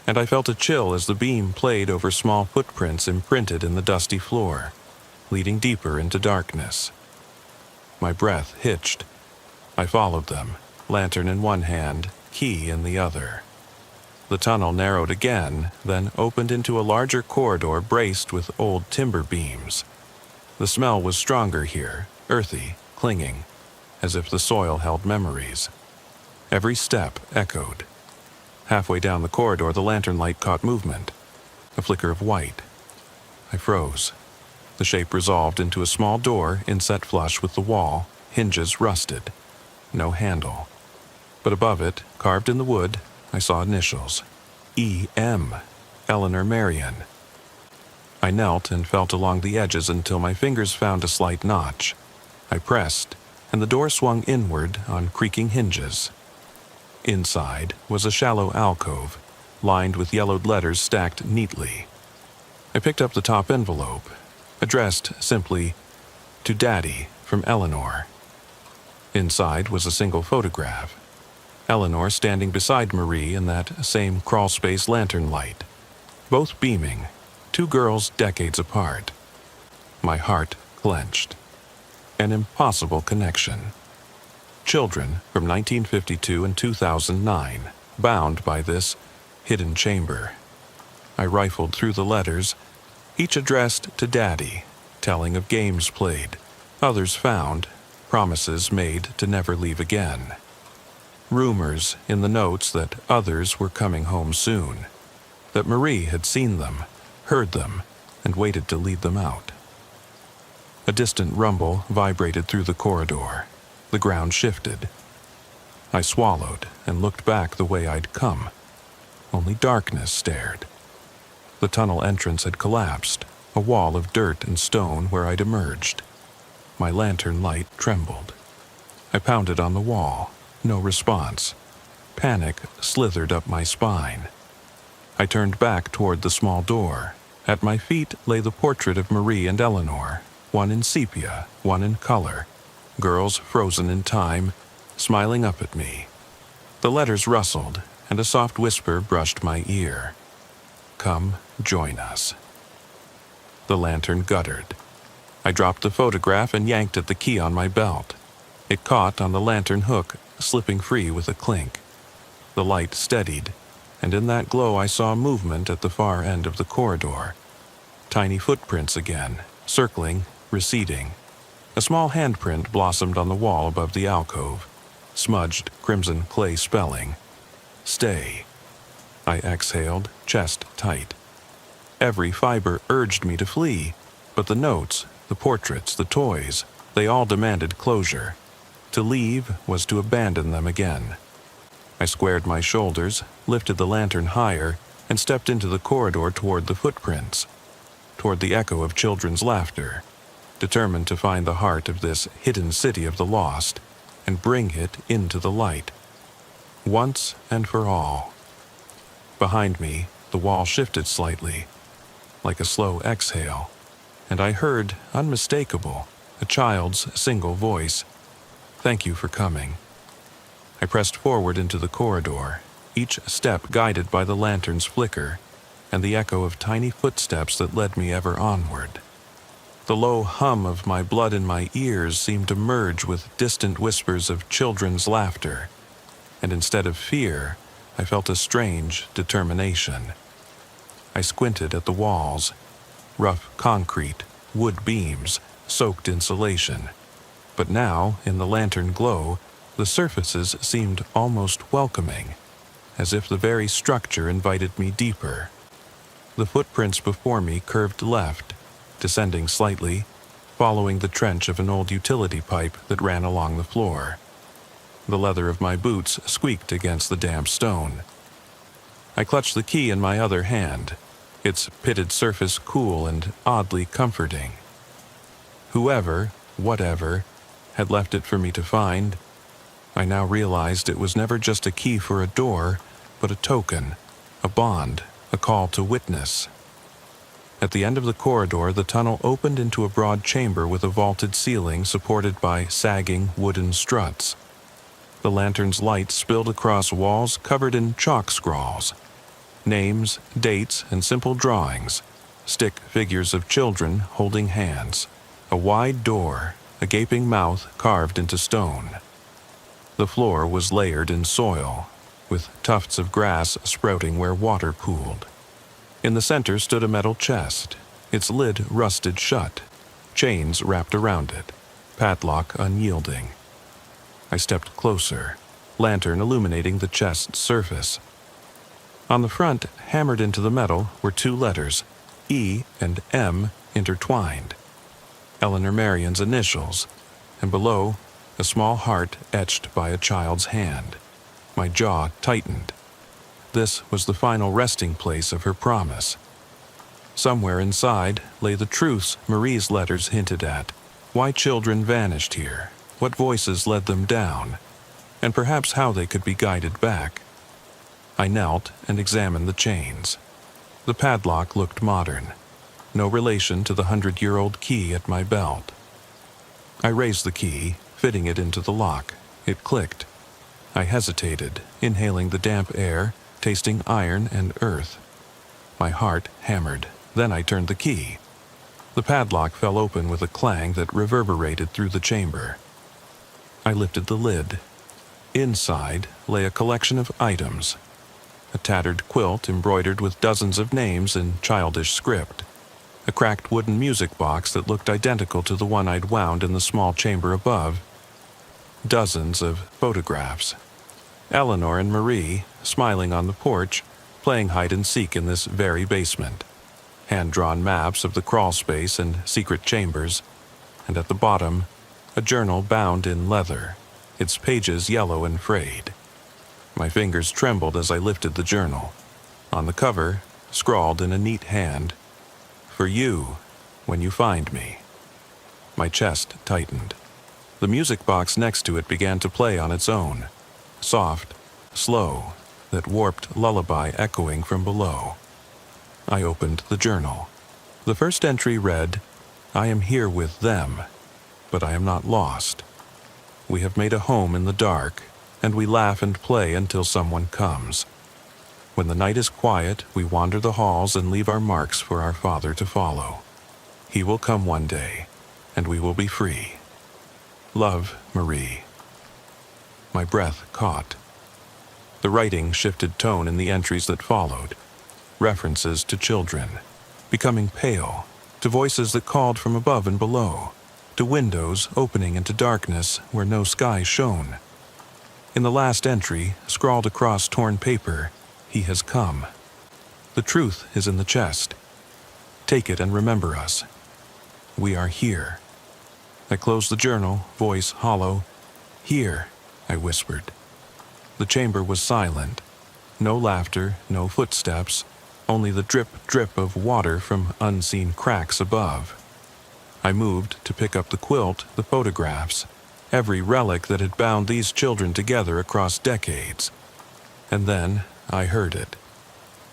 S1: and I felt a chill as the beam played over small footprints imprinted in the dusty floor, leading deeper into darkness. My breath hitched. I followed them, lantern in one hand, key in the other. The tunnel narrowed again, then opened into a larger corridor braced with old timber beams. The smell was stronger here, earthy, clinging, as if the soil held memories. Every step echoed. Halfway down the corridor, the lantern light caught movement, a flicker of white. I froze. The shape resolved into a small door inset flush with the wall, hinges rusted. No handle. But above it, carved in the wood, I saw initials: E.M., Eleanor Marion. I knelt and felt along the edges until my fingers found a slight notch. I pressed, and the door swung inward on creaking hinges. Inside was a shallow alcove, lined with yellowed letters stacked neatly. I picked up the top envelope, addressed simply, "To Daddy, from Eleanor." Inside was a single photograph. Eleanor standing beside Marie in that same crawlspace lantern light, both beaming, 2 girls decades apart. My heart clenched. An impossible connection. Children from 1952 and 2009, bound by this hidden chamber. I rifled through the letters, each addressed to Daddy, telling of games played, others found, promises made to never leave again. Rumors in the notes that others were coming home soon, that Marie had seen them, heard them, and waited to lead them out. A distant rumble vibrated through the corridor. The ground shifted. I swallowed and looked back the way I'd come. Only darkness stared. The tunnel entrance had collapsed, a wall of dirt and stone where I'd emerged. My lantern light trembled. I pounded on the wall. No response. Panic slithered up my spine. I turned back toward the small door. At my feet lay the portrait of Marie and Eleanor, one in sepia, one in color, girls frozen in time, smiling up at me. The letters rustled, and a soft whisper brushed my ear. "Come, join us." The lantern guttered. I dropped the photograph and yanked at the key on my belt. It caught on the lantern hook, slipping free with a clink. The light steadied, and in that glow I saw movement at the far end of the corridor. Tiny footprints again, circling, receding. A small handprint blossomed on the wall above the alcove, smudged crimson clay spelling. "Stay." I exhaled, chest tight. Every fiber urged me to flee, but the notes, the portraits, the toys, they all demanded closure. To leave was to abandon them again. I squared my shoulders, lifted the lantern higher, and stepped into the corridor toward the footprints, toward the echo of children's laughter, determined to find the heart of this hidden city of the lost and bring it into the light, once and for all. Behind me, the wall shifted slightly, like a slow exhale, and I heard, unmistakable, a child's single voice, "Thank you for coming." I pressed forward into the corridor, each step guided by the lantern's flicker and the echo of tiny footsteps that led me ever onward. The low hum of my blood in my ears seemed to merge with distant whispers of children's laughter, and instead of fear, I felt a strange determination. I squinted at the walls, rough concrete, wood beams, soaked insulation. But now, in the lantern glow, the surfaces seemed almost welcoming, as if the very structure invited me deeper. The footprints before me curved left, descending slightly, following the trench of an old utility pipe that ran along the floor. The leather of my boots squeaked against the damp stone. I clutched the key in my other hand, its pitted surface cool and oddly comforting. Whoever, whatever, had left it for me to find, I now realized it was never just a key for a door, but a token, a bond, a call to witness. At the end of the corridor, the tunnel opened into a broad chamber with a vaulted ceiling supported by sagging wooden struts. The lantern's light spilled across walls covered in chalk scrawls. Names, dates, and simple drawings, stick figures of children holding hands. A wide door, a gaping mouth carved into stone. The floor was layered in soil, with tufts of grass sprouting where water pooled. In the center stood a metal chest, its lid rusted shut, chains wrapped around it, padlock unyielding. I stepped closer, lantern illuminating the chest's surface. On the front, hammered into the metal, were two letters, E and M, intertwined. Eleanor Marion's initials, and below, a small heart etched by a child's hand. My jaw tightened. This was the final resting place of her promise. Somewhere inside lay the truths Marie's letters hinted at, why children vanished here, what voices led them down, and perhaps how they could be guided back. I knelt and examined the chains. The padlock looked modern, no relation to the 100-year-old key at my belt. I raised the key, fitting it into the lock. It clicked. I hesitated, inhaling the damp air, tasting iron and earth. My heart hammered. Then I turned the key. The padlock fell open with a clang that reverberated through the chamber. I lifted the lid. Inside lay a collection of items. a tattered quilt embroidered with dozens of names in childish script, a cracked wooden music box that looked identical to the one I'd wound in the small chamber above, dozens of photographs. Eleanor and Marie, smiling on the porch, playing hide-and-seek in this very basement. Hand-drawn maps of the crawl space and secret chambers, and at the bottom, a journal bound in leather, its pages yellow and frayed. My fingers trembled as I lifted the journal. On the cover, scrawled in a neat hand, "For you, when you find me." My chest tightened. The music box next to it began to play on its own, soft, slow, that warped lullaby echoing from below. I opened the journal. The first entry read, "I am here with them, but I am not lost. We have made a home in the dark, and we laugh and play until someone comes. When the night is quiet, we wander the halls and leave our marks for our Father to follow. He will come one day, and we will be free. Love, Marie." My breath caught. The writing shifted tone in the entries that followed. References to children, becoming pale, to voices that called from above and below, to windows opening into darkness where no sky shone. In the last entry, scrawled across torn paper, "He has come. The truth is in the chest. Take it and remember us. We are here." I closed the journal, voice hollow. "Here," I whispered. The chamber was silent. No laughter, no footsteps, only the drip-drip of water from unseen cracks above. I moved to pick up the quilt, the photographs, every relic that had bound these children together across decades. And then I heard it.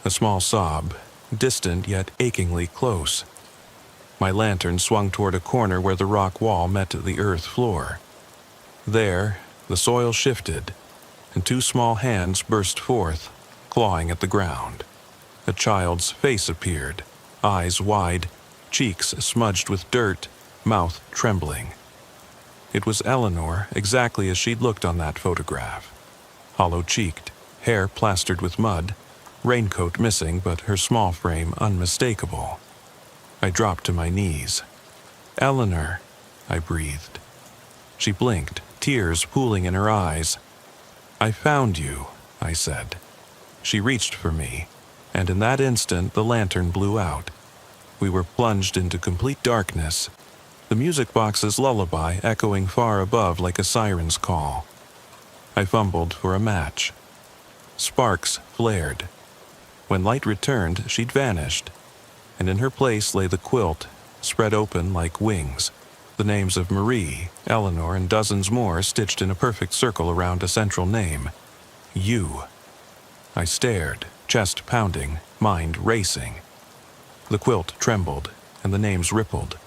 S1: A small sob, distant yet achingly close. My lantern swung toward a corner where the rock wall met the earth floor. There, the soil shifted, and two small hands burst forth, clawing at the ground. A child's face appeared, eyes wide, cheeks smudged with dirt, mouth trembling. It was Eleanor, exactly as she'd looked on that photograph. Hollow-cheeked, hair plastered with mud, raincoat missing but her small frame unmistakable. I dropped to my knees. "Eleanor," I breathed. She blinked, tears pooling in her eyes. "I found you," I said. She reached for me, and in that instant the lantern blew out. We were plunged into complete darkness, the music box's lullaby echoing far above like a siren's call. I fumbled for a match. Sparks flared. When light returned, she'd vanished, and in her place lay the quilt, spread open like wings, the names of Marie, Eleanor, and dozens more stitched in a perfect circle around a central name. You. I stared, chest pounding, mind racing. The quilt trembled, and the names rippled,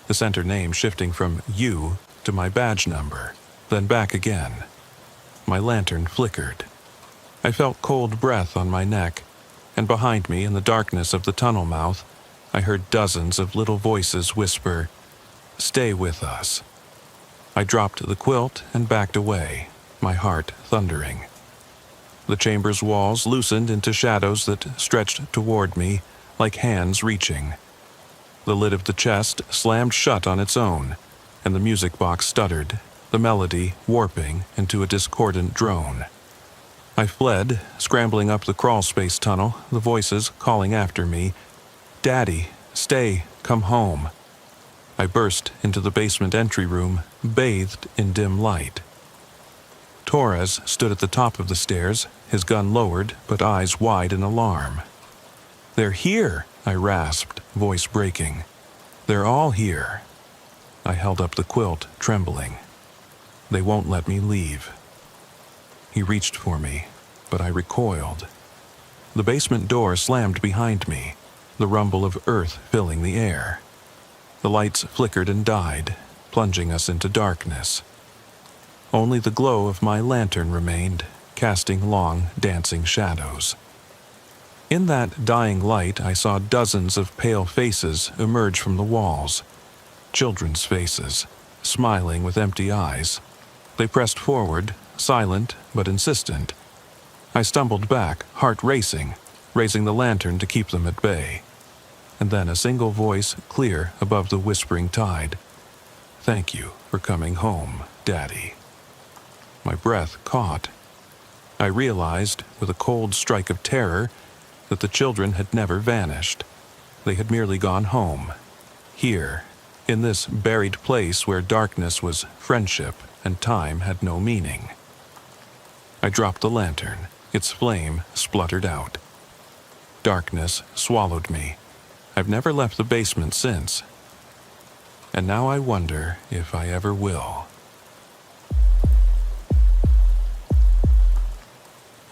S1: the center name shifting from you to my badge number, then back again. My lantern flickered. I felt cold breath on my neck, and behind me in the darkness of the tunnel mouth, I heard dozens of little voices whisper, "Stay with us." I dropped the quilt and backed away, my heart thundering. The chamber's walls loosened into shadows that stretched toward me, like hands reaching. The lid of the chest slammed shut on its own, and the music box stuttered, the melody warping into a discordant drone. I fled, scrambling up the crawlspace tunnel, the voices calling after me, "Daddy, stay, come home." I burst into the basement entry room, bathed in dim light. Torres stood at the top of the stairs, his gun lowered, but eyes wide in alarm. "They're here," I rasped, voice breaking. "They're all here." I held up the quilt, trembling. "They won't let me leave." He reached for me, but I recoiled. The basement door slammed behind me, the rumble of earth filling the air. The lights flickered and died, plunging us into darkness. Only the glow of my lantern remained, casting long, dancing shadows. In that dying light, I saw dozens of pale faces emerge from the walls. Children's faces, smiling with empty eyes. They pressed forward, silent but insistent. I stumbled back, heart racing, raising the lantern to keep them at bay. And then a single voice, clear above the whispering tide. "Thank you for coming home, Daddy." My breath caught. I realized, with a cold strike of terror, that the children had never vanished. They had merely gone home. Here, in this buried place where darkness was friendship and time had no meaning. I dropped the lantern. Its flame spluttered out. Darkness swallowed me. I've never left the basement since. And now I wonder if I ever will.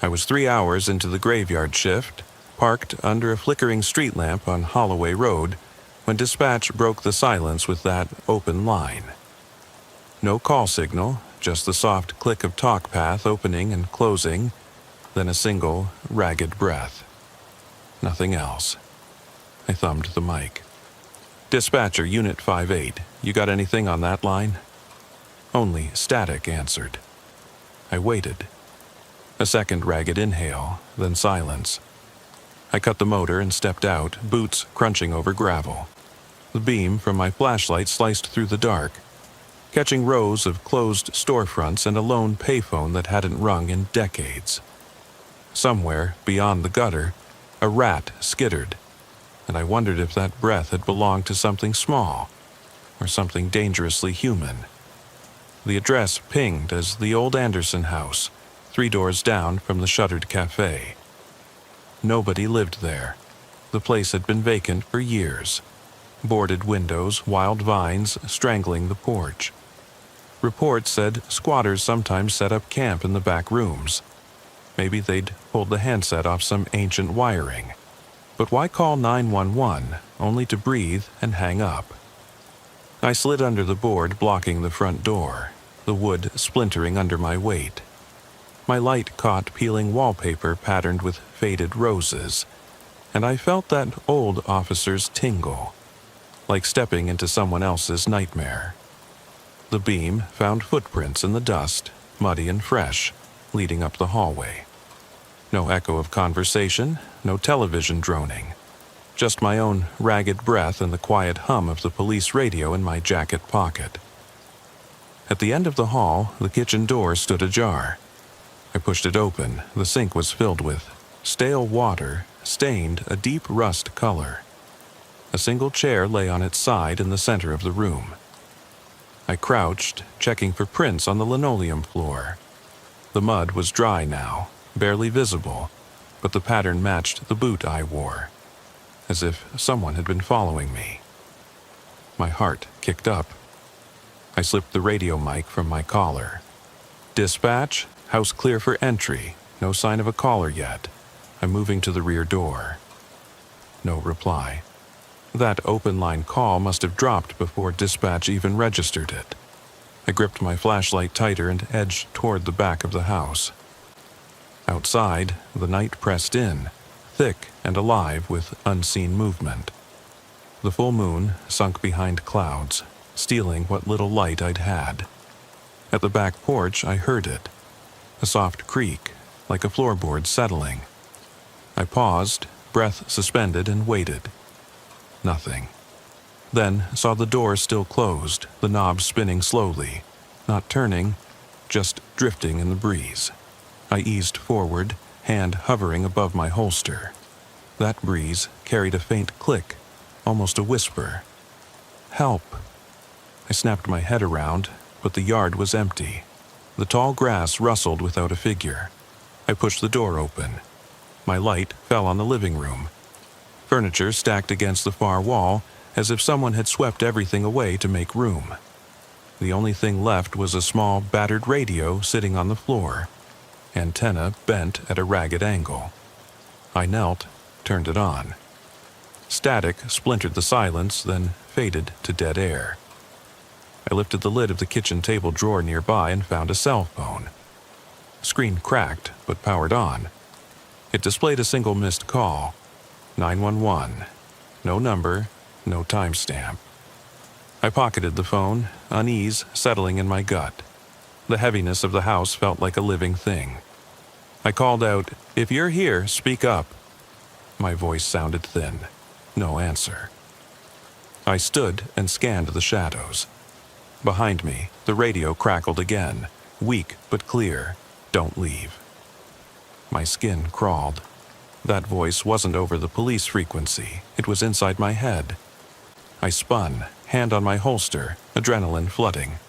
S1: I was 3 hours into the graveyard shift, parked under a flickering street lamp on Holloway Road, when dispatch broke the silence with that open line. No call signal, just the soft click of TalkPath opening and closing, then a single, ragged breath. Nothing else. I thumbed the mic. "Dispatcher, Unit 58, you got anything on that line?" Only static answered. I waited. A second ragged inhale, then silence. I cut the motor and stepped out, boots crunching over gravel. The beam from my flashlight sliced through the dark, catching rows of closed storefronts and a lone payphone that hadn't rung in decades. Somewhere, beyond the gutter, a rat skittered, and I wondered if that breath had belonged to something small, or something dangerously human. The address pinged as the old Anderson house, 3 doors down from the shuttered cafe. Nobody lived there. The place had been vacant for years. Boarded windows, wild vines strangling the porch. Reports said squatters sometimes set up camp in the back rooms. Maybe they'd pulled the handset off some ancient wiring. But why call 911 only to breathe and hang up? I slid under the board blocking the front door, the wood splintering under my weight. My light caught peeling wallpaper patterned with faded roses, and I felt that old officer's tingle, like stepping into someone else's nightmare. The beam found footprints in the dust, muddy and fresh, leading up the hallway. No echo of conversation, no television droning, just my own ragged breath and the quiet hum of the police radio in my jacket pocket. At the end of the hall, the kitchen door stood ajar. I pushed it open. The sink was filled with stale water, stained a deep rust color. A single chair lay on its side in the center of the room. I crouched, checking for prints on the linoleum floor. The mud was dry now, barely visible, but the pattern matched the boot I wore, as if someone had been following me. My heart kicked up. I slipped the radio mic from my collar. "Dispatch, house clear for entry. No sign of a caller yet. I'm moving to the rear door." No reply. That open line call must have dropped before dispatch even registered it. I gripped my flashlight tighter and edged toward the back of the house. Outside, the night pressed in, thick and alive with unseen movement. The full moon sunk behind clouds, stealing what little light I'd had. At the back porch, I heard it. A soft creak, like a floorboard settling. I paused, breath suspended, and waited. Nothing. Then saw the door still closed, the knob spinning slowly, not turning, just drifting in the breeze. I eased forward, hand hovering above my holster. That breeze carried a faint click, almost a whisper. "Help!" I snapped my head around, but the yard was empty. The tall grass rustled without a figure. I pushed the door open. My light fell on the living room. Furniture stacked against the far wall, as if someone had swept everything away to make room. The only thing left was a small, battered radio sitting on the floor, antenna bent at a ragged angle. I knelt, turned it on. Static splintered the silence, then faded to dead air. I lifted the lid of the kitchen table drawer nearby and found a cell phone. Screen cracked, but powered on. It displayed a single missed call. 911. No number, no timestamp. I pocketed the phone, unease settling in my gut. The heaviness of the house felt like a living thing. I called out, "If you're here, speak up." My voice sounded thin. No answer. I stood and scanned the shadows. Behind me, the radio crackled again, weak but clear. "Don't leave." My skin crawled. That voice wasn't over the police frequency. It was inside my head. I spun, hand on my holster, adrenaline flooding,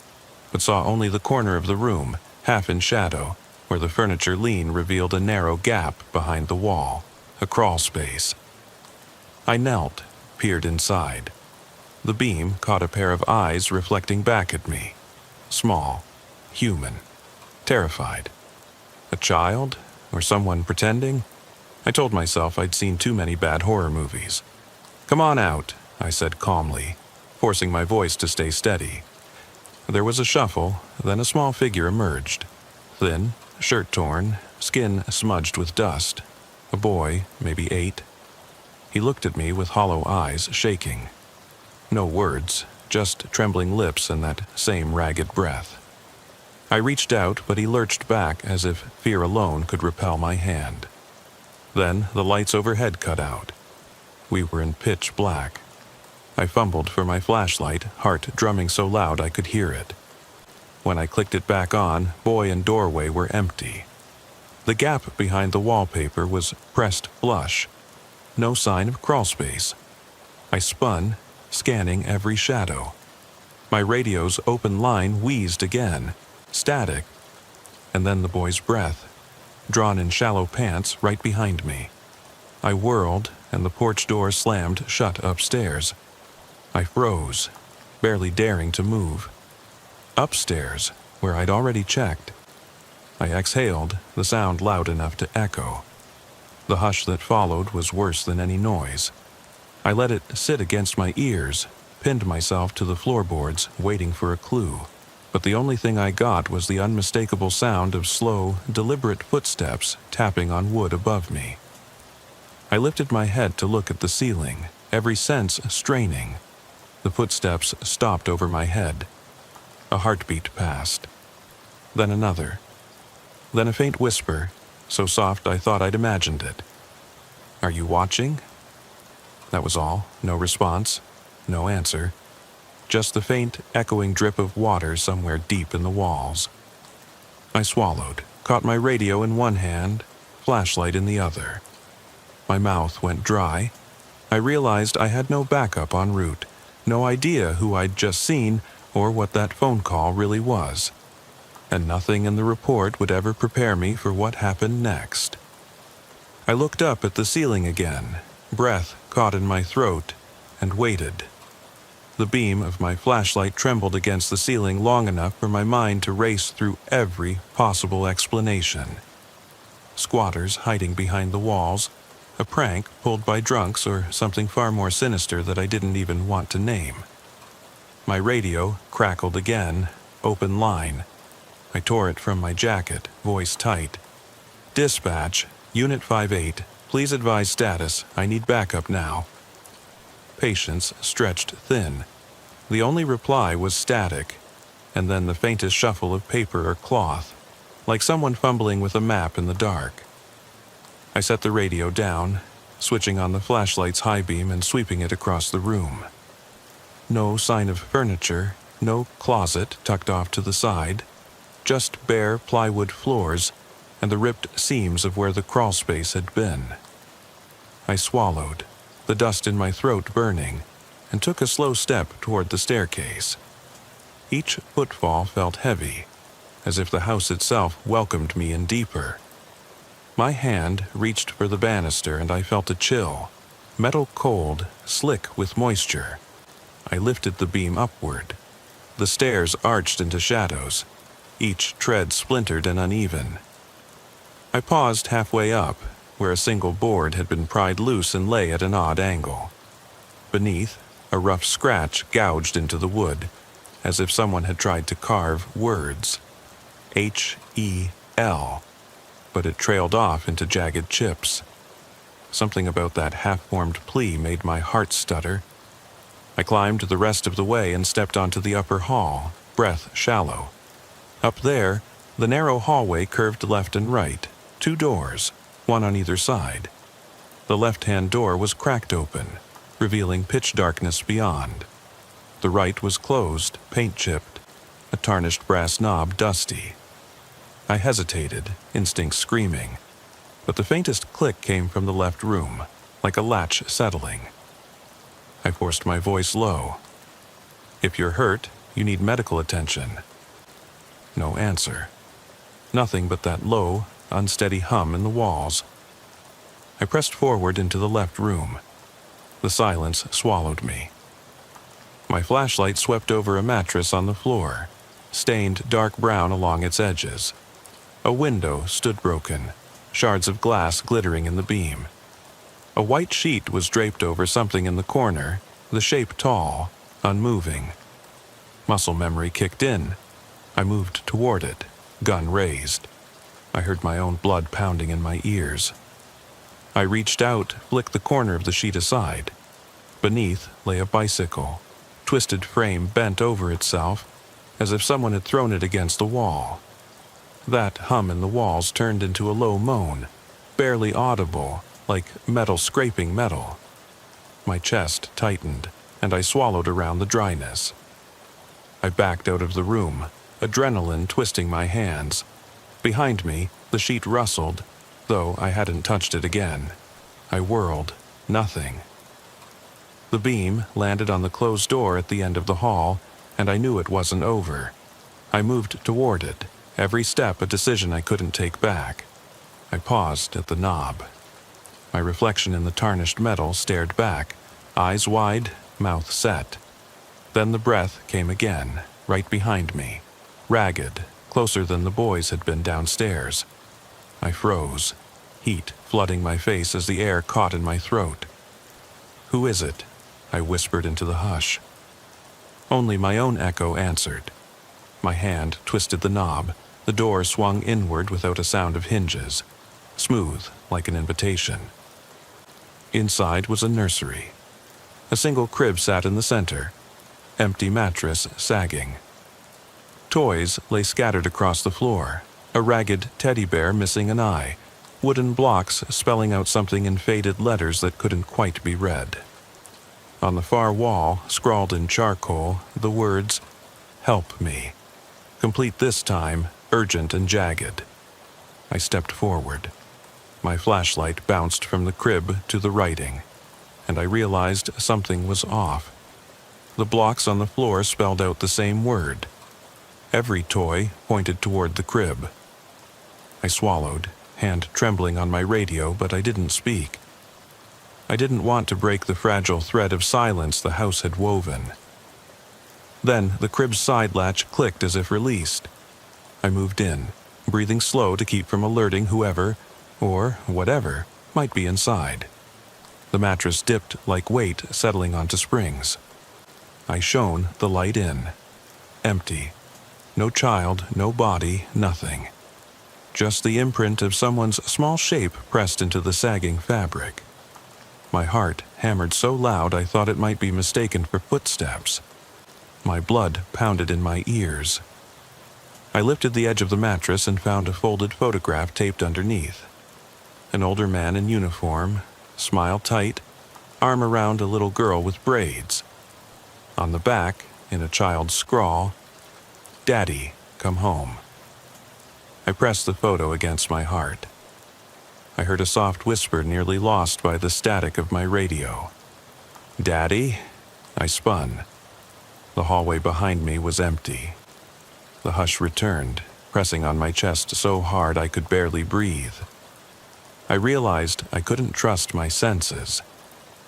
S1: but saw only the corner of the room, half in shadow, where the furniture lean revealed a narrow gap behind the wall, a crawl space. I knelt, peered inside. The beam caught a pair of eyes reflecting back at me. Small, human, terrified. A child? Or someone pretending? I told myself I'd seen too many bad horror movies. "Come on out," I said calmly, forcing my voice to stay steady. There was a shuffle, then a small figure emerged. Thin, shirt torn, skin smudged with dust. A boy, maybe 8. He looked at me with hollow eyes, shaking. No words, just trembling lips and that same ragged breath. I reached out, but he lurched back as if fear alone could repel my hand. Then the lights overhead cut out. We were in pitch black. I fumbled for my flashlight, heart drumming so loud I could hear it. When I clicked it back on, boy and doorway were empty. The gap behind the wallpaper was pressed flush. No sign of crawlspace. I spun, scanning every shadow. My radio's open line wheezed again, static, and then the boy's breath, drawn in shallow pants right behind me. I whirled, and the porch door slammed shut upstairs. I froze, barely daring to move. Upstairs, where I'd already checked. I exhaled, the sound loud enough to echo. The hush that followed was worse than any noise. I let it sit against my ears, pinned myself to the floorboards, waiting for a clue. But the only thing I got was the unmistakable sound of slow, deliberate footsteps tapping on wood above me. I lifted my head to look at the ceiling, every sense straining. The footsteps stopped over my head. A heartbeat passed. Then another. Then a faint whisper, so soft I thought I'd imagined it. "Are you watching?" That was all. No response. No answer. Just the faint, echoing drip of water somewhere deep in the walls. I swallowed, caught my radio in one hand, flashlight in the other. My mouth went dry. I realized I had no backup en route, no idea who I'd just seen or what that phone call really was. And nothing in the report would ever prepare me for what happened next. I looked up at the ceiling again, breath caught in my throat, and waited. The beam of my flashlight trembled against the ceiling long enough for my mind to race through every possible explanation. Squatters hiding behind the walls, a prank pulled by drunks, or something far more sinister that I didn't even want to name. My radio crackled again, open line. I tore it from my jacket, voice tight. "Dispatch, Unit 58, please advise status. I need backup now." Patience stretched thin. The only reply was static, and then the faintest shuffle of paper or cloth, like someone fumbling with a map in the dark. I set the radio down, switching on the flashlight's high beam and sweeping it across the room. No sign of furniture, no closet tucked off to the side, just bare plywood floors and the ripped seams of where the crawl space had been. I swallowed, the dust in my throat burning, and took a slow step toward the staircase. Each footfall felt heavy, as if the house itself welcomed me in deeper. My hand reached for the banister and I felt a chill, metal cold, slick with moisture. I lifted the beam upward. The stairs arched into shadows, each tread splintered and uneven. I paused halfway up, where a single board had been pried loose and lay at an odd angle. Beneath, a rough scratch gouged into the wood, as if someone had tried to carve words. H-E-L, but it trailed off into jagged chips. Something about that half-formed plea made my heart stutter. I climbed the rest of the way and stepped onto the upper hall, breath shallow. Up there, the narrow hallway curved left and right, 2 doors, one on either side. The left-hand door was cracked open, revealing pitch darkness beyond. The right was closed, paint-chipped, a tarnished brass knob dusty. I hesitated, instinct screaming, but the faintest click came from the left room, like a latch settling. I forced my voice low. "If you're hurt, you need medical attention." No answer. Nothing but that low, unsteady hum in the walls. I pressed forward into the left room. The silence swallowed me. My flashlight swept over a mattress on the floor, stained dark brown along its edges. A window stood broken, shards of glass glittering in the beam. A white sheet was draped over something in the corner, the shape tall, unmoving. Muscle memory kicked in. I moved toward it, gun raised. I heard my own blood pounding in my ears. I reached out, flicked the corner of the sheet aside. Beneath lay a bicycle, twisted frame bent over itself, as if someone had thrown it against the wall. That hum in the walls turned into a low moan, barely audible, like metal scraping metal. My chest tightened, and I swallowed around the dryness. I backed out of the room, adrenaline twisting my hands. Behind me, the sheet rustled, though I hadn't touched it again. I whirled. Nothing. The beam landed on the closed door at the end of the hall, and I knew it wasn't over. I moved toward it, every step a decision I couldn't take back. I paused at the knob. My reflection in the tarnished metal stared back, eyes wide, mouth set. Then the breath came again, right behind me, ragged, closer than the boys had been downstairs. I froze, heat flooding my face as the air caught in my throat. "Who is it?" I whispered into the hush. Only my own echo answered. My hand twisted the knob. The door swung inward without a sound of hinges, smooth like an invitation. Inside was a nursery. A single crib sat in the center, empty mattress sagging. Toys lay scattered across the floor, a ragged teddy bear missing an eye, wooden blocks spelling out something in faded letters that couldn't quite be read. On the far wall, scrawled in charcoal, the words, "Help me," complete this time, urgent and jagged. I stepped forward. My flashlight bounced from the crib to the writing, and I realized something was off. The blocks on the floor spelled out the same word. Every toy pointed toward the crib. I swallowed, hand trembling on my radio, but I didn't speak. I didn't want to break the fragile thread of silence the house had woven. Then the crib's side latch clicked as if released. I moved in, breathing slow to keep from alerting whoever, or whatever, might be inside. The mattress dipped like weight settling onto springs. I shone the light in. Empty. No child, no body, nothing. Just the imprint of someone's small shape pressed into the sagging fabric. My heart hammered so loud I thought it might be mistaken for footsteps. My blood pounded in my ears. I lifted the edge of the mattress and found a folded photograph taped underneath. An older man in uniform, smile tight, arm around a little girl with braids. On the back, in a child's scrawl, "Daddy, come home." I pressed the photo against my heart. I heard a soft whisper nearly lost by the static of my radio. "Daddy?" I spun. The hallway behind me was empty. The hush returned, pressing on my chest so hard I could barely breathe. I realized I couldn't trust my senses.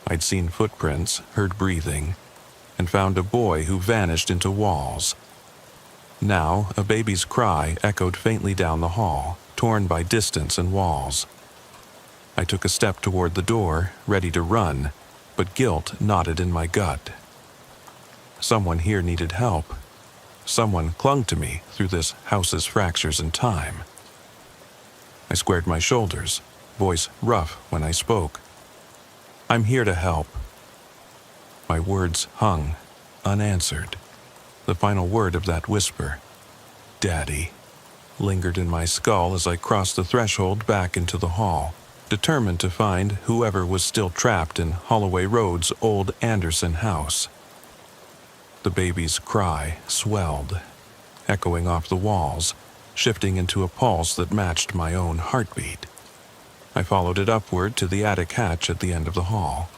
S1: I'd seen footprints, heard breathing, and found a boy who vanished into walls. Now, a baby's cry echoed faintly down the hall, torn by distance and walls. I took a step toward the door, ready to run, but guilt knotted in my gut. Someone here needed help. Someone clung to me through this house's fractures and time. I squared my shoulders, voice rough when I spoke. "I'm here to help." My words hung, unanswered. The final word of that whisper, "Daddy," lingered in my skull as I crossed the threshold back into the hall, determined to find whoever was still trapped in Holloway Road's old Anderson house. The baby's cry swelled, echoing off the walls, shifting into a pulse that matched my own heartbeat. I followed it upward to the attic hatch at the end of the hall.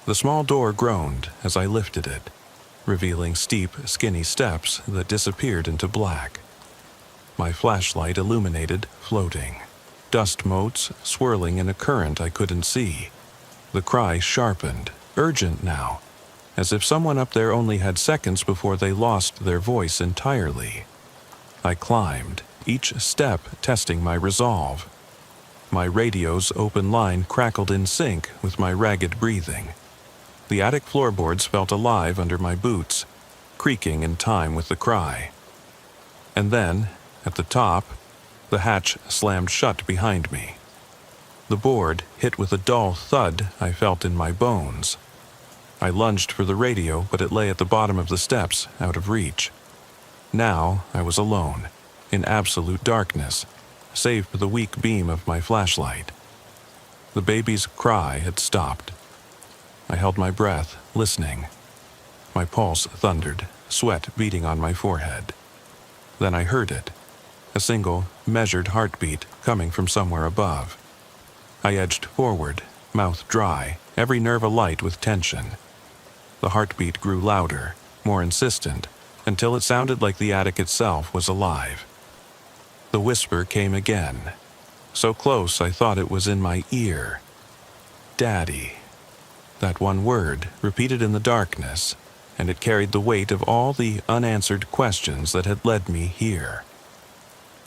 S1: The small door groaned as I lifted it, revealing steep, skinny steps that disappeared into black. My flashlight illuminated, floating, dust motes swirling in a current I couldn't see. The cry sharpened, urgent now, as if someone up there only had seconds before they lost their voice entirely. I climbed, each step testing my resolve. My radio's open line crackled in sync with my ragged breathing. The attic floorboards felt alive under my boots, creaking in time with the cry. And then, at the top, the hatch slammed shut behind me. The board hit with a dull thud I felt in my bones. I lunged for the radio, but it lay at the bottom of the steps, out of reach. Now I was alone, in absolute darkness, save for the weak beam of my flashlight. The baby's cry had stopped. I held my breath, listening. My pulse thundered, sweat beating on my forehead. Then I heard it, a single, measured heartbeat coming from somewhere above. I edged forward, mouth dry, every nerve alight with tension. The heartbeat grew louder, more insistent, until it sounded like the attic itself was alive. The whisper came again, so close I thought it was in my ear. Daddy. That one word, repeated in the darkness, and it carried the weight of all the unanswered questions that had led me here.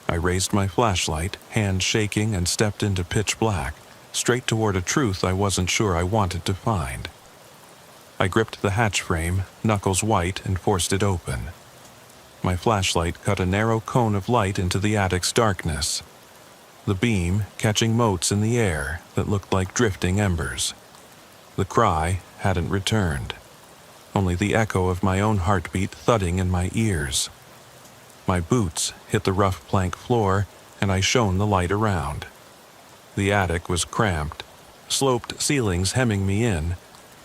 S1: I raised my flashlight, hand shaking, and stepped into pitch black, straight toward a truth I wasn't sure I wanted to find. I gripped the hatch frame, knuckles white, and forced it open. My flashlight cut a narrow cone of light into the attic's darkness, the beam catching motes in the air that looked like drifting embers. The cry hadn't returned, only the echo of my own heartbeat thudding in my ears. My boots hit the rough plank floor, and I shone the light around. The attic was cramped, sloped ceilings hemming me in,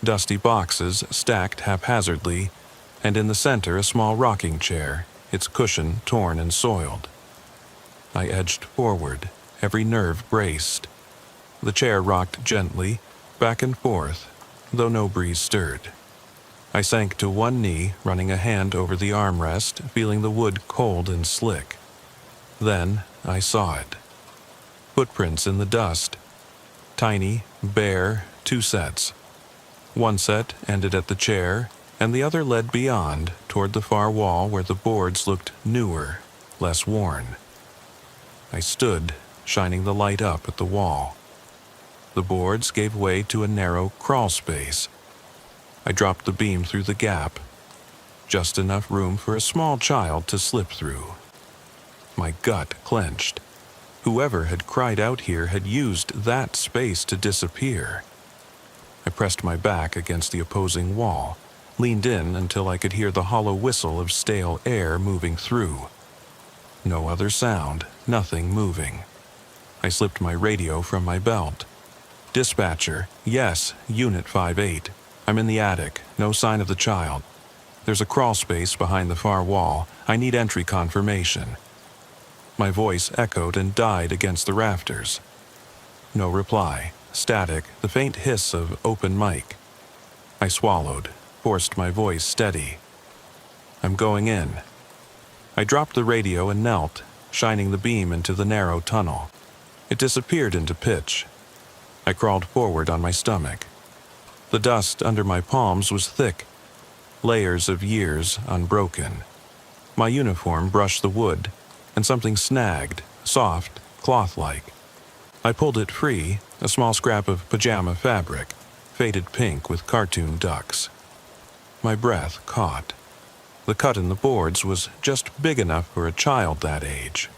S1: dusty boxes stacked haphazardly, and in the center a small rocking chair, its cushion torn and soiled. I edged forward, every nerve braced. The chair rocked gently, back and forth, though no breeze stirred. I sank to one knee, running a hand over the armrest, feeling the wood cold and slick. Then I saw it. Footprints in the dust. Tiny, bare, 2 sets. One set ended at the chair, and the other led beyond, toward the far wall where the boards looked newer, less worn. I stood, shining the light up at the wall. The boards gave way to a narrow crawl space. I dropped the beam through the gap, just enough room for a small child to slip through. My gut clenched. Whoever had cried out here had used that space to disappear. I pressed my back against the opposing wall, leaned in until I could hear the hollow whistle of stale air moving through. No other sound, nothing moving. I slipped my radio from my belt. Dispatcher, yes, Unit 58. I'm in the attic, no sign of the child. There's a crawl space behind the far wall. I need entry confirmation. My voice echoed and died against the rafters. No reply. Static, the faint hiss of open mic. I swallowed, forced my voice steady. I'm going in. I dropped the radio and knelt, shining the beam into the narrow tunnel. It disappeared into pitch. I crawled forward on my stomach. The dust under my palms was thick, layers of years unbroken. My uniform brushed the wood, and something snagged, soft, cloth-like. I pulled it free, a small scrap of pajama fabric, faded pink with cartoon ducks. My breath caught. The cut in the boards was just big enough for a child that age.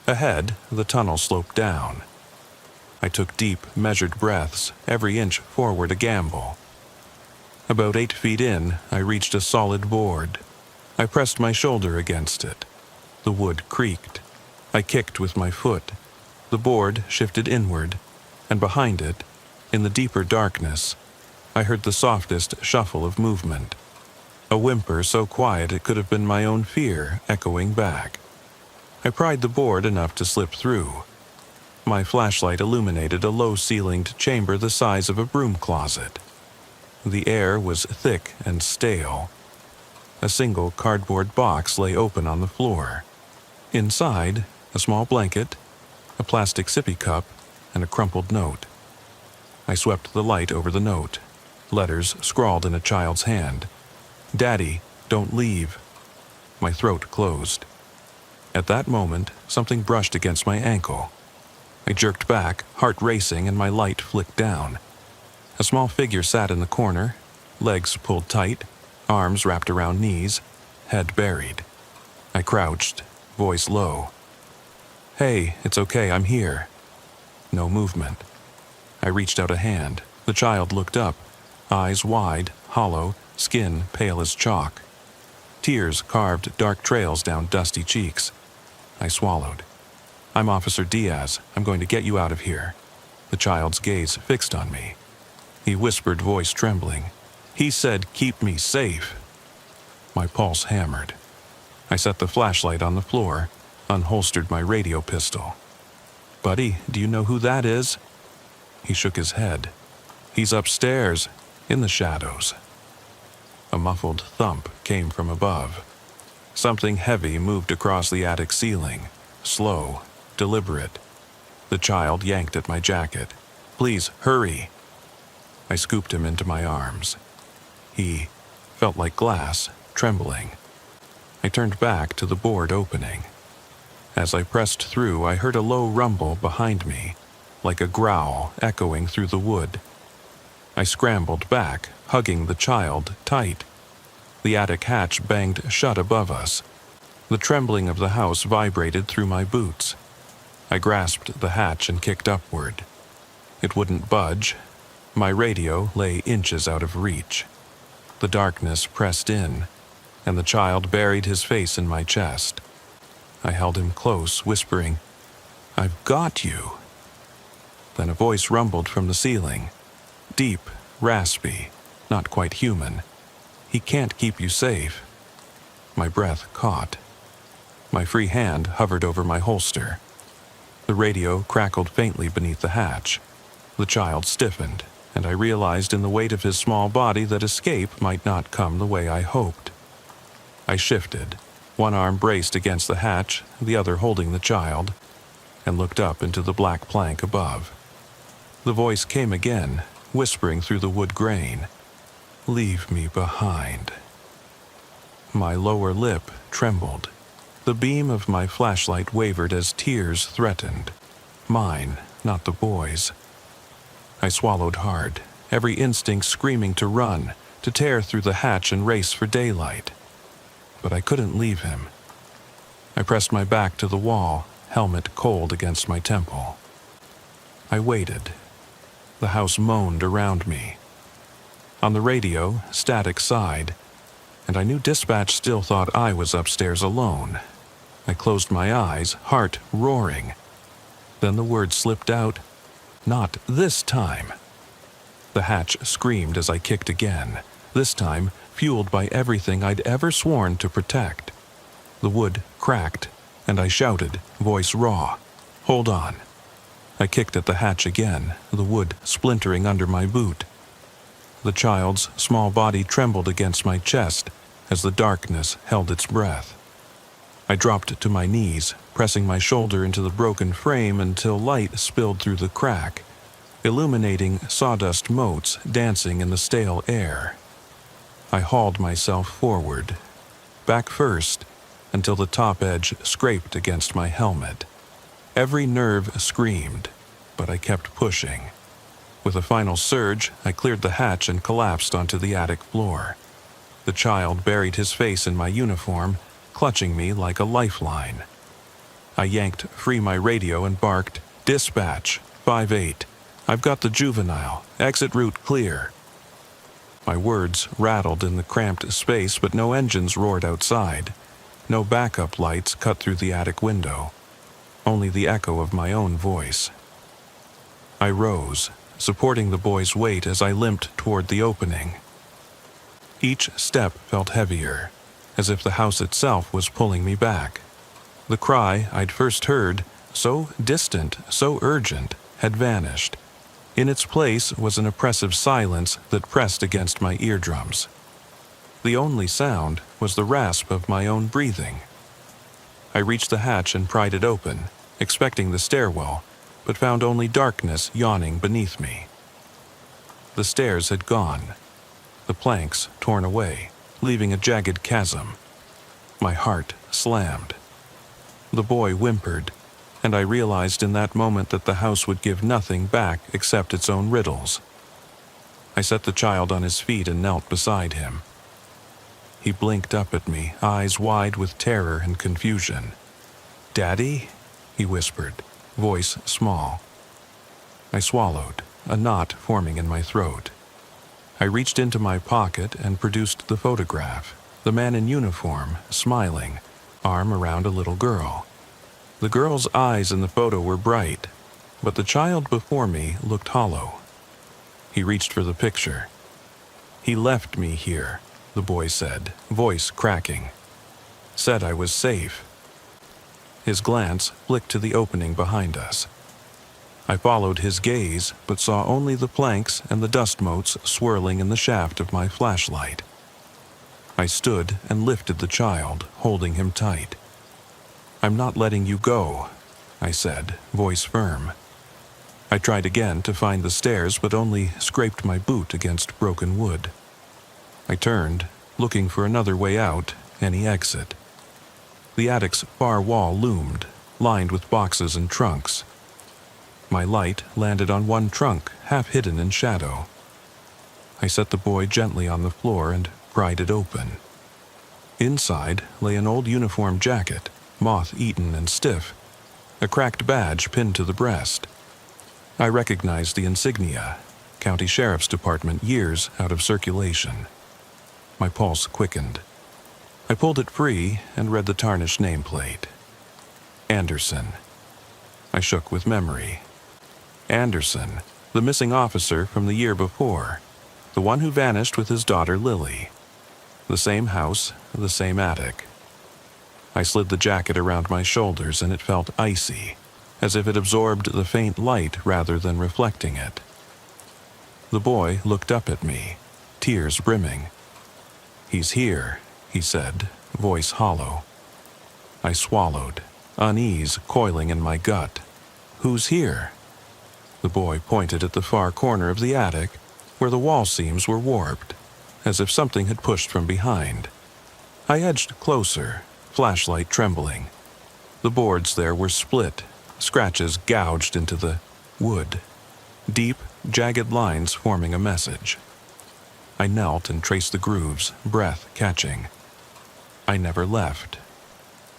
S1: Ahead, the tunnel sloped down. I took deep, measured breaths, every inch forward a gamble. About 8 feet in, I reached a solid board. I pressed my shoulder against it. The wood creaked. I kicked with my foot. The board shifted inward, and behind it, in the deeper darkness, I heard the softest shuffle of movement. A whimper so quiet it could have been my own fear echoing back. I pried the board enough to slip through. My flashlight illuminated a low-ceilinged chamber the size of a broom closet. The air was thick and stale. A single cardboard box lay open on the floor. Inside, a small blanket, a plastic sippy cup, and a crumpled note. I swept the light over the note. Letters scrawled in a child's hand. "Daddy, don't leave." My throat closed. At that moment, something brushed against my ankle. I jerked back, heart racing, and my light flicked down. A small figure sat in the corner, legs pulled tight, arms wrapped around knees, head buried. I crouched, voice low. "Hey, it's okay, I'm here." No movement. I reached out a hand. The child looked up, eyes wide, hollow, skin pale as chalk. Tears carved dark trails down dusty cheeks. I swallowed. "I'm Officer Diaz. I'm going to get you out of here." The child's gaze fixed on me. He whispered, voice trembling. "He said, keep me safe." My pulse hammered. I set the flashlight on the floor, unholstered my radio pistol. "Buddy, do you know who that is?" He shook his head. "He's upstairs, in the shadows." A muffled thump came from above. Something heavy moved across the attic ceiling, slow, deliberate. The child yanked at my jacket. "Please, hurry." I scooped him into my arms. He felt like glass, trembling. I turned back to the board opening. As I pressed through, I heard a low rumble behind me, like a growl echoing through the wood. I scrambled back, hugging the child tight. The attic hatch banged shut above us. The trembling of the house vibrated through my boots. I grasped the hatch and kicked upward. It wouldn't budge. My radio lay inches out of reach. The darkness pressed in, and the child buried his face in my chest. I held him close, whispering, "I've got you." Then a voice rumbled from the ceiling. Deep, raspy, not quite human. "He can't keep you safe." My breath caught. My free hand hovered over my holster. The radio crackled faintly beneath the hatch. The child stiffened, and I realized in the weight of his small body that escape might not come the way I hoped. I shifted, one arm braced against the hatch, the other holding the child, and looked up into the black plank above. The voice came again, whispering through the wood grain, "Leave me behind." My lower lip trembled. The beam of my flashlight wavered as tears threatened. Mine, not the boy's. I swallowed hard, every instinct screaming to run, to tear through the hatch and race for daylight. But I couldn't leave him. I pressed my back to the wall, helmet cold against my temple. I waited. The house moaned around me. On the radio, static sighed, and I knew dispatch still thought I was upstairs alone. I closed my eyes, heart roaring. Then the words slipped out, "Not this time." The hatch screamed as I kicked again, this time fueled by everything I'd ever sworn to protect. The wood cracked, and I shouted, voice raw, "Hold on." I kicked at the hatch again, the wood splintering under my boot. The child's small body trembled against my chest as the darkness held its breath. I dropped to my knees, pressing my shoulder into the broken frame until light spilled through the crack, illuminating sawdust motes dancing in the stale air. I hauled myself forward, back first, until the top edge scraped against my helmet. Every nerve screamed, but I kept pushing. With a final surge, I cleared the hatch and collapsed onto the attic floor. The child buried his face in my uniform, clutching me like a lifeline. I yanked free my radio and barked, "Dispatch, 5-8. I've got the juvenile. Exit route clear." My words rattled in the cramped space, but no engines roared outside. No backup lights cut through the attic window. only the echo of my own voice. I rose, supporting the boy's weight as I limped toward the opening. Each step felt heavier, as if the house itself was pulling me back. The cry I'd first heard, so distant, so urgent, had vanished. In its place was an oppressive silence that pressed against my eardrums. The only sound was the rasp of my own breathing. I reached the hatch and pried it open, expecting the stairwell, but found only darkness yawning beneath me. The stairs had gone, the planks torn away, leaving a jagged chasm. My heart slammed. The boy whimpered, and I realized in that moment that the house would give nothing back except its own riddles. I set the child on his feet and knelt beside him. He blinked up at me, eyes wide with terror and confusion. "Daddy?" he whispered, voice small. I swallowed, a knot forming in my throat. I reached into my pocket and produced the photograph, the man in uniform, smiling, arm around a little girl. The girl's eyes in the photo were bright, but the child before me looked hollow. He reached for the picture. "He left me here," the boy said, voice cracking. "Said I was safe." His glance flicked to the opening behind us. I followed his gaze, but saw only the planks and the dust motes swirling in the shaft of my flashlight. I stood and lifted the child, holding him tight. "I'm not letting you go," I said, voice firm. I tried again to find the stairs, but only scraped my boot against broken wood. I turned, looking for another way out, any exit. The attic's far wall loomed, lined with boxes and trunks. My light landed on one trunk, half hidden in shadow. I set the boy gently on the floor and pried it open. Inside lay an old uniform jacket, moth-eaten and stiff, a cracked badge pinned to the breast. I recognized the insignia, County Sheriff's Department, years out of circulation. My pulse quickened. I pulled it free and read the tarnished nameplate. Anderson. I shook with memory. Anderson, the missing officer from the year before, the one who vanished with his daughter Lily. The same house, the same attic. I slid the jacket around my shoulders and it felt icy, as if it absorbed the faint light rather than reflecting it. The boy looked up at me, tears brimming. "He's here," he said, voice hollow. I swallowed, unease coiling in my gut. "Who's here?" The boy pointed at the far corner of the attic, where the wall seams were warped, as if something had pushed from behind. I edged closer, flashlight trembling. The boards there were split, scratches gouged into the wood, deep, jagged lines forming a message. I knelt and traced the grooves, breath catching. I never left.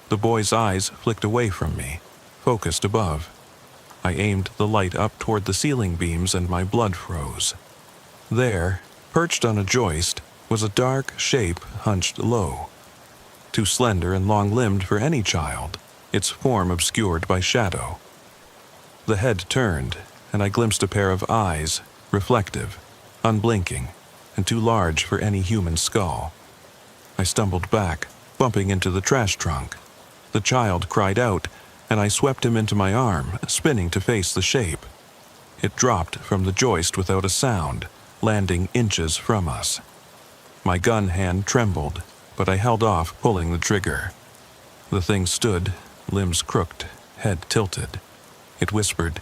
S1: The boy's eyes flicked away from me, focused above. I aimed the light up toward the ceiling beams and my blood froze. There, perched on a joist, was a dark shape hunched low. Too slender and long-limbed for any child, its form obscured by shadow. The head turned, and I glimpsed a pair of eyes, reflective, unblinking, and too large for any human skull. I stumbled back, bumping into the trash trunk. The child cried out, and I swept him into my arm, spinning to face the shape. It dropped from the joist without a sound, landing inches from us. My gun hand trembled, but I held off, pulling the trigger. The thing stood, limbs crooked, head tilted. It whispered,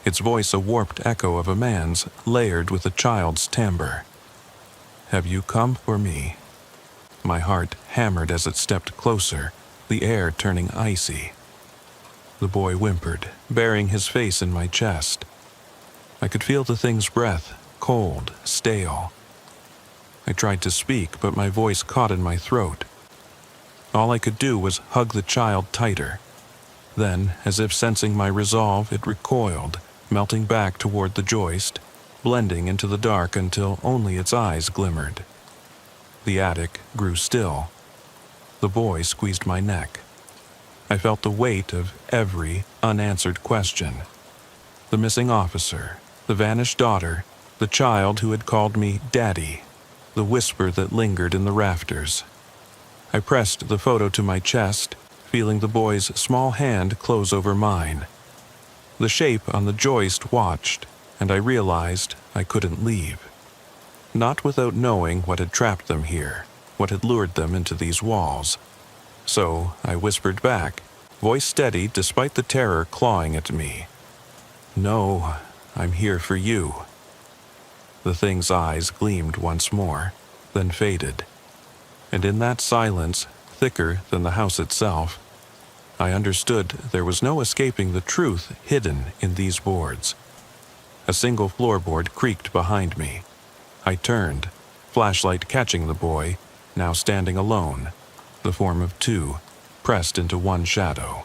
S1: its voice a warped echo of a man's, layered with a child's timbre. "Have you come for me?" My heart hammered as it stepped closer, the air turning icy. The boy whimpered, burying his face in my chest. I could feel the thing's breath, cold, stale. I tried to speak, but my voice caught in my throat. All I could do was hug the child tighter. Then, as if sensing my resolve, it recoiled, melting back toward the joist, blending into the dark until only its eyes glimmered. The attic grew still. The boy squeezed my neck. I felt the weight of every unanswered question. The missing officer, the vanished daughter, the child who had called me Daddy, the whisper that lingered in the rafters. I pressed the photo to my chest, feeling the boy's small hand close over mine. The shape on the joist watched, and I realized I couldn't leave. Not without knowing what had trapped them here, what had lured them into these walls. So I whispered back, voice steady despite the terror clawing at me. "No, I'm here for you." The thing's eyes gleamed once more, then faded. And in that silence, thicker than the house itself, I understood there was no escaping the truth hidden in these boards. A single floorboard creaked behind me. I turned, flashlight catching the boy, now standing alone, the form of two, pressed into one shadow.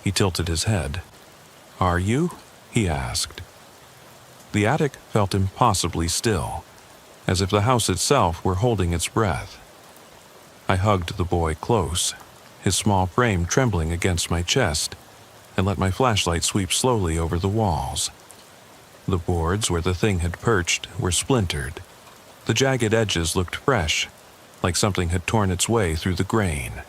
S1: He tilted his head. "Are you?" he asked. The attic felt impossibly still, as if the house itself were holding its breath. I hugged the boy close, his small frame trembling against my chest, and let my flashlight sweep slowly over the walls. The boards where the thing had perched were splintered. The jagged edges looked fresh, like something had torn its way through the grain.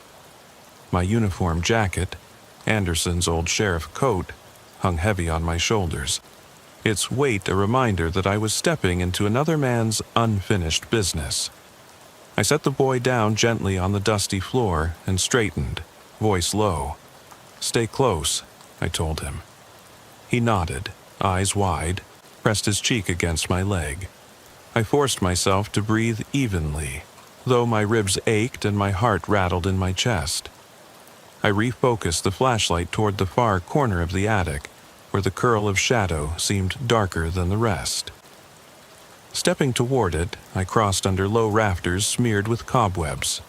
S1: My uniform jacket, Anderson's old sheriff coat, hung heavy on my shoulders, its weight a reminder that I was stepping into another man's unfinished business. I set the boy down gently on the dusty floor and straightened, voice low. "Stay close," I told him. He nodded, eyes wide, pressed his cheek against my leg. I forced myself to breathe evenly, though my ribs ached and my heart rattled in my chest. I refocused the flashlight toward the far corner of the attic, where the curl of shadow seemed darker than the rest. Stepping toward it, I crossed under low rafters smeared with cobwebs.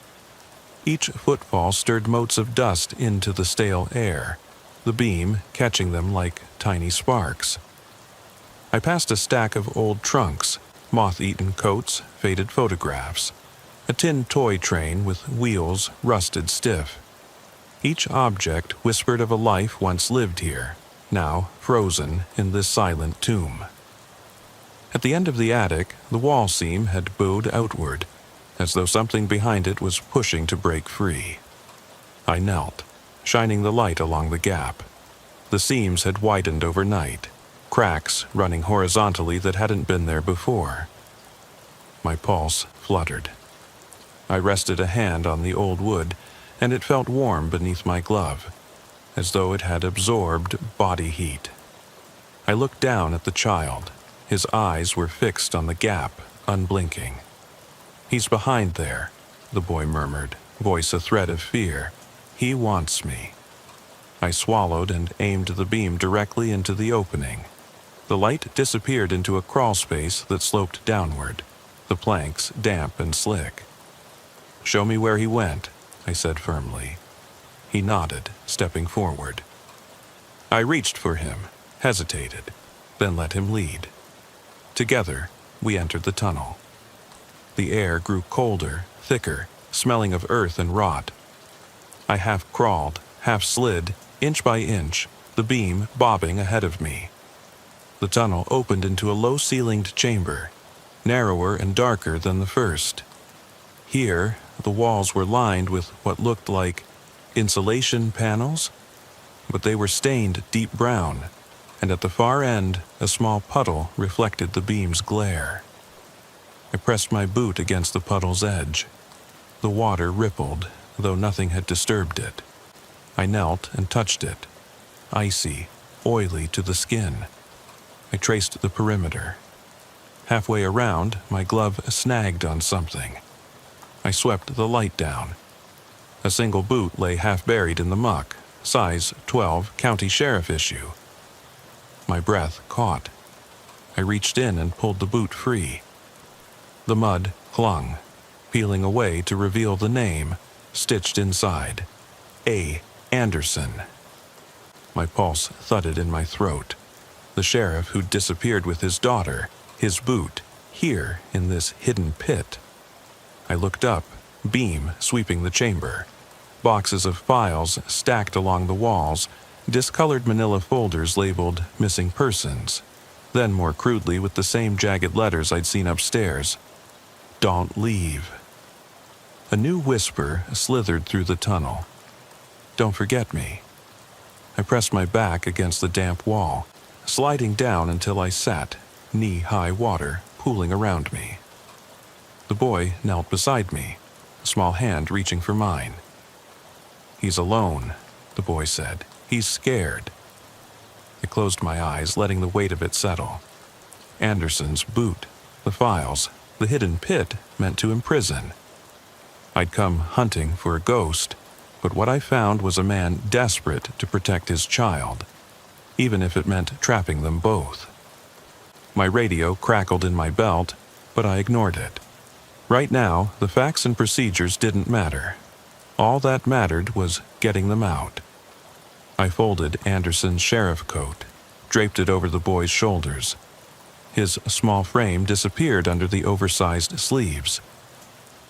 S1: Each footfall stirred motes of dust into the stale air, the beam catching them like tiny sparks. I passed a stack of old trunks, moth-eaten coats, faded photographs, a tin toy train with wheels rusted stiff. Each object whispered of a life once lived here, now frozen in this silent tomb. At the end of the attic, the wall seam had bowed outward, as though something behind it was pushing to break free. I knelt, shining the light along the gap. The seams had widened overnight, cracks running horizontally that hadn't been there before. My pulse fluttered. I rested a hand on the old wood, and it felt warm beneath my glove, as though it had absorbed body heat. I looked down at the child. His eyes were fixed on the gap, unblinking. "He's behind there," the boy murmured, voice a thread of fear. "He wants me." I swallowed and aimed the beam directly into the opening. The light disappeared into a crawl space that sloped downward, the planks damp and slick. "Show me where he went," I said firmly. He nodded, stepping forward. I reached for him, hesitated, then let him lead. Together, we entered the tunnel. The air grew colder, thicker, smelling of earth and rot. I half crawled, half slid, inch by inch, the beam bobbing ahead of me. The tunnel opened into a low-ceilinged chamber, narrower and darker than the first. Here, the walls were lined with what looked like insulation panels, but they were stained deep brown, and at the far end, a small puddle reflected the beam's glare. I pressed my boot against the puddle's edge. The water rippled, though nothing had disturbed it. I knelt and touched it, icy, oily to the skin. I traced the perimeter. Halfway around, my glove snagged on something. I swept the light down. A single boot lay half buried in the muck, size 12 county sheriff issue. My breath caught. I reached in and pulled the boot free. The mud clung, peeling away to reveal the name, stitched inside. A. Anderson. My pulse thudded in my throat. The sheriff who'd disappeared with his daughter, his boot, here in this hidden pit. I looked up, beam sweeping the chamber. boxes of files stacked along the walls, discolored manila folders labeled missing persons, then more crudely with the same jagged letters I'd seen upstairs. Don't leave. A new whisper slithered through the tunnel. Don't forget me. I pressed my back against the damp wall, sliding down until I sat, knee-high water pooling around me. The boy knelt beside me, a small hand reaching for mine. He's alone, the boy said. He's scared. I closed my eyes, letting the weight of it settle. Anderson's boot, the files, the hidden pit meant to imprison. I'd come hunting for a ghost, but what I found was a man desperate to protect his child, even if it meant trapping them both. My radio crackled in my belt, but I ignored it. Right now, the facts and procedures didn't matter. All that mattered was getting them out. I folded Anderson's sheriff coat, draped it over the boy's shoulders. His small frame disappeared under the oversized sleeves.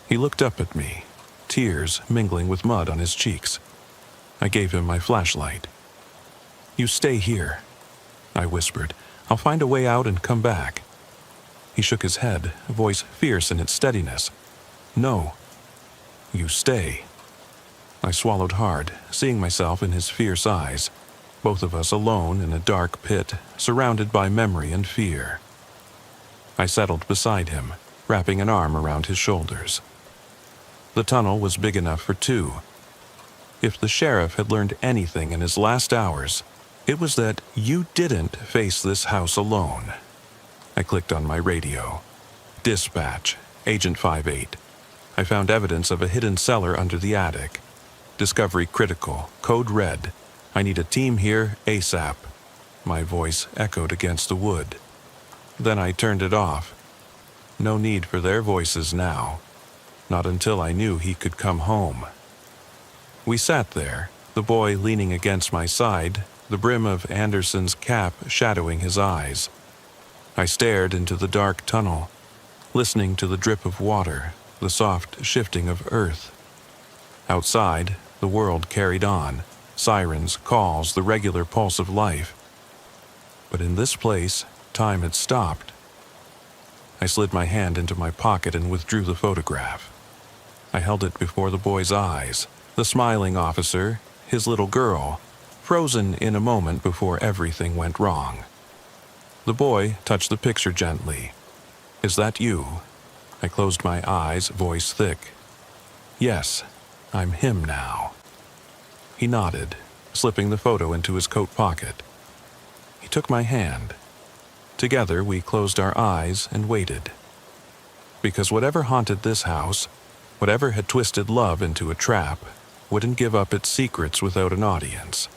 S1: He looked up at me, tears mingling with mud on his cheeks. I gave him my flashlight. You stay here, I whispered. I'll find a way out and come back. He shook his head, a voice fierce in its steadiness. No. You stay. I swallowed hard, seeing myself in his fierce eyes, both of us alone in a dark pit, surrounded by memory and fear. I settled beside him, wrapping an arm around his shoulders. The tunnel was big enough for two. If the sheriff had learned anything in his last hours, it was that you didn't face this house alone. I clicked on my radio. Dispatch, Agent 58. I found evidence of a hidden cellar under the attic. Discovery critical, code red. I need a team here ASAP. My voice echoed against the wood. Then I turned it off. No need for their voices now. Not until I knew he could come home. We sat there, the boy leaning against my side, the brim of Anderson's cap shadowing his eyes. I stared into the dark tunnel, listening to the drip of water, the soft shifting of earth. Outside, the world carried on, sirens, calls, the regular pulse of life. But in this place, time had stopped. I slid my hand into my pocket and withdrew the photograph. I held it before the boy's eyes, the smiling officer, his little girl, frozen in a moment before everything went wrong. The boy touched the picture gently. Is that you? I closed my eyes, voice thick. Yes, I'm him now. He nodded, slipping the photo into his coat pocket. He took my hand. Together we closed our eyes and waited. Because whatever haunted this house, whatever had twisted love into a trap, wouldn't give up its secrets without an audience.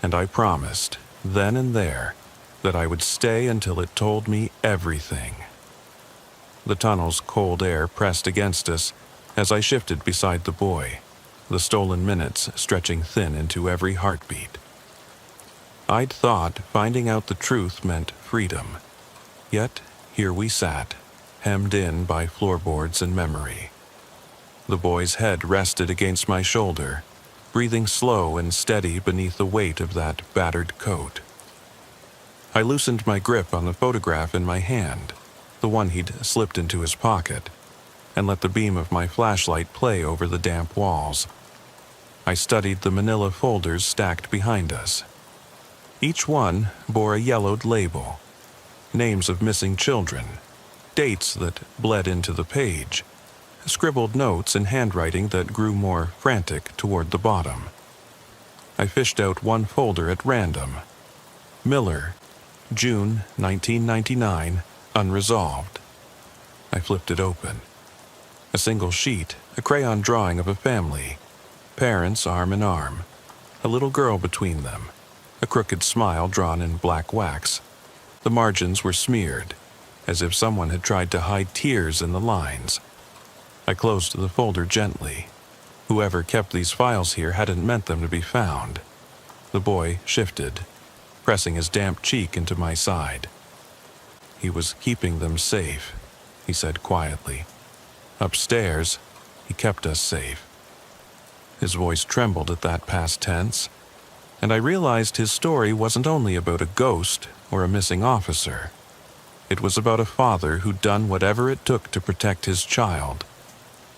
S1: And I promised, then and there, that I would stay until it told me everything. The tunnel's cold air pressed against us as I shifted beside the boy, the stolen minutes stretching thin into every heartbeat. I'd thought finding out the truth meant freedom. Yet, here we sat, hemmed in by floorboards and memory. The boy's head rested against my shoulder, breathing slow and steady beneath the weight of that battered coat. I loosened my grip on the photograph in my hand, the one he'd slipped into his pocket, and let the beam of my flashlight play over the damp walls. I studied the manila folders stacked behind us. Each one bore a yellowed label, names of missing children, dates that bled into the page, scribbled notes in handwriting that grew more frantic toward the bottom. I fished out one folder at random. Miller, June 1999, unresolved. I flipped it open. A single sheet, a crayon drawing of a family, parents arm in arm, a little girl between them, a crooked smile drawn in black wax. The margins were smeared, as if someone had tried to hide tears in the lines. I closed the folder gently. Whoever kept these files here hadn't meant them to be found. The boy shifted, pressing his damp cheek into my side. He was keeping them safe, he said quietly. Upstairs, he kept us safe. His voice trembled at that past tense, and I realized his story wasn't only about a ghost or a missing officer. It was about a father who'd done whatever it took to protect his child,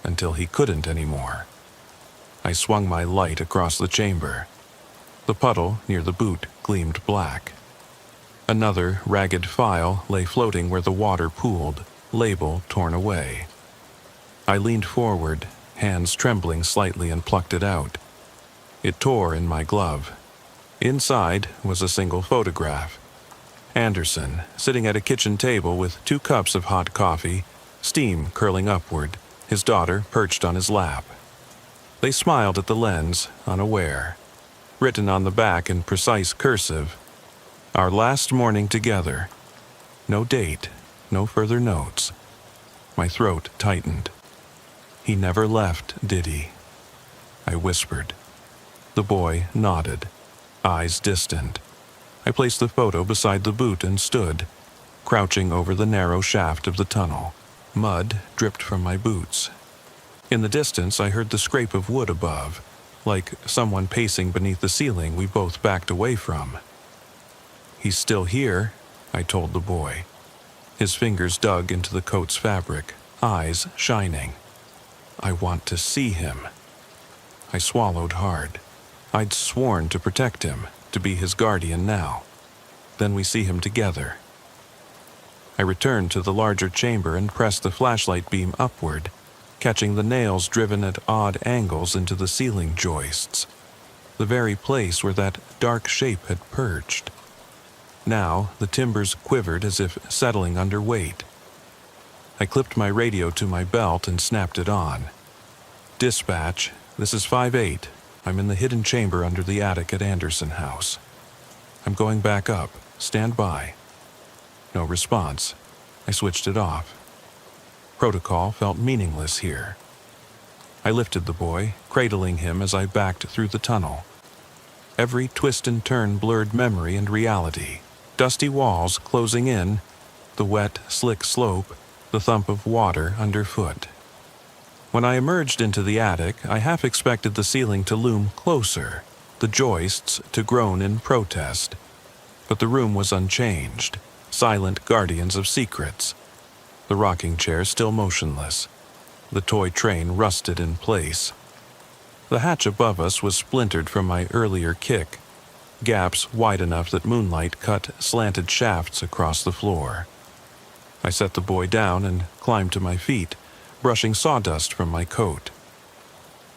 S1: until he couldn't anymore. I swung my light across the chamber. The puddle near the boot gleamed black. Another ragged file lay floating where the water pooled, label torn away. I leaned forward, hands trembling slightly, and plucked it out. It tore in my glove. Inside was a single photograph. Anderson, sitting at a kitchen table with 2 cups of hot coffee, steam curling upward, his daughter perched on his lap. They smiled at the lens, unaware. Written on the back in precise cursive, "Our last morning together." No date, no further notes. My throat tightened. "He never left, did he?" I whispered. The boy nodded, eyes distant. I placed the photo beside the boot and stood, crouching over the narrow shaft of the tunnel. Mud dripped from my boots. In the distance, I heard the scrape of wood above, like someone pacing beneath the ceiling we both backed away from. "He's still here," I told the boy. His fingers dug into the coat's fabric, eyes shining. "I want to see him." I swallowed hard. I'd sworn to protect him, to be his guardian now. Then we see him together. I returned to the larger chamber and pressed the flashlight beam upward, catching the nails driven at odd angles into the ceiling joists, the very place where that dark shape had perched. Now the timbers quivered as if settling under weight. I clipped my radio to my belt and snapped it on. "Dispatch, this is 5-8. I'm in the hidden chamber under the attic at Anderson House. I'm going back up. Stand by." No response. I switched it off. Protocol felt meaningless here. I lifted the boy, cradling him as I backed through the tunnel. Every twist and turn blurred memory and reality. Dusty walls closing in, the wet, slick slope, the thump of water underfoot. When I emerged into the attic, I half expected the ceiling to loom closer, the joists to groan in protest. But the room was unchanged, silent guardians of secrets. The rocking chair still motionless. The toy train rusted in place. The hatch above us was splintered from my earlier kick, gaps wide enough that moonlight cut slanted shafts across the floor. I set the boy down and climbed to my feet, brushing sawdust from my coat.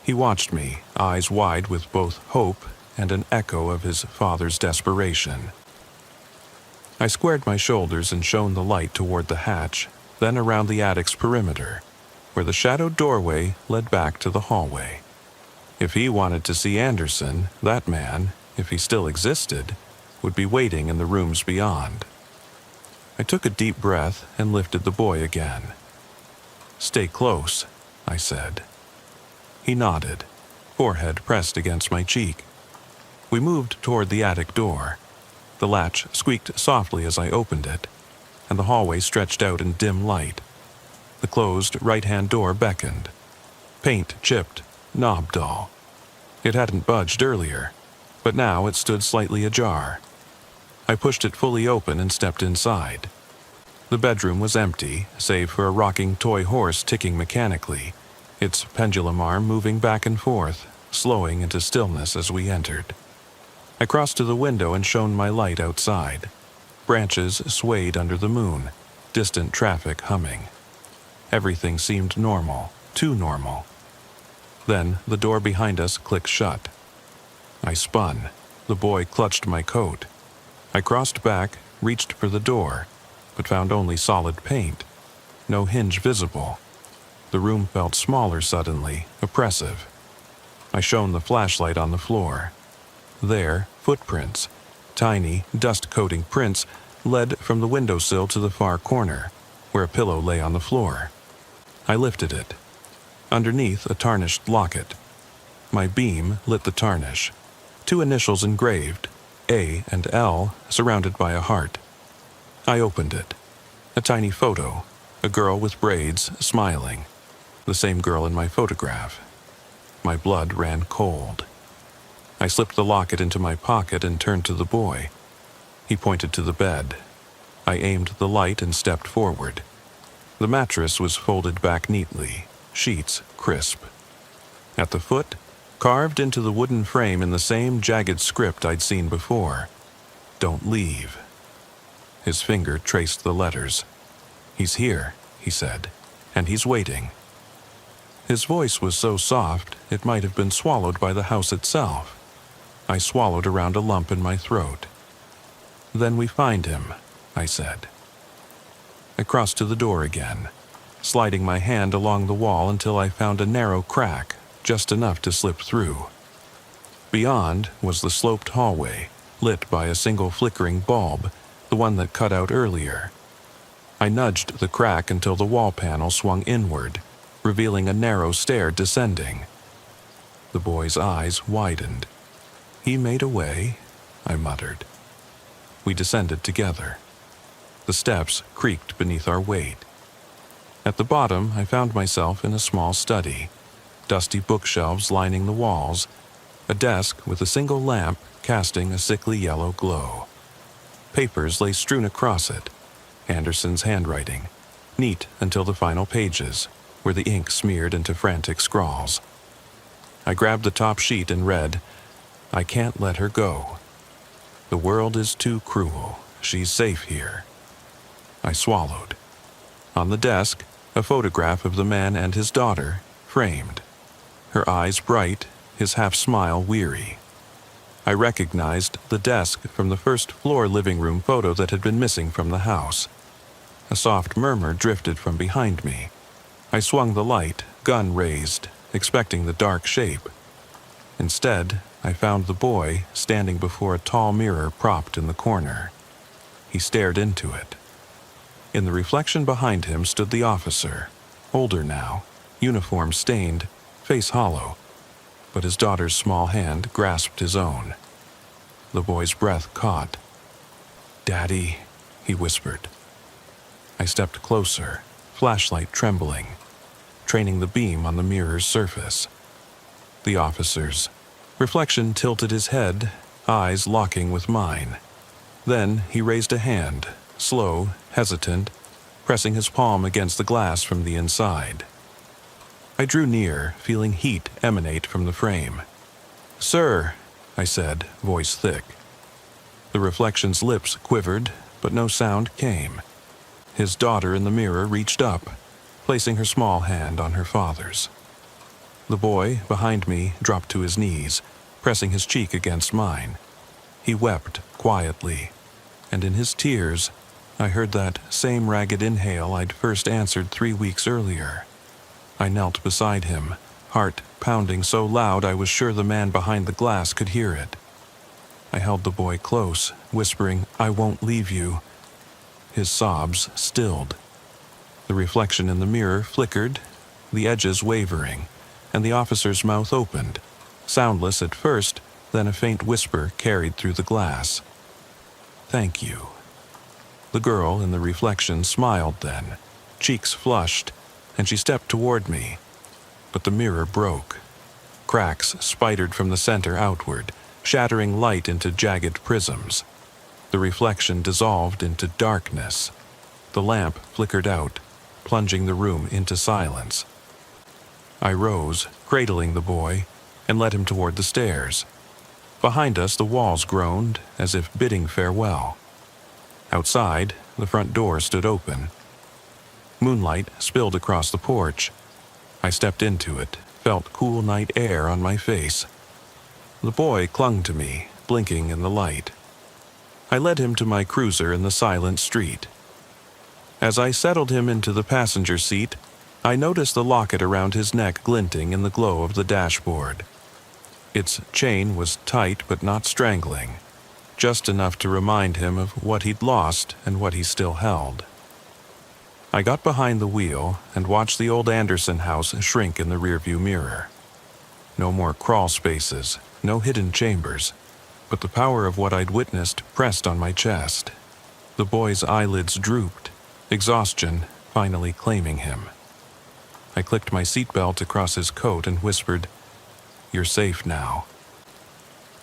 S1: He watched me, eyes wide with both hope and an echo of his father's desperation. I squared my shoulders and shone the light toward the hatch, then around the attic's perimeter, where the shadowed doorway led back to the hallway. If he wanted to see Anderson, that man, if he still existed, would be waiting in the rooms beyond. I took a deep breath and lifted the boy again. "Stay close," I said. He nodded, forehead pressed against my cheek. We moved toward the attic door. The latch squeaked softly as I opened it, and the hallway stretched out in dim light. The closed right-hand door beckoned. Paint chipped, knob dull. It hadn't budged earlier, but now it stood slightly ajar. I pushed it fully open and stepped inside. The bedroom was empty, save for a rocking toy horse ticking mechanically, its pendulum arm moving back and forth, slowing into stillness as we entered. I crossed to the window and shone my light outside. Branches swayed under the moon, distant traffic humming. Everything seemed normal, too normal. Then the door behind us clicked shut. I spun. The boy clutched my coat. I crossed back, reached for the door, but found only solid paint. No hinge visible. The room felt smaller suddenly, oppressive. I shone the flashlight on the floor. There, footprints, tiny, dust-coating prints, led from the windowsill to the far corner, where a pillow lay on the floor. I lifted it. Underneath, a tarnished locket. My beam lit the tarnish. 2 initials engraved, A and L, surrounded by a heart. I opened it. A tiny photo, a girl with braids, smiling. The same girl in my photograph. My blood ran cold. I slipped the locket into my pocket and turned to the boy. He pointed to the bed. I aimed the light and stepped forward. The mattress was folded back neatly, sheets crisp. At the foot, carved into the wooden frame in the same jagged script I'd seen before, "Don't leave." His finger traced the letters. "He's here," he said, "and he's waiting." His voice was so soft it might have been swallowed by the house itself. I swallowed around a lump in my throat. "Then we find him," I said. I crossed to the door again, sliding my hand along the wall until I found a narrow crack, just enough to slip through. Beyond was the sloped hallway, lit by a single flickering bulb, the one that cut out earlier. I nudged the crack until the wall panel swung inward, revealing a narrow stair descending. The boy's eyes widened. "He made a way," I muttered. We descended together. The steps creaked beneath our weight. At the bottom, I found myself in a small study, dusty bookshelves lining the walls, a desk with a single lamp casting a sickly yellow glow. Papers lay strewn across it, Anderson's handwriting, neat until the final pages, where the ink smeared into frantic scrawls. I grabbed the top sheet and read, "I can't let her go. The world is too cruel. She's safe here." I swallowed. On the desk, a photograph of the man and his daughter, framed. Her eyes bright, his half-smile weary. I recognized the desk from the first-floor living room photo that had been missing from the house. A soft murmur drifted from behind me. I swung the light, gun raised, expecting the dark shape. Instead, I found the boy standing before a tall mirror propped in the corner. He stared into it. In the reflection behind him stood the officer, older now, uniform stained, face hollow, but his daughter's small hand grasped his own. The boy's breath caught. "Daddy," he whispered. I stepped closer, flashlight trembling, training the beam on the mirror's surface. The officer's reflection tilted his head, eyes locking with mine. Then he raised a hand, slow, hesitant, pressing his palm against the glass from the inside. I drew near, feeling heat emanate from the frame. "Sir," I said, voice thick. The reflection's lips quivered, but no sound came. His daughter in the mirror reached up, placing her small hand on her father's. The boy, behind me, dropped to his knees, pressing his cheek against mine. He wept quietly, and in his tears, I heard that same ragged inhale I'd first answered 3 weeks earlier. I knelt beside him, heart pounding so loud I was sure the man behind the glass could hear it. I held the boy close, whispering, "I won't leave you." His sobs stilled. The reflection in the mirror flickered, the edges wavering, and the officer's mouth opened, soundless at first, then a faint whisper carried through the glass. "Thank you." The girl in the reflection smiled then, cheeks flushed, and she stepped toward me. But the mirror broke. Cracks spidered from the center outward, shattering light into jagged prisms. The reflection dissolved into darkness. The lamp flickered out, plunging the room into silence. I rose, cradling the boy, and led him toward the stairs. Behind us, the walls groaned, as if bidding farewell. Outside, the front door stood open. Moonlight spilled across the porch. I stepped into it, felt cool night air on my face. The boy clung to me, blinking in the light. I led him to my cruiser in the silent street. As I settled him into the passenger seat, I noticed the locket around his neck glinting in the glow of the dashboard. Its chain was tight but not strangling, just enough to remind him of what he'd lost and what he still held. I got behind the wheel and watched the old Anderson house shrink in the rearview mirror. No more crawl spaces, no hidden chambers, but the power of what I'd witnessed pressed on my chest. The boy's eyelids drooped, exhaustion finally claiming him. I clicked my seatbelt across his coat and whispered, You're safe now."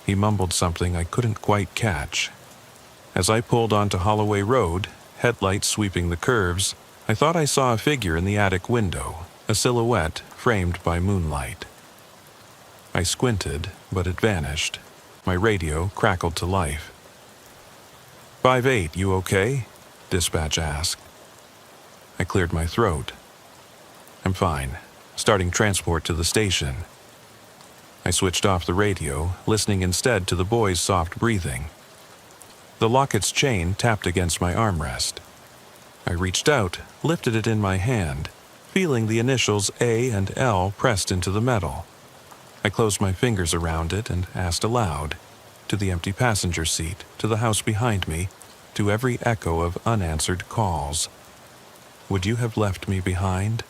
S1: He mumbled something I couldn't quite catch. As I pulled onto Holloway Road, headlights sweeping the curves, I thought I saw a figure in the attic window, a silhouette framed by moonlight. I squinted, but it vanished. My radio crackled to life. 5-8, you okay? Dispatch asked. I cleared my throat. I'm fine. Starting transport to the station. I switched off the radio, listening instead to the boys' soft breathing. The locket's chain tapped against my armrest. I reached out, lifted it in my hand, feeling the initials A and L pressed into the metal. I closed my fingers around it and asked aloud, to the empty passenger seat, to the house behind me, to every echo of unanswered calls. Would you have left me behind?